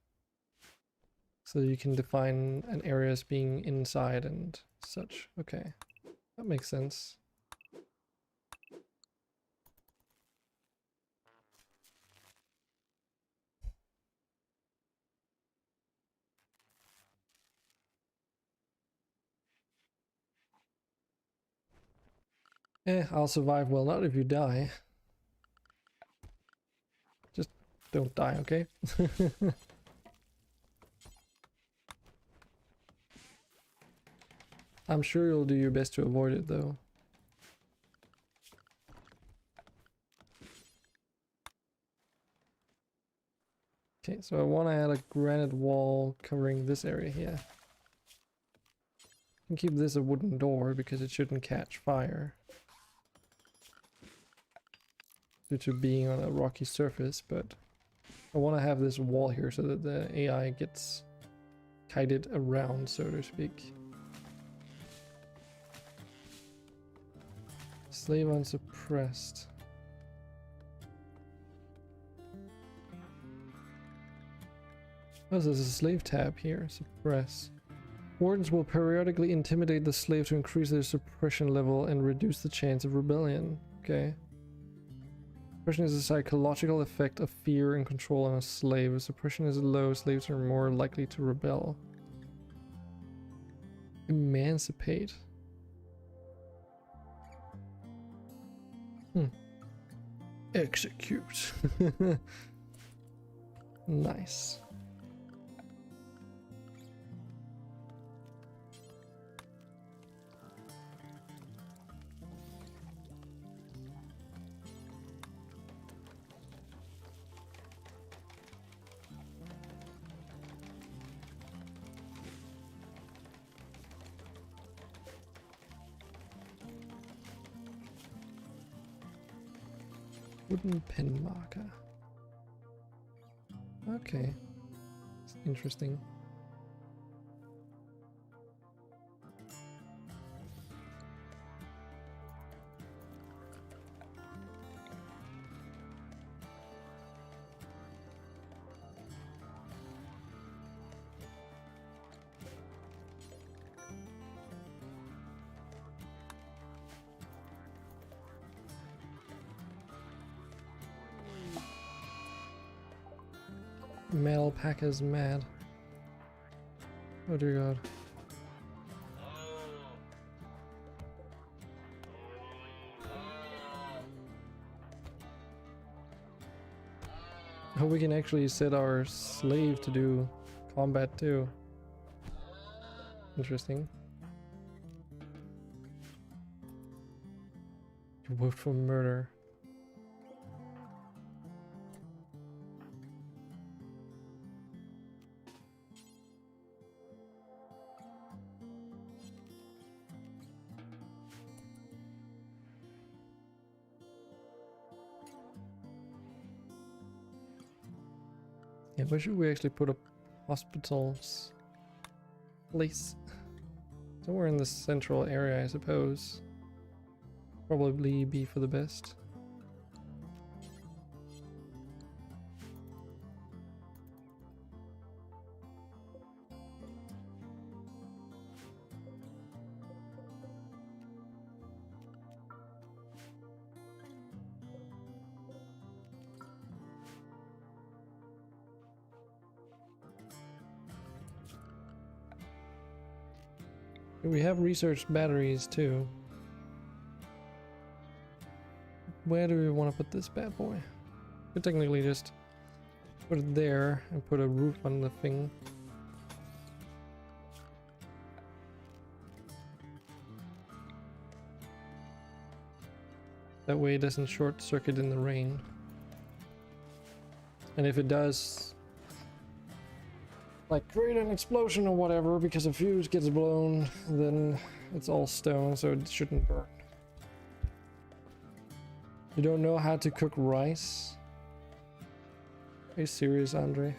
So you can define an area as being inside and such. Okay. That makes sense. I'll survive. Well, not if you die. Just don't die, okay? I'm sure you'll do your best to avoid it, though. Okay, so I want to add a granite wall covering this area here. I can keep this a wooden door because it shouldn't catch fire due to being on a rocky surface, but I want to have this wall here so that the AI gets kited around, so to speak. Slave unsuppressed. Oh, there's a slave tab here. Suppress. Wardens will periodically intimidate the slave to increase their suppression level and reduce the chance of rebellion. Okay. Suppression is a psychological effect of fear and control on a slave. If suppression is low, slaves are more likely to rebel. Emancipate. Execute. Nice. Wooden pen marker. Okay. It's interesting. Male Packers mad. Oh dear god. Oh, we can actually set our slave to do combat too. Interesting. You worked for murder. Yeah, where should we actually put up hospitals? Place. Somewhere in the central area, I suppose. Probably be for the best. We have researched batteries too. Where do we want to put this bad boy? Could technically just put it there and put a roof on the thing. That way it doesn't short circuit in the rain. And if it does, like, create an explosion or whatever because a fuse gets blown, then it's all stone, so it shouldn't burn. You don't know how to cook rice? Are you serious, Andre?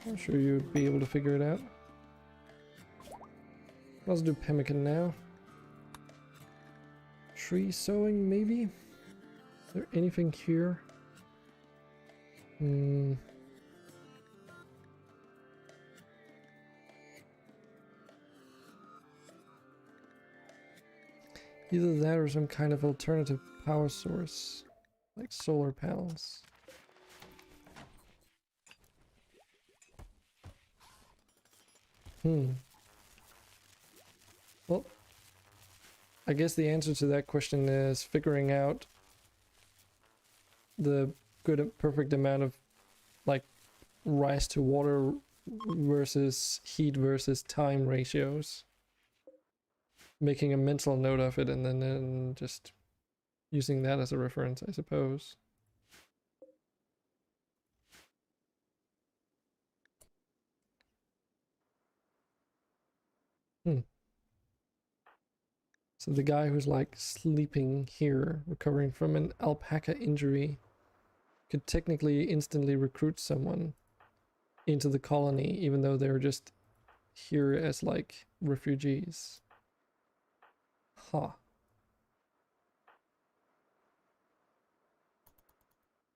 I'm sure you'd be able to figure it out. Let's do pemmican now. Tree sowing, maybe? Is there anything here? Either that or some kind of alternative power source, like solar panels. Well, I guess the answer to that question is figuring out the good, perfect amount of, like, rice to water versus heat versus time ratios. Making a mental note of it and then just using that as a reference, I suppose. So the guy who's like sleeping here, recovering from an alpaca injury, could technically instantly recruit someone into the colony, even though they're just here as like refugees. Huh.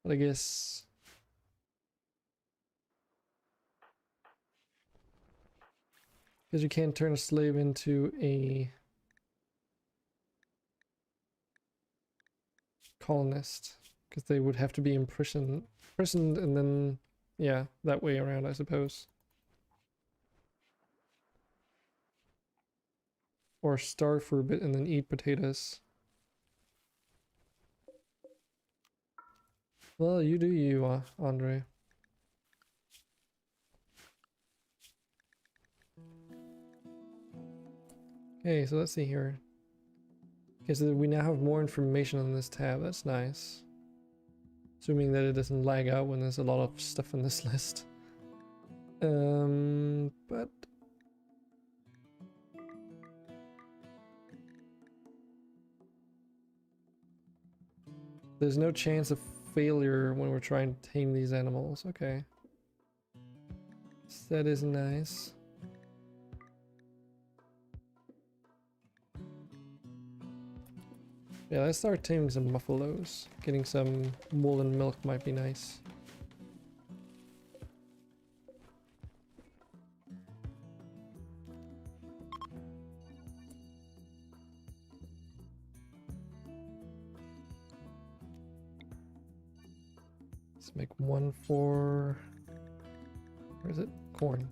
But I guess because you can't turn a slave into a colonist, Because they would have to be imprisoned and then, yeah, that way around, I suppose. Or starve for a bit and then eat potatoes. Well, you do you, Andre. Okay, so let's see here. Okay, so we now have more information on this tab. That's nice. Assuming that it doesn't lag out when there's a lot of stuff on this list. But there's no chance of failure when we're trying to tame these animals. Okay. So that is nice. Yeah, let's start taming some buffaloes. Getting some wool and milk might be nice. Let's make one for... where is it? Corn.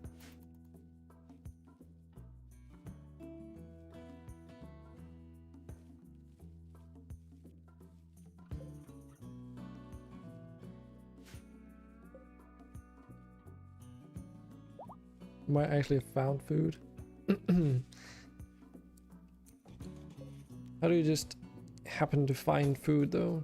Might actually have found food. How do you just happen to find food though?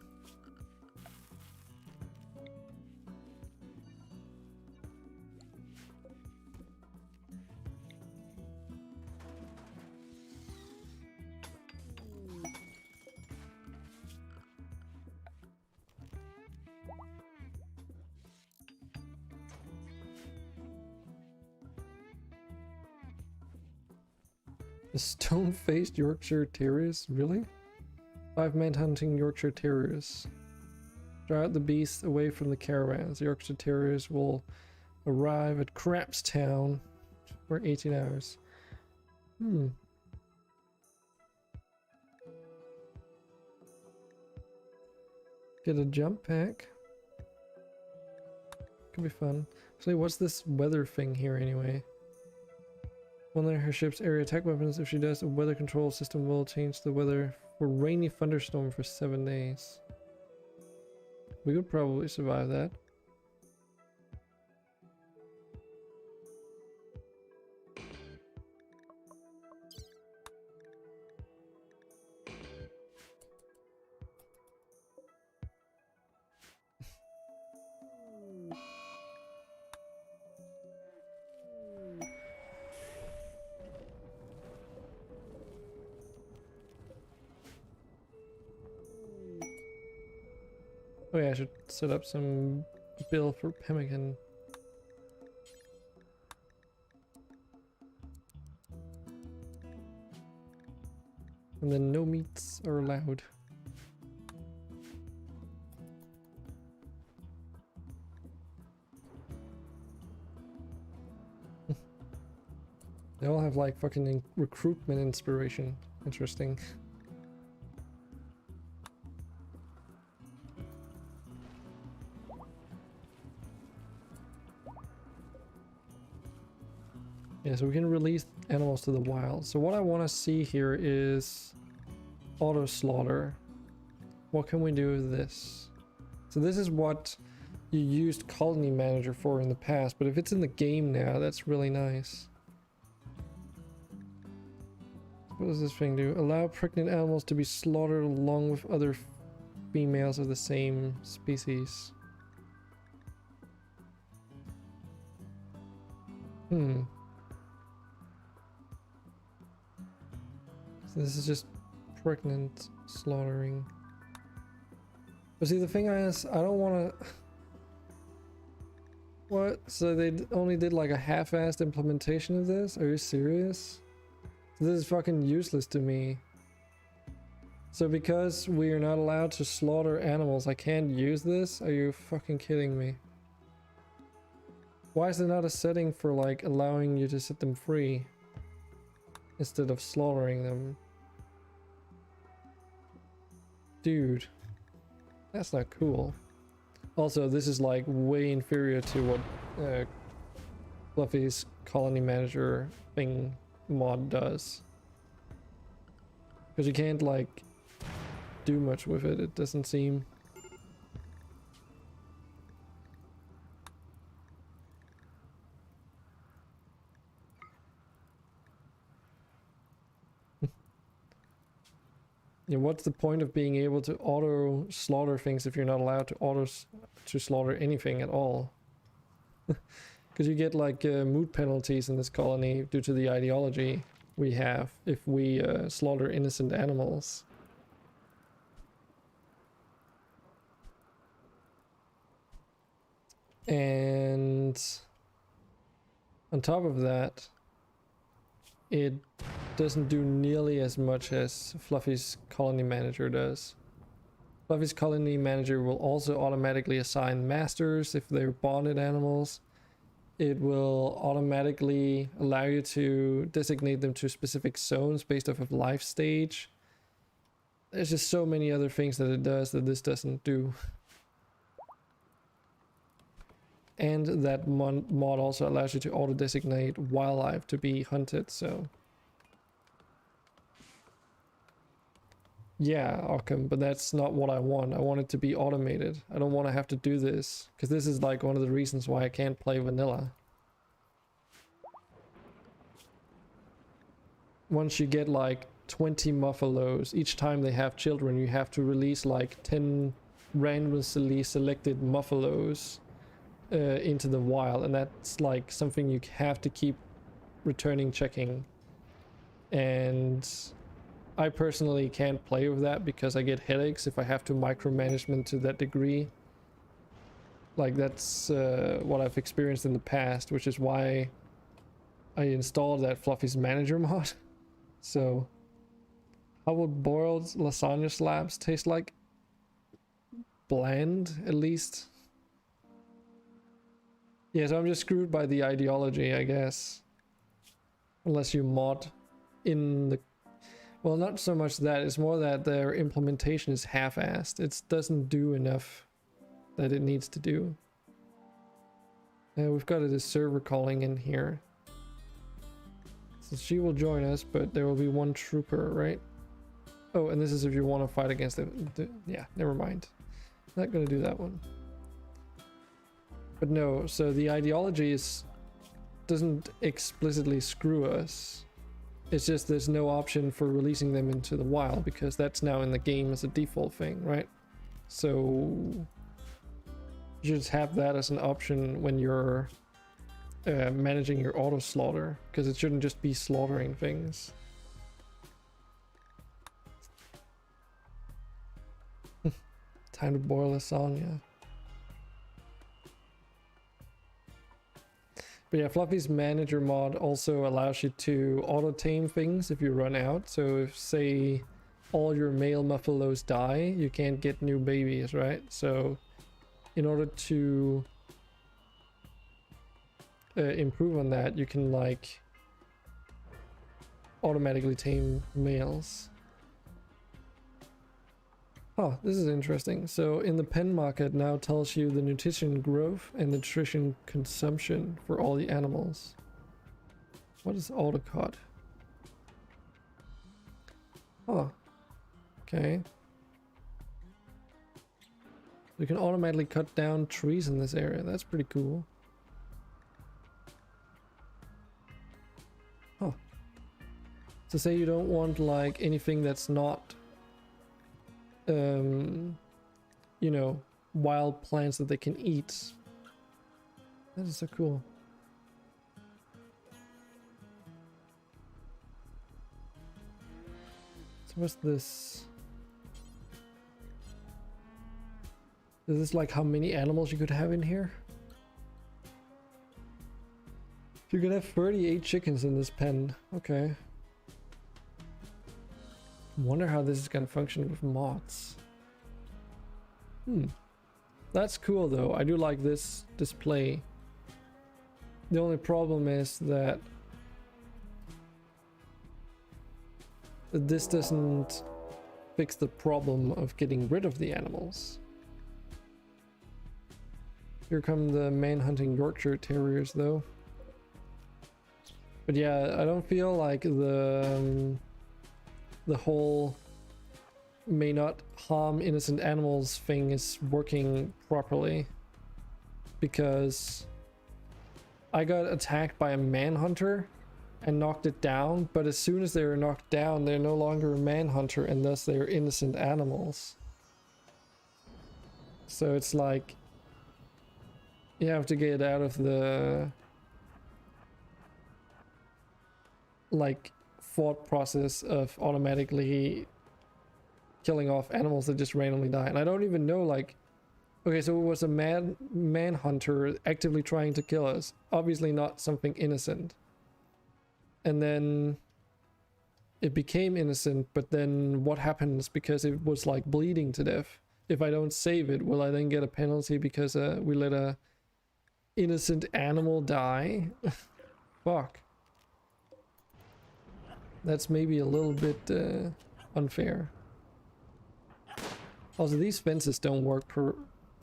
The stone-faced Yorkshire Terriers? Really? 5 men hunting Yorkshire Terriers. Drive the beasts away from the caravans. The Yorkshire Terriers will arrive at Crapstown for 18 hours. Get a jump pack. Could be fun. Actually, what's this weather thing here anyway? One of her ship's area attack weapons. If she does, the weather control system will change the weather for rainy thunderstorm for 7 days. We could probably survive that. Oh yeah, I should set up some bill for pemmican. And then no meats are allowed. They all have like fucking recruitment inspiration. Interesting. Yeah, so we can release animals to the wild. So what I want to see here is auto slaughter. What can we do with this? So this is what you used Colony Manager for in the past, but if it's in the game now, that's really nice. What does this thing do? Allow pregnant animals to be slaughtered along with other females of the same species. So this is just pregnant slaughtering. But see, the thing is, I don't want to... What? So they only did like a half-assed implementation of this? Are you serious? This is fucking useless to me. So because we are not allowed to slaughter animals, I can't use this? Are you fucking kidding me? Why is there not a setting for like allowing you to set them free instead of slaughtering them? Dude, That's not cool. Also, this is like way inferior to what Fluffy's colony manager thing mod does. Because you can't like do much with it, it doesn't seem. Yeah, what's the point of being able to auto slaughter things if you're not allowed to slaughter anything at all? Because you get like mood penalties in this colony due to the ideology we have if we slaughter innocent animals. And on top of that, it doesn't do nearly as much as Fluffy's colony manager does. Fluffy's colony manager will also automatically assign masters if they're bonded animals. It will automatically allow you to designate them to specific zones based off of life stage. There's just so many other things that it does that this doesn't do. And that mod also allows you to auto-designate wildlife to be hunted, so... Yeah, Occam, but that's not what I want. I want it to be automated. I don't want to have to do this, because this is like one of the reasons why I can't play vanilla. Once you get like 20 muffalos, each time they have children, you have to release like 10 randomly selected muffalos into the wild, and that's like something you have to keep returning checking. And I personally can't play with that because I get headaches if I have to micromanagement to that degree. Like that's what I've experienced in the past, which is why I installed that Fluffy's manager mod. So how would boiled lasagna slabs taste like? Bland, at least. Yeah, so I'm just screwed by the ideology, I guess. Unless you mod in the... Well, not so much that, it's more that their implementation is half-assed. It doesn't do enough that it needs to do. We've got a server calling in here. So she will join us, but there will be one trooper, right? Oh, and this is if you want to fight against the yeah, never mind. Not gonna do that one. But no, so the ideology doesn't explicitly screw us. It's just there's no option for releasing them into the wild because that's now in the game as a default thing, right? So you just have that as an option when you're managing your auto slaughter, because it shouldn't just be slaughtering things. Time to boil lasagna. But yeah, Fluffy's manager mod also allows you to auto tame things if you run out. So if, say, all your male muffalos die, you can't get new babies, right? So in order to improve on that, you can like automatically tame males. Oh, this is interesting. So in the pen market now tells you the nutrition growth and nutrition consumption for all the animals. What is autocut? Oh, okay. You can automatically cut down trees in this area. That's pretty cool. Oh. So say you don't want like anything that's not you know, wild plants that they can eat. That is so cool. So what's this? Is this like how many animals you could have in here? You could have 38 chickens in this pen. Okay. Wonder how this is gonna function with mods. That's cool though. I do like this display. The only problem is that this doesn't fix the problem of getting rid of the animals. Here come the man-hunting Yorkshire Terriers, though. But yeah, I don't feel like the whole may not harm innocent animals thing is working properly. Because I got attacked by a manhunter and knocked it down, but as soon as they were knocked down, they're no longer a manhunter and thus they're innocent animals. So it's like you have to get out of the like thought process of automatically killing off animals that just randomly die. And I don't even know, like, okay, so it was a manhunter actively trying to kill us, obviously not something innocent, and then it became innocent. But then what happens, because it was like bleeding to death? If I don't save it, will I then get a penalty because we let a innocent animal die? Fuck. That's maybe a little bit unfair. Also, these fences don't work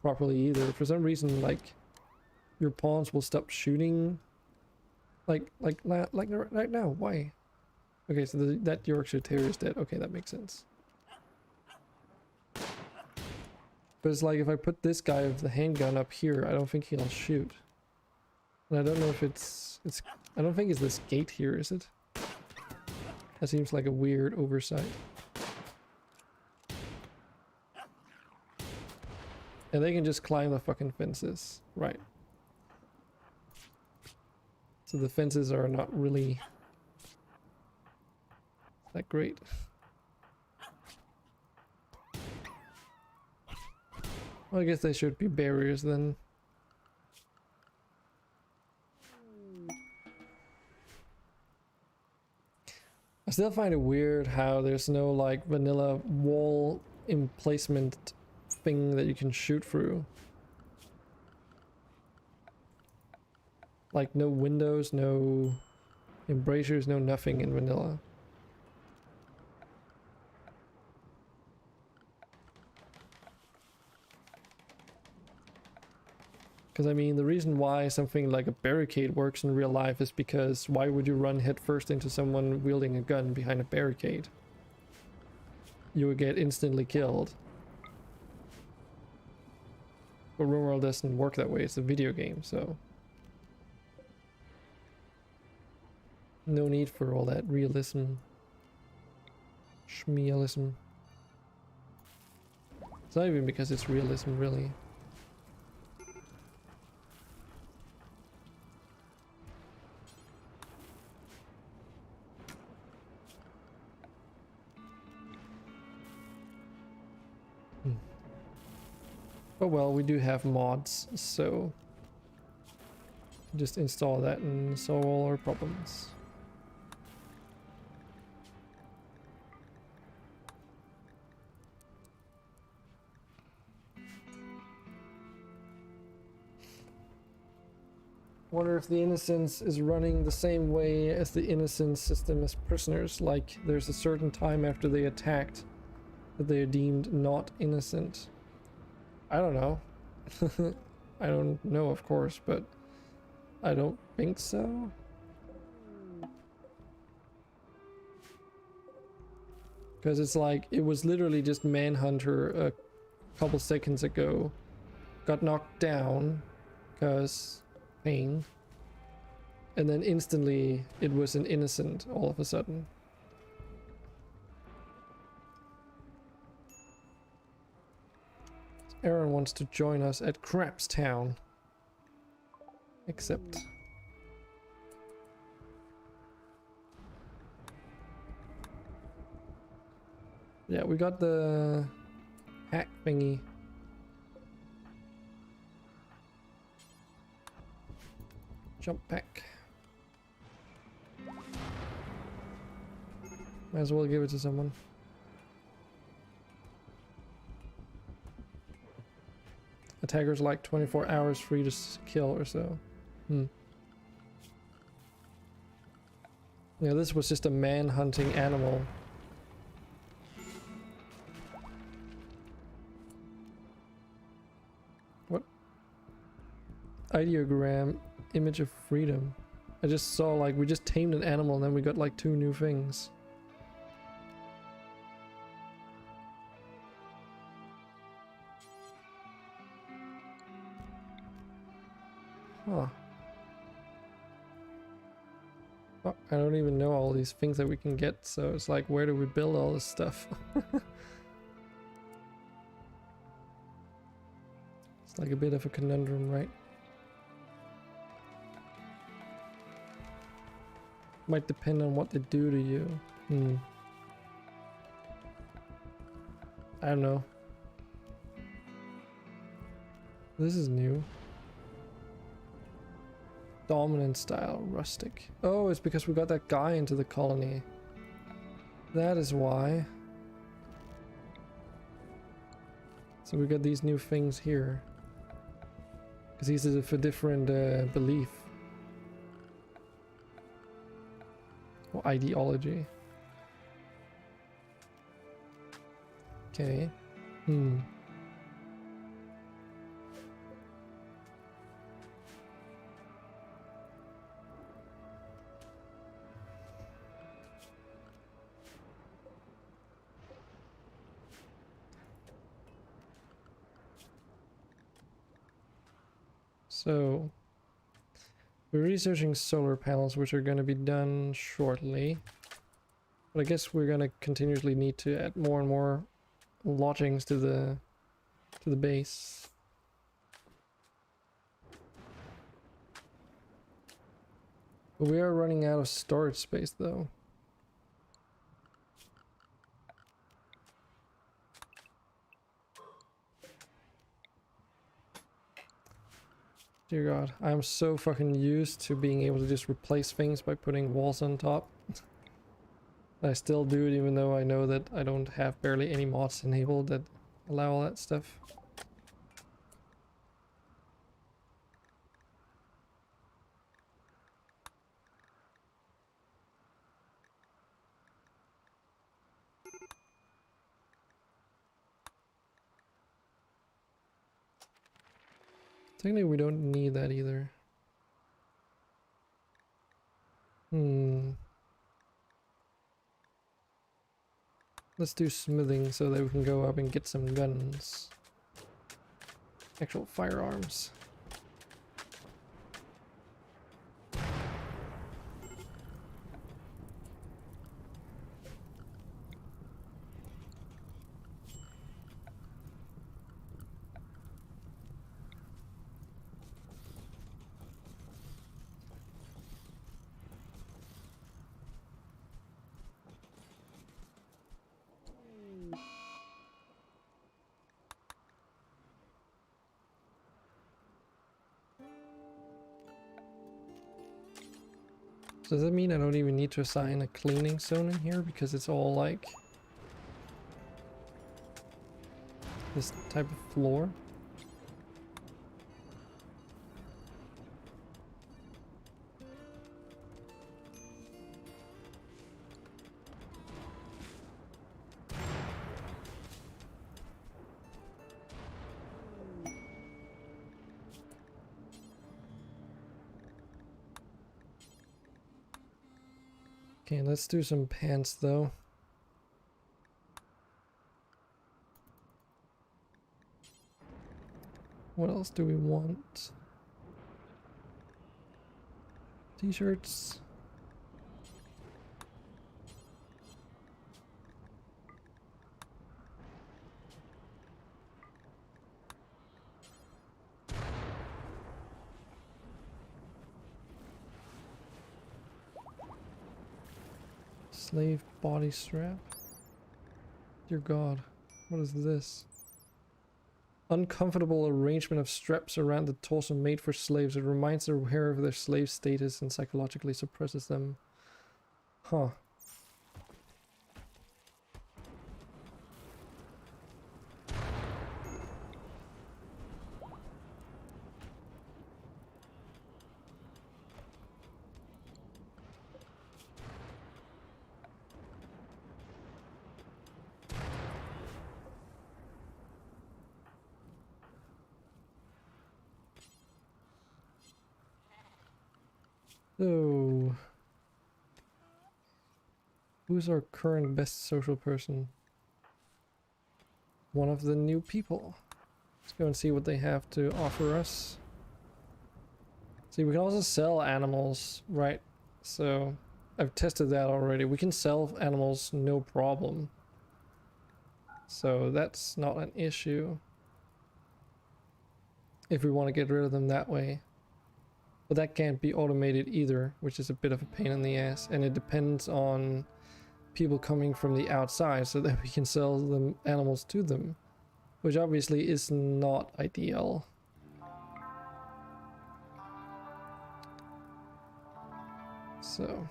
properly either. For some reason, like, your pawns will stop shooting. Like right now. Why? Okay, so that Yorkshire Terrier is dead. Okay, that makes sense. But it's like if I put this guy with the handgun up here, I don't think he'll shoot. And I don't know if it's I don't think it's this gate here, is it? That seems like a weird oversight. And they can just climb the fucking fences. Right. So the fences are not really that great. Well, I guess they should be barriers then. I still find it weird how there's no like vanilla wall emplacement thing that you can shoot through. Like no windows, no embrasures, no nothing in vanilla. Because I mean, the reason why something like a barricade works in real life is because why would you run headfirst into someone wielding a gun behind a barricade? You would get instantly killed. But Rimworld doesn't work that way, it's a video game, so no need for all that realism. Schmealism. It's not even because it's realism, really. But well, we do have mods, so just install that and solve all our problems. Wonder if the innocence is running the same way as the innocence system as prisoners, like there's a certain time after they attacked that they are deemed not innocent. I don't know. I don't know, of course, but I don't think so. Because it's like, it was literally just Manhunter a couple seconds ago. Got knocked down because pain. And then instantly it was an innocent all of a sudden. Aaron wants to join us at Crabstown. Except... yeah, we got the hack thingy. Jump pack. Might as well give it to someone. Attackers like 24 hours free to kill or so. Yeah, this was just a man-hunting animal. What? ideogram, image of freedom. I just saw like we just tamed an animal and then we got like 2 new things. Huh. Oh, I don't even know all these things that we can get, so it's like, where do we build all this stuff? It's like a bit of a conundrum, right? Might depend on what they do to you. I don't know. This is new. Dominant style, rustic. Oh, it's because we got that guy into the colony. That is why. So we got these new things here. Because he's of a different belief. Or ideology. Okay. So, we're researching solar panels, which are going to be done shortly. But I guess we're going to continuously need to add more and more lodgings to the base. But we are running out of storage space, though. Dear God, I'm so fucking used to being able to just replace things by putting walls on top. I still do it even though I know that I don't have barely any mods enabled that allow all that stuff. Technically we don't need that either. Let's do smithing so that we can go up and get some guns. Actual firearms. Does that mean I don't even need to assign a cleaning zone in here because it's all like this type of floor? Okay, let's do some pants though. What else do we want? T-shirts. Slave body strap. Dear God, what is this? Uncomfortable arrangement of straps around the torso made for slaves. It reminds the wearer of their slave status and psychologically suppresses them. Huh. So, who's our current best social person? One of the new people. Let's go and see what they have to offer us. See, we can also sell animals, right? So, I've tested that already. We can sell animals no problem. So, that's not an issue. If we want to get rid of them that way. But that can't be automated either, which is a bit of a pain in the ass. And it depends on people coming from the outside so that we can sell them animals to them. Which obviously is not ideal. So...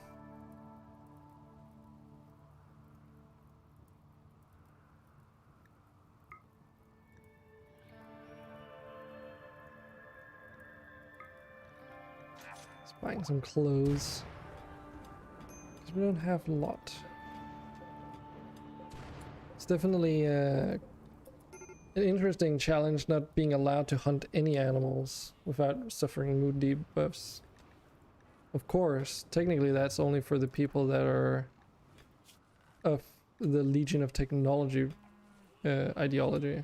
buying some clothes. Because we don't have a lot. It's definitely an interesting challenge not being allowed to hunt any animals without suffering mood debuffs. Of course, technically that's only for the people that are of the Legion of Technology ideology.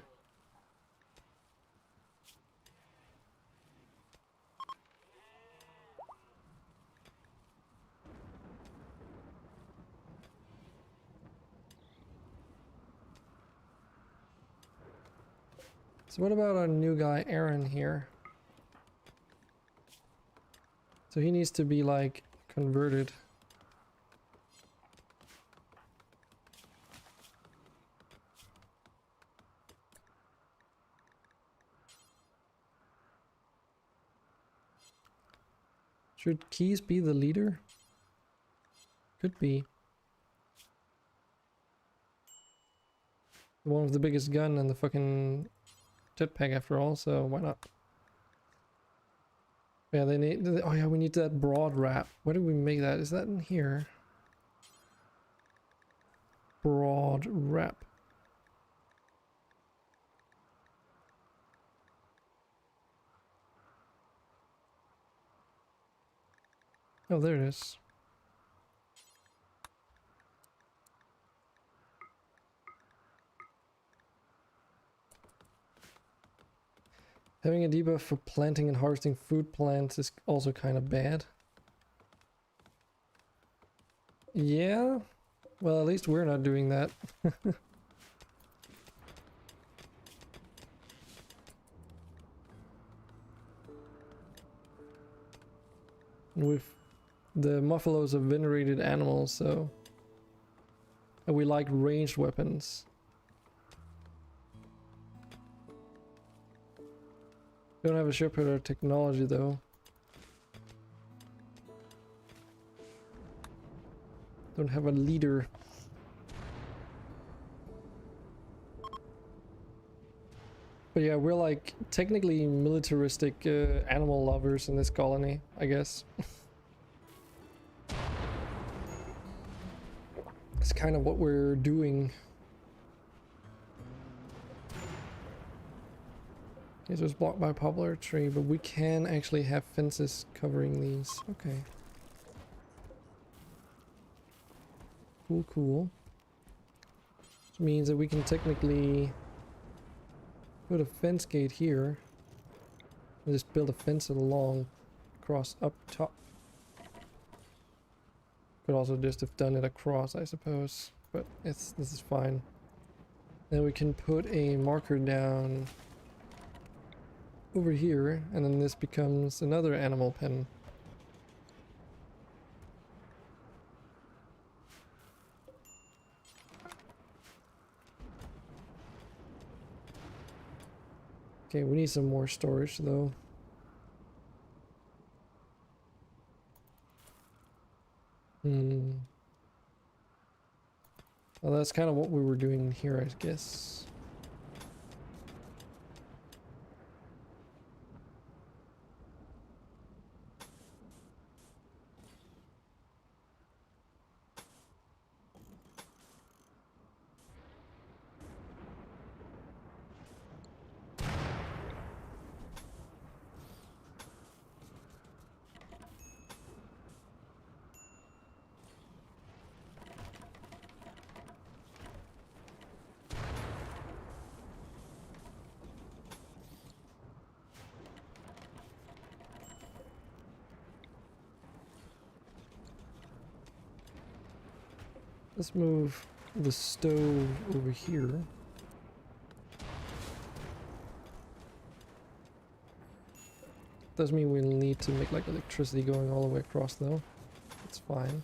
So what about our new guy Aaron here? So he needs to be like converted. Should Keys be the leader? Could be. One with the biggest gun and the fucking jetpack after all, so why not? Yeah, they need... oh yeah, we need that broad wrap. Where do we make that? Is that in here? Broad wrap. Oh, there it is. Having a debuff for planting and harvesting food plants is also kind of bad. Yeah? Well, at least we're not doing that. With the Muffalos are venerated animals, so... and we like ranged weapons. We don't have a shepherd technology though. Don't have a leader. But yeah, we're like technically militaristic animal lovers in this colony, I guess. It's kind of what we're doing. These was blocked by a poplar tree, but we can actually have fences covering these. Okay. Cool, cool. Which means that we can technically put a fence gate here. And just build a fence along, across up top. Could also just have done it across, I suppose. But this is fine. Then we can put a marker down over here, and then this becomes another animal pen. Okay, we need some more storage though. Well, that's kind of what we were doing here, I guess. Let's move the stove over here. Does mean we'll need to make like electricity going all the way across though. It's fine.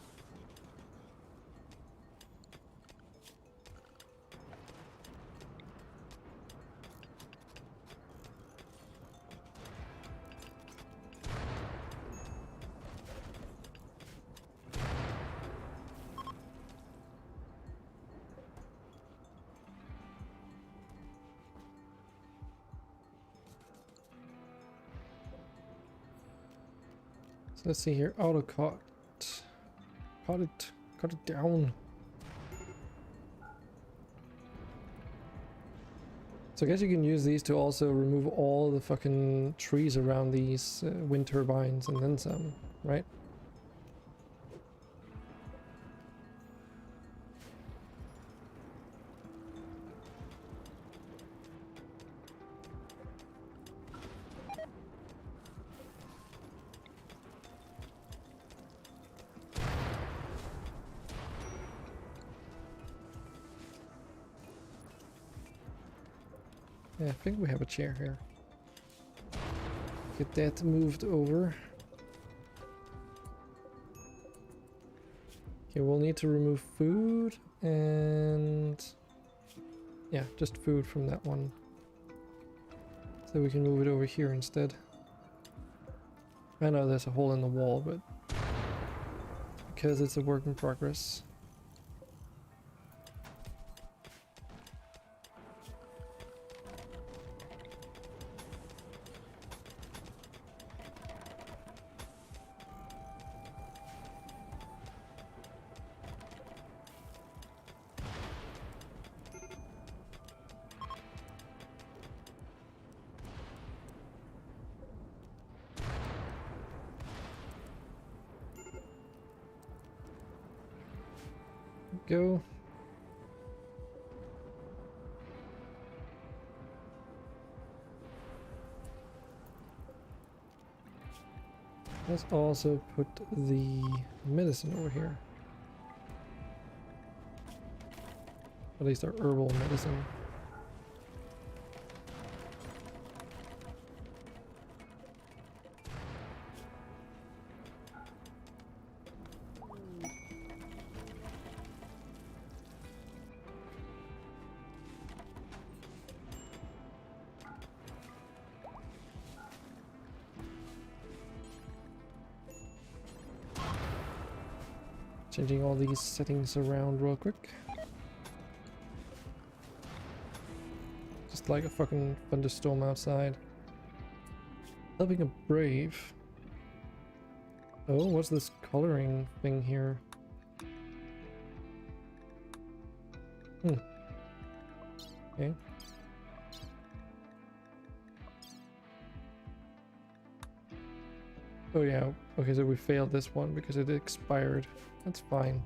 Let's see here. Auto cut. Cut it down. So I guess you can use these to also remove all the fucking trees around these wind turbines and then some, right? Yeah, I think we have a chair here. Get that moved over. Okay, we'll need to remove food and... yeah, just food from that one. So we can move it over here instead. I know there's a hole in the wall, but... because it's a work in progress. Go. Let's also put the medicine over here. At least our herbal medicine. Changing all these settings around real quick. Just like a fucking thunderstorm outside. Helping a brave. Oh, what's this coloring thing here? Okay. Oh yeah, okay, so we failed this one because it expired. That's fine.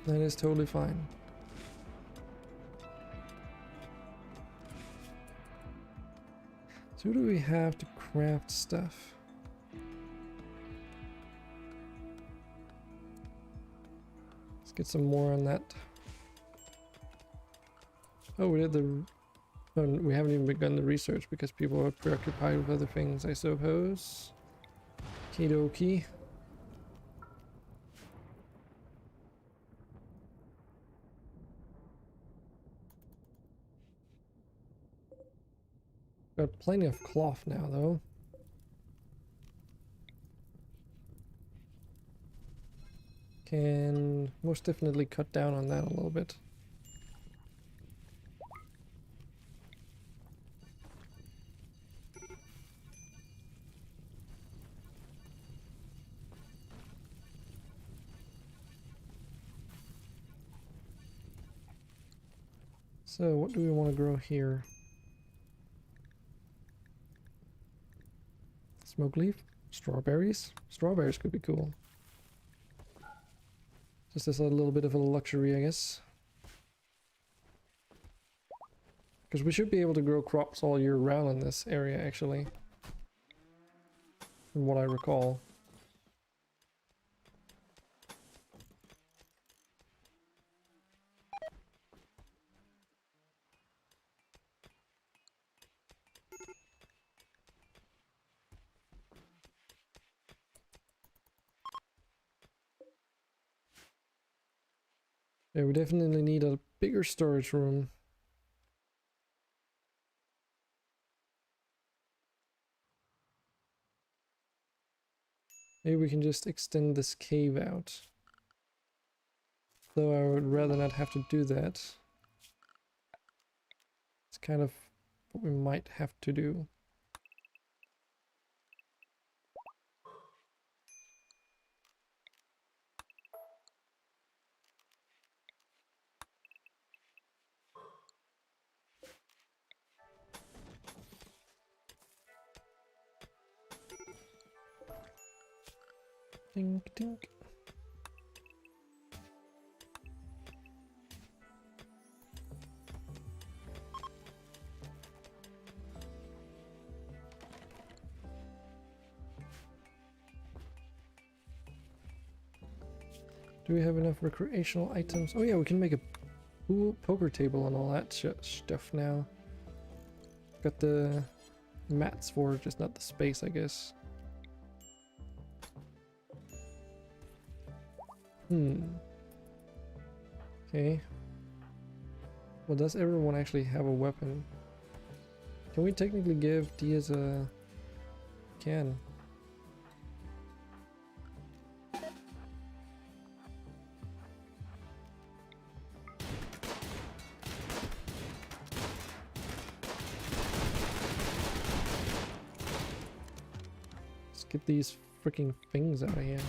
That is totally fine. So who do we have to craft stuff? Let's get some more on that. Oh, we did the... oh, we haven't even begun the research because people are preoccupied with other things, I suppose. Okie. Got plenty of cloth now, though. Can most definitely cut down on that a little bit. So what do we want to grow here? Smoke leaf? Strawberries? Strawberries could be cool. Just as a little bit of a luxury, I guess. Because we should be able to grow crops all year round in this area, actually. From what I recall. Yeah, we definitely need a bigger storage room. Maybe we can just extend this cave out. Though I would rather not have to do that. It's kind of what we might have to do. Dink, dink. Do we have enough recreational items? Oh yeah, we can make a poker table and all that stuff now. Got the mats for it, just not the space, I guess. Okay. Well, does everyone actually have a weapon? Can we technically give Diaz a... Can. Let's get these freaking things out of here.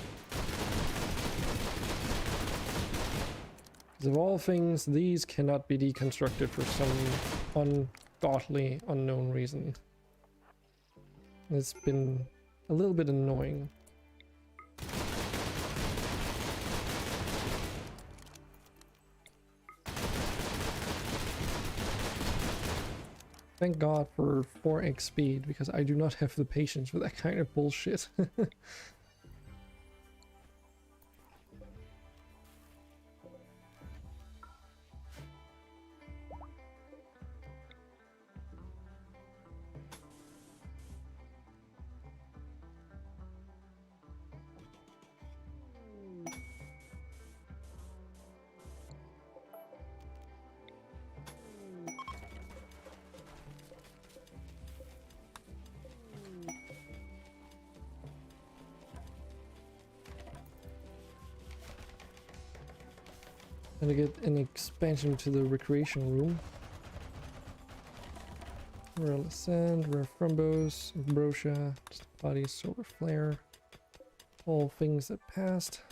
Because of all things, these cannot be deconstructed for some ungodly, unknown reason. It's been a little bit annoying. Thank God for 4x speed, because I do not have the patience for that kind of bullshit. And to get an expansion to the recreation room. Rare sand, rare frumbos, ambrosia, body, silver flare. All things that passed.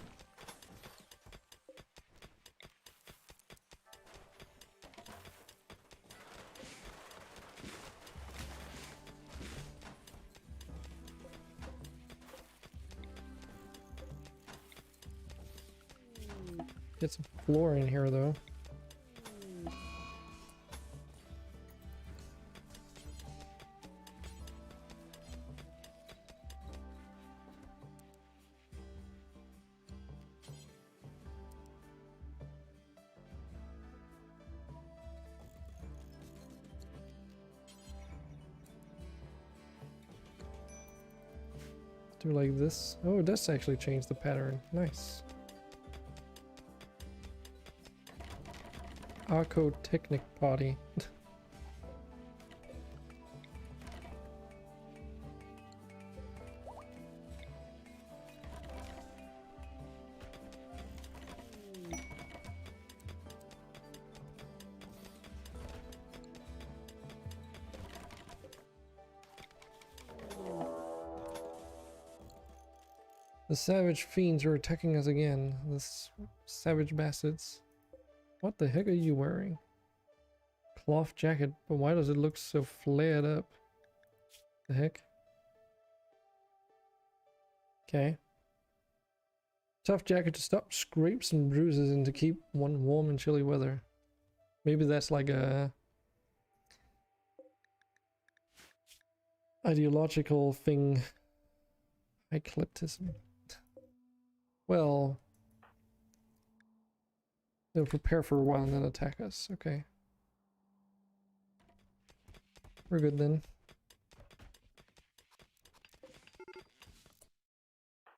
Get some floor in here though. Do like this. Oh, it does actually change the pattern. Nice. Arco Technic Body. The savage fiends are attacking us again. The savage bastards. What the heck are you wearing? Cloth jacket, but why does it look so flared up? The heck? Okay. Tough jacket to stop scrapes and bruises and to keep one warm in chilly weather. Maybe that's like a ideological thing. Ecliptism. Well, they'll prepare for a while and then attack us. Okay. We're good then.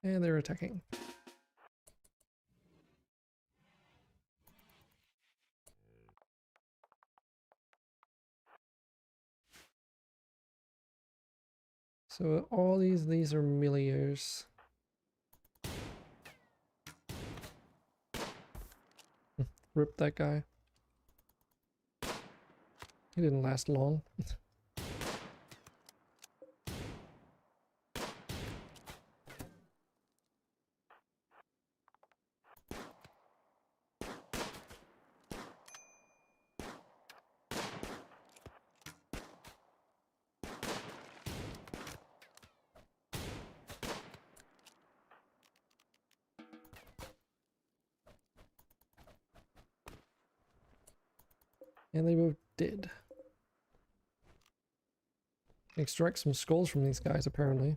And they're attacking. So all these are milliers. Rip that guy. He didn't last long. And they both did. Extract some skulls from these guys, apparently.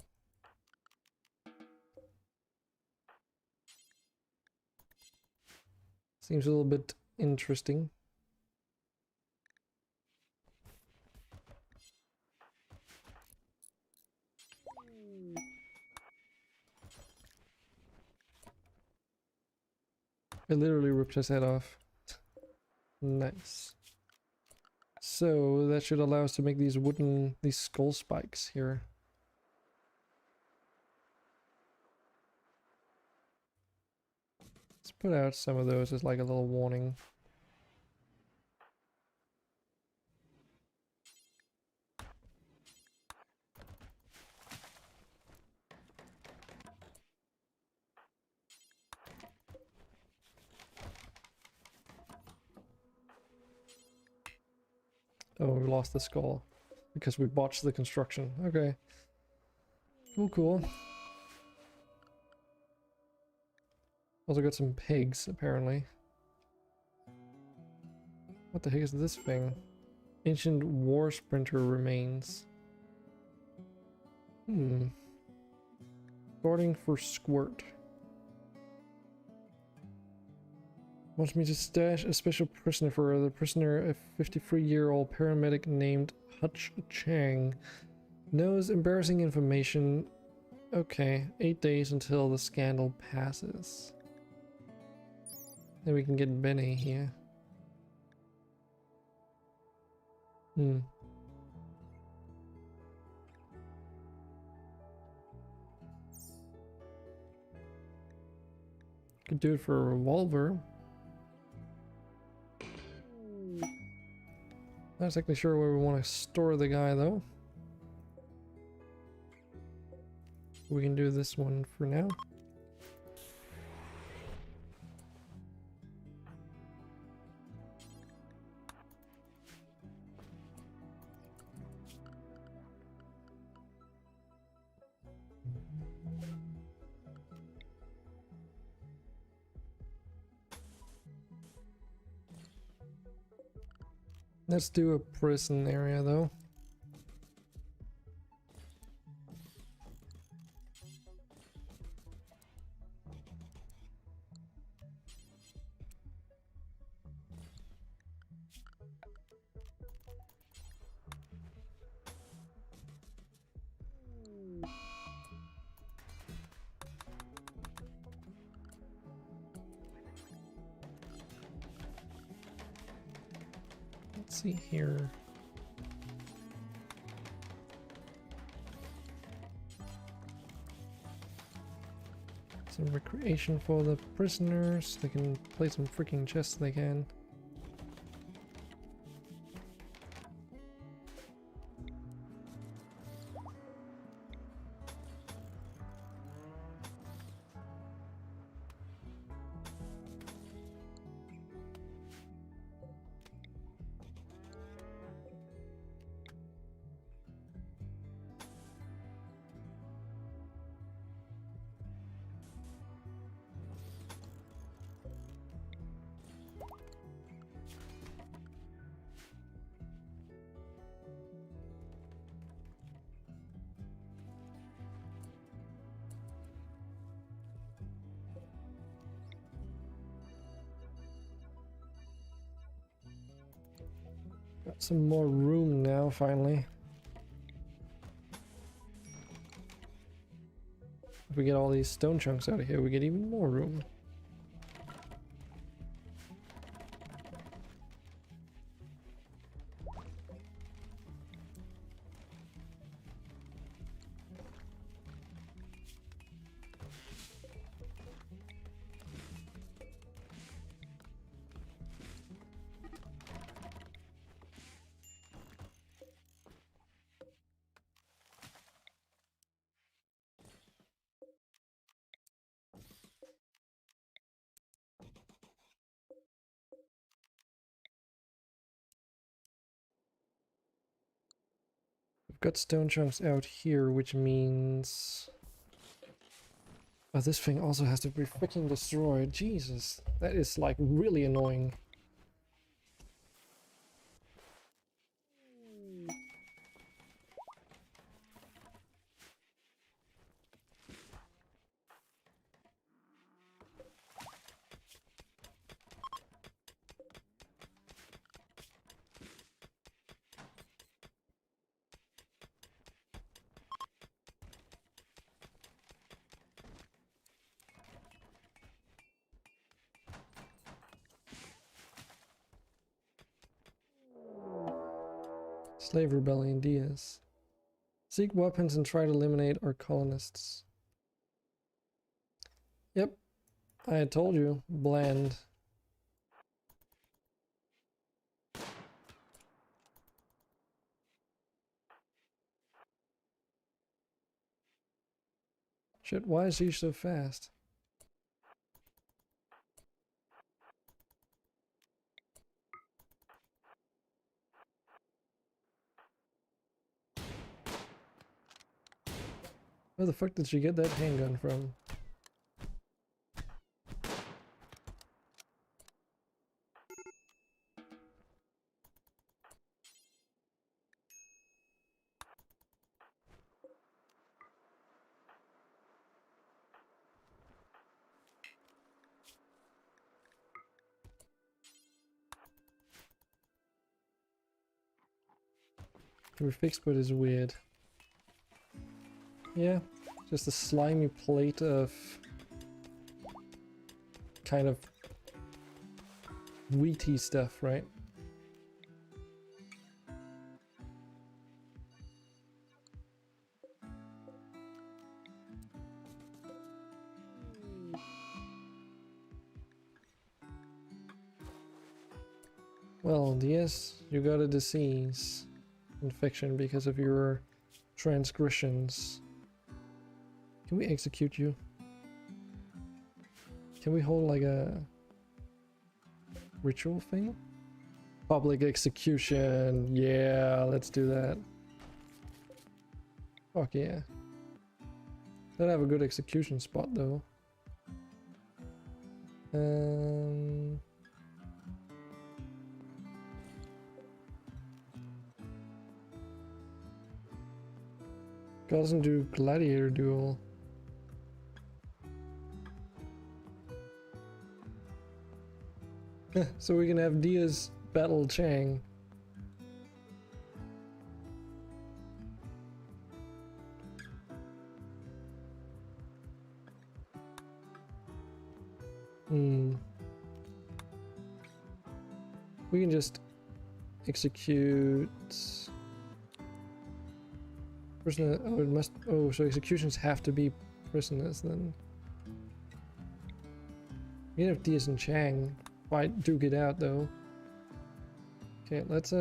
Seems a little bit interesting. I literally ripped his head off. Nice. So that should allow us to make these skull spikes here. Let's put out some of those as like a little warning. Oh, we lost the skull because we botched the construction. Okay. Cool, cool. Also got some pigs, apparently. What the heck is this thing? Ancient war sprinter remains. Guarding for squirt. Wants me to stash a special prisoner for the prisoner, a 53-year-old paramedic named Hutch Chang. Knows embarrassing information. Okay, 8 days until the scandal passes. Then we can get Benny here. Could do it for a revolver. Not exactly sure where we want to store the guy though. We can do this one for now. Let's do a prison area though. Let's see here. Some recreation for the prisoners. They can play some freaking chess they can. Got some more room now, finally. If we get all these stone chunks out of here, we get even more room. got stone chunks out here, which means... Oh, this thing also has to be freaking destroyed. Jesus, that is like really annoying. Slave rebellion, DS. Seek weapons and try to eliminate our colonists. Yep, I had told you, bland. Shit, why is he so fast? Where the fuck did she get that handgun from? Can be fixed, but is weird. Yeah, just a slimy plate of kind of wheaty stuff, right? Well, yes, you got a disease, infection because of your transgressions. Can we execute you? Can we hold like a ritual thing? Public execution, yeah, let's do that. Fuck yeah. Don't have a good execution spot though. Doesn't do gladiator duel. So we can have Diaz battle Chang. We can just execute prisoner. Oh, it must. Oh, so executions have to be prisoners then. We can have Diaz and Chang fight duke it out though. Okay, let's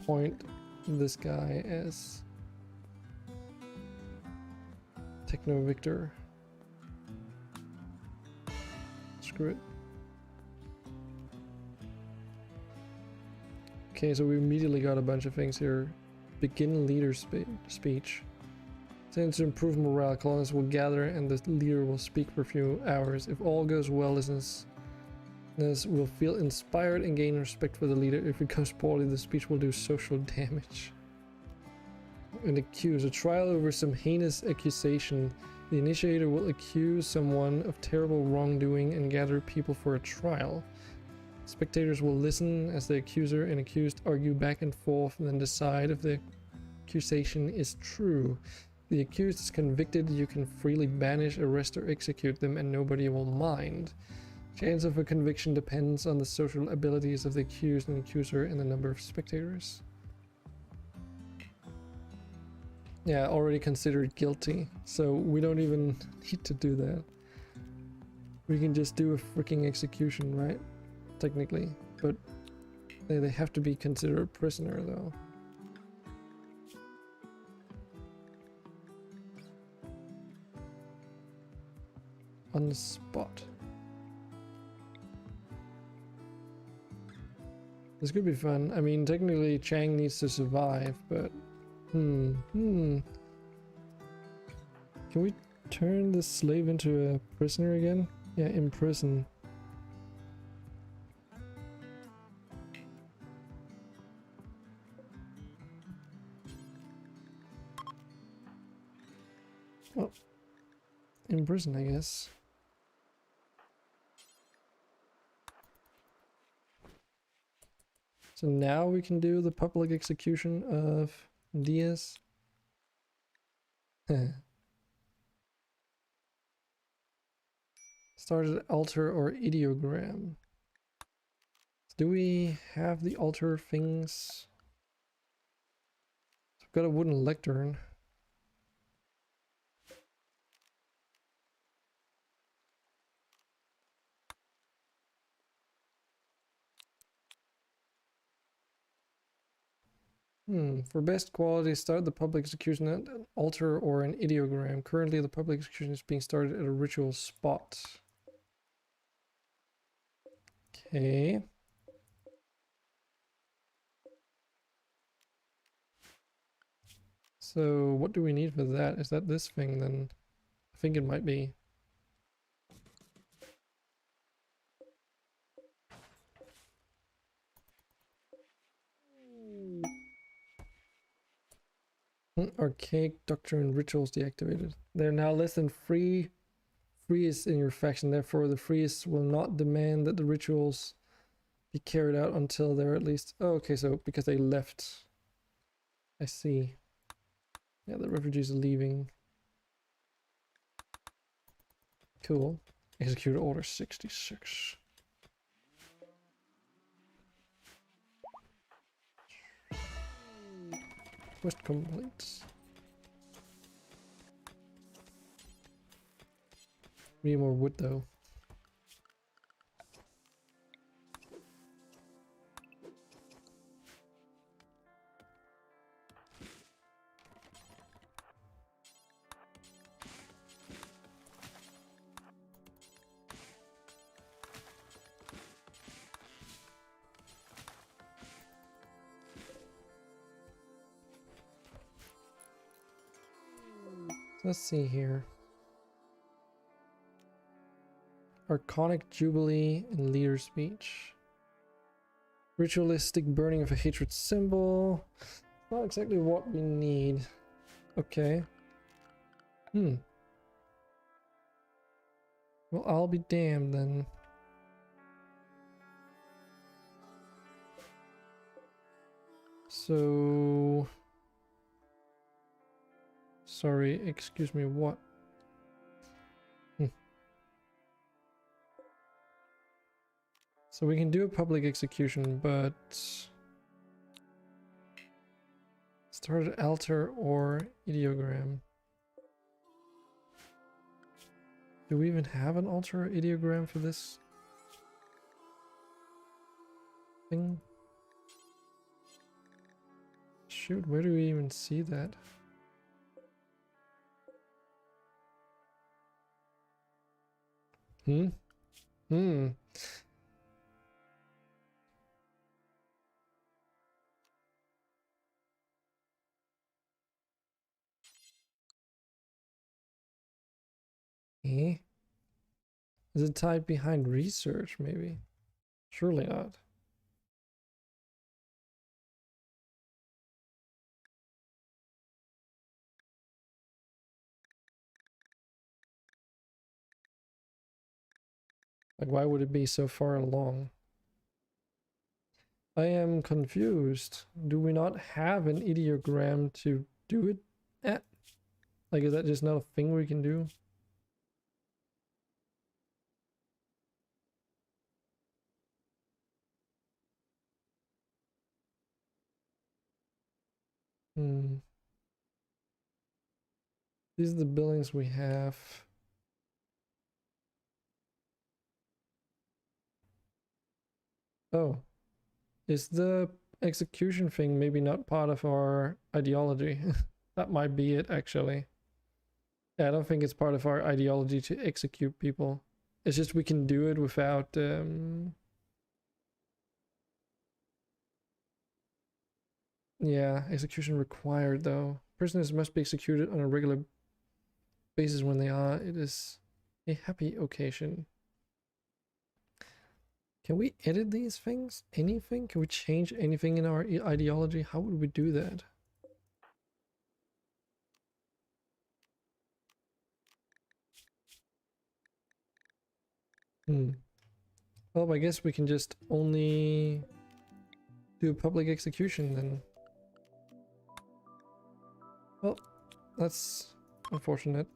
point this guy as Techno Victor. Screw it. Okay, so we immediately got a bunch of things here. Begin leader speech. Since to improve morale, colonists will gather and the leader will speak for a few hours. If all goes well, listeners will feel inspired and gain respect for the leader. If it goes poorly, the speech will do social damage. And accuse. A trial over some heinous accusation. The initiator will accuse someone of terrible wrongdoing and gather people for a trial. Spectators will listen as the accuser and accused argue back and forth and then decide if the accusation is true. The accused is convicted, you can freely banish, arrest or execute them and nobody will mind. Chance of a conviction depends on the social abilities of the accused and accuser and the number of spectators. Yeah, already considered guilty, so we don't even need to do that. We can just do a freaking execution, right? Technically, but they have to be considered a prisoner though. On the spot. This could be fun. I mean, technically Chang needs to survive, but Can we turn the slave into a prisoner again? Yeah, imprison. Well, imprison, I guess. So now we can do the public execution of Diaz. Started altar or ideogram. Do we have the altar things? We've got a wooden lectern. For best quality, start the public execution at an altar or an ideogram. Currently, the public execution is being started at a ritual spot. Okay. So what do we need for that? Is that this thing then? I think it might be. Archaic doctrine rituals deactivated. They're now less than three frees in your faction. Therefore, the frees will not demand that the rituals be carried out until they're at least... Oh, okay, so because they left. I see. Yeah, the refugees are leaving. Cool. Execute order 66. Quest complete. We need more wood though. Let's see here. Archonic Jubilee and Leader Speech. Ritualistic burning of a hatred symbol. Not exactly what we need. Okay. Well, I'll be damned then. So... Sorry, excuse me, what? So we can do a public execution, but... Start at altar or ideogram. Do we even have an altar or ideogram for this thing? Shoot, where do we even see that? Eh? Is it tied behind research, maybe? Surely not. Like, why would it be so far along? I am confused. Do we not have an ideogram to do it at? Like, is that just not a thing we can do? These are the buildings we have. Oh. Is the execution thing maybe not part of our ideology? That might be it, actually. Yeah, I don't think it's part of our ideology to execute people. It's just we can do it without... Yeah, execution required though. Prisoners must be executed on a regular basis when they are. It is a happy occasion. Can we edit these things? Anything? Can we change anything in our ideology? How would we do that? Well, I guess we can just only do a public execution then. Well, that's unfortunate.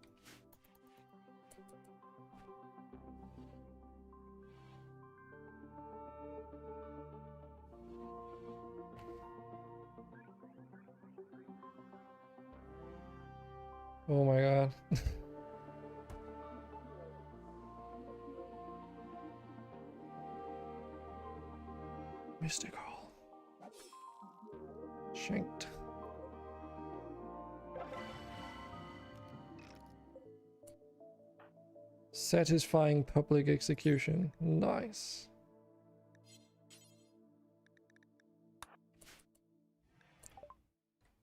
Oh my god. Mystical. Shanked. Satisfying public execution. Nice.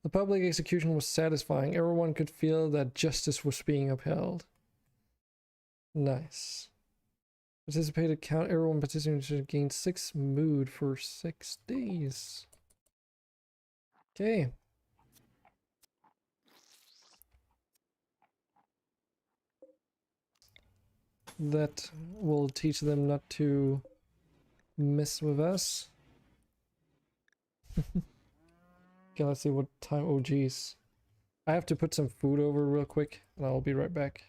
The public execution was satisfying. Everyone could feel that justice was being upheld. Nice. Participated count. Everyone participated gained 6 mood for 6 days. Okay. That will teach them not to mess with us. Okay, let's see what time. Oh geez, I have to put some food over real quick and I'll be right back.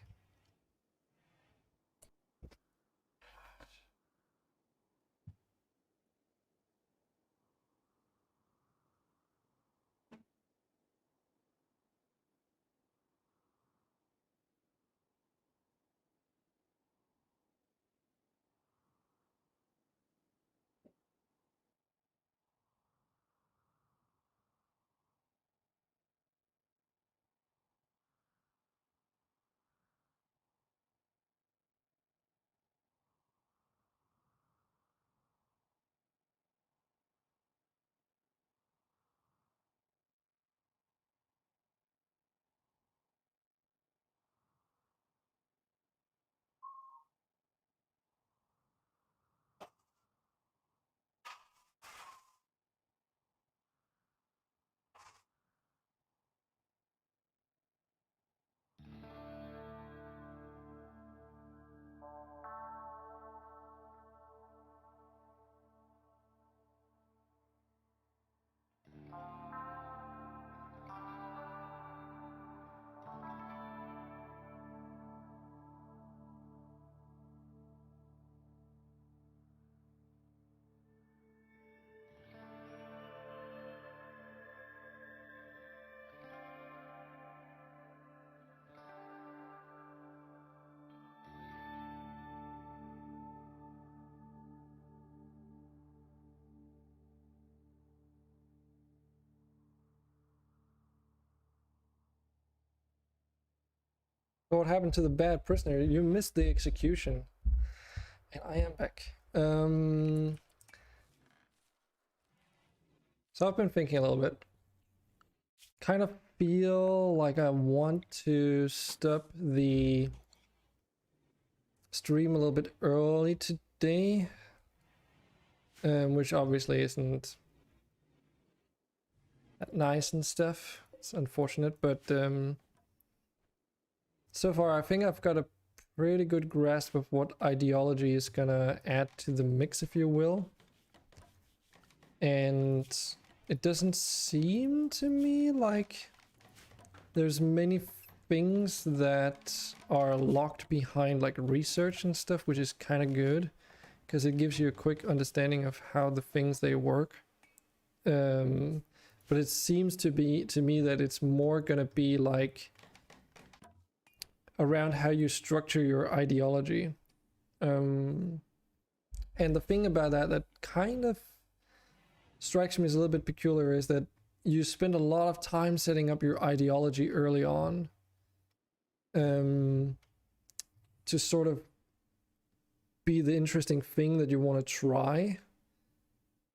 So what happened to the bad prisoner? You missed the execution. And I am back. So I've been thinking a little bit. Kind of feel like I want to stop the stream a little bit early today. Which obviously isn't that nice and stuff. It's unfortunate, but so far I think I've got a pretty good grasp of what ideology is gonna add to the mix, if you will. And it doesn't seem to me like there's many things that are locked behind like research and stuff, which is kind of good because it gives you a quick understanding of how the things they work. But it seems to be to me that it's more gonna be like around how you structure your ideology. And the thing about that kind of strikes me as a little bit peculiar is that you spend a lot of time setting up your ideology early on to sort of be the interesting thing that you want to try.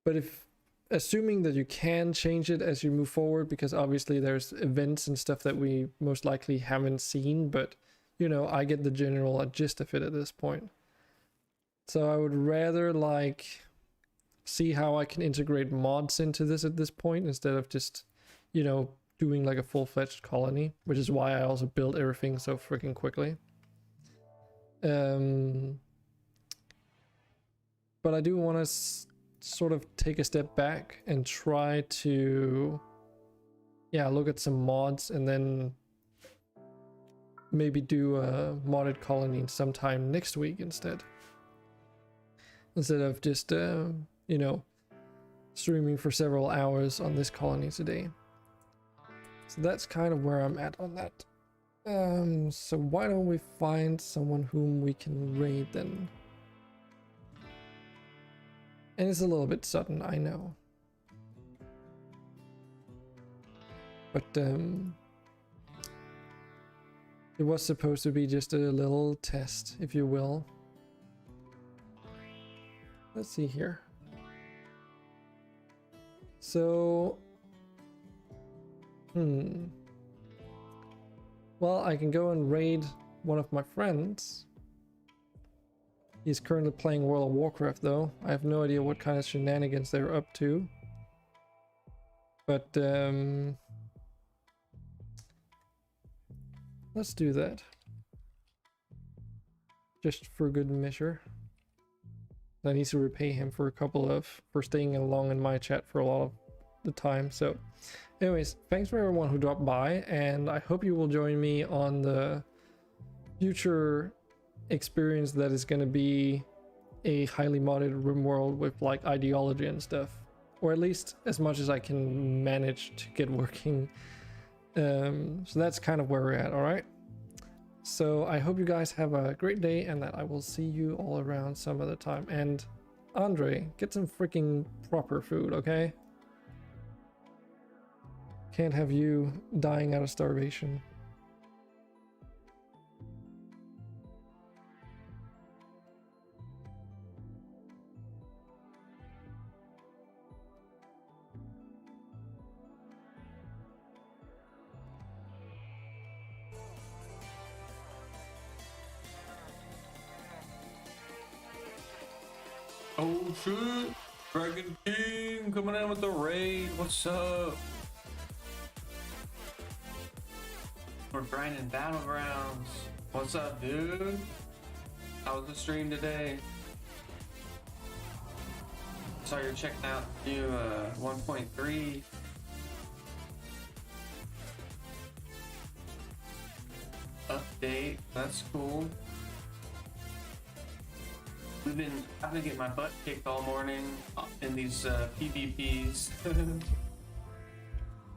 But if assuming that you can change it as you move forward, because obviously there's events and stuff that we most likely haven't seen, but you know, I get the general gist of it at this point. So I would rather like see how I can integrate mods into this at this point instead of just, you know, doing like a full-fledged colony, which is why I also built everything so freaking quickly. But I do want to sort of take a step back and try to, yeah, look at some mods and then maybe do a modded colony sometime next week instead of just you know, streaming for several hours on this colony today. So that's kind of where I'm at on that. So why don't we find someone whom we can raid then? And it's a little bit sudden, I know. But it was supposed to be just a little test, if you will. Let's see here. So, well, I can go and raid one of my friends. He's currently playing World of Warcraft though. I have no idea what kind of shenanigans they're up to. But let's do that. Just for good measure. I need to repay him for for staying along in my chat for a lot of the time. So anyways, thanks for everyone who dropped by, and I hope you will join me on the future experience that is going to be a highly modded Rimworld with like ideology and stuff, or at least as much as I can manage to get working. So that's kind of where we're at. All right, so I hope you guys have a great day and that I will see you all around some other time. And Andre, get some freaking proper food, okay? Can't have you dying out of starvation. Oh shoot! Dragon King coming in with the raid. What's up? We're grinding battlegrounds. What's up, dude? How was the stream today? Saw you're checking out the new 1.3. Update. That's cool. I've been getting my butt kicked all morning in these PvPs.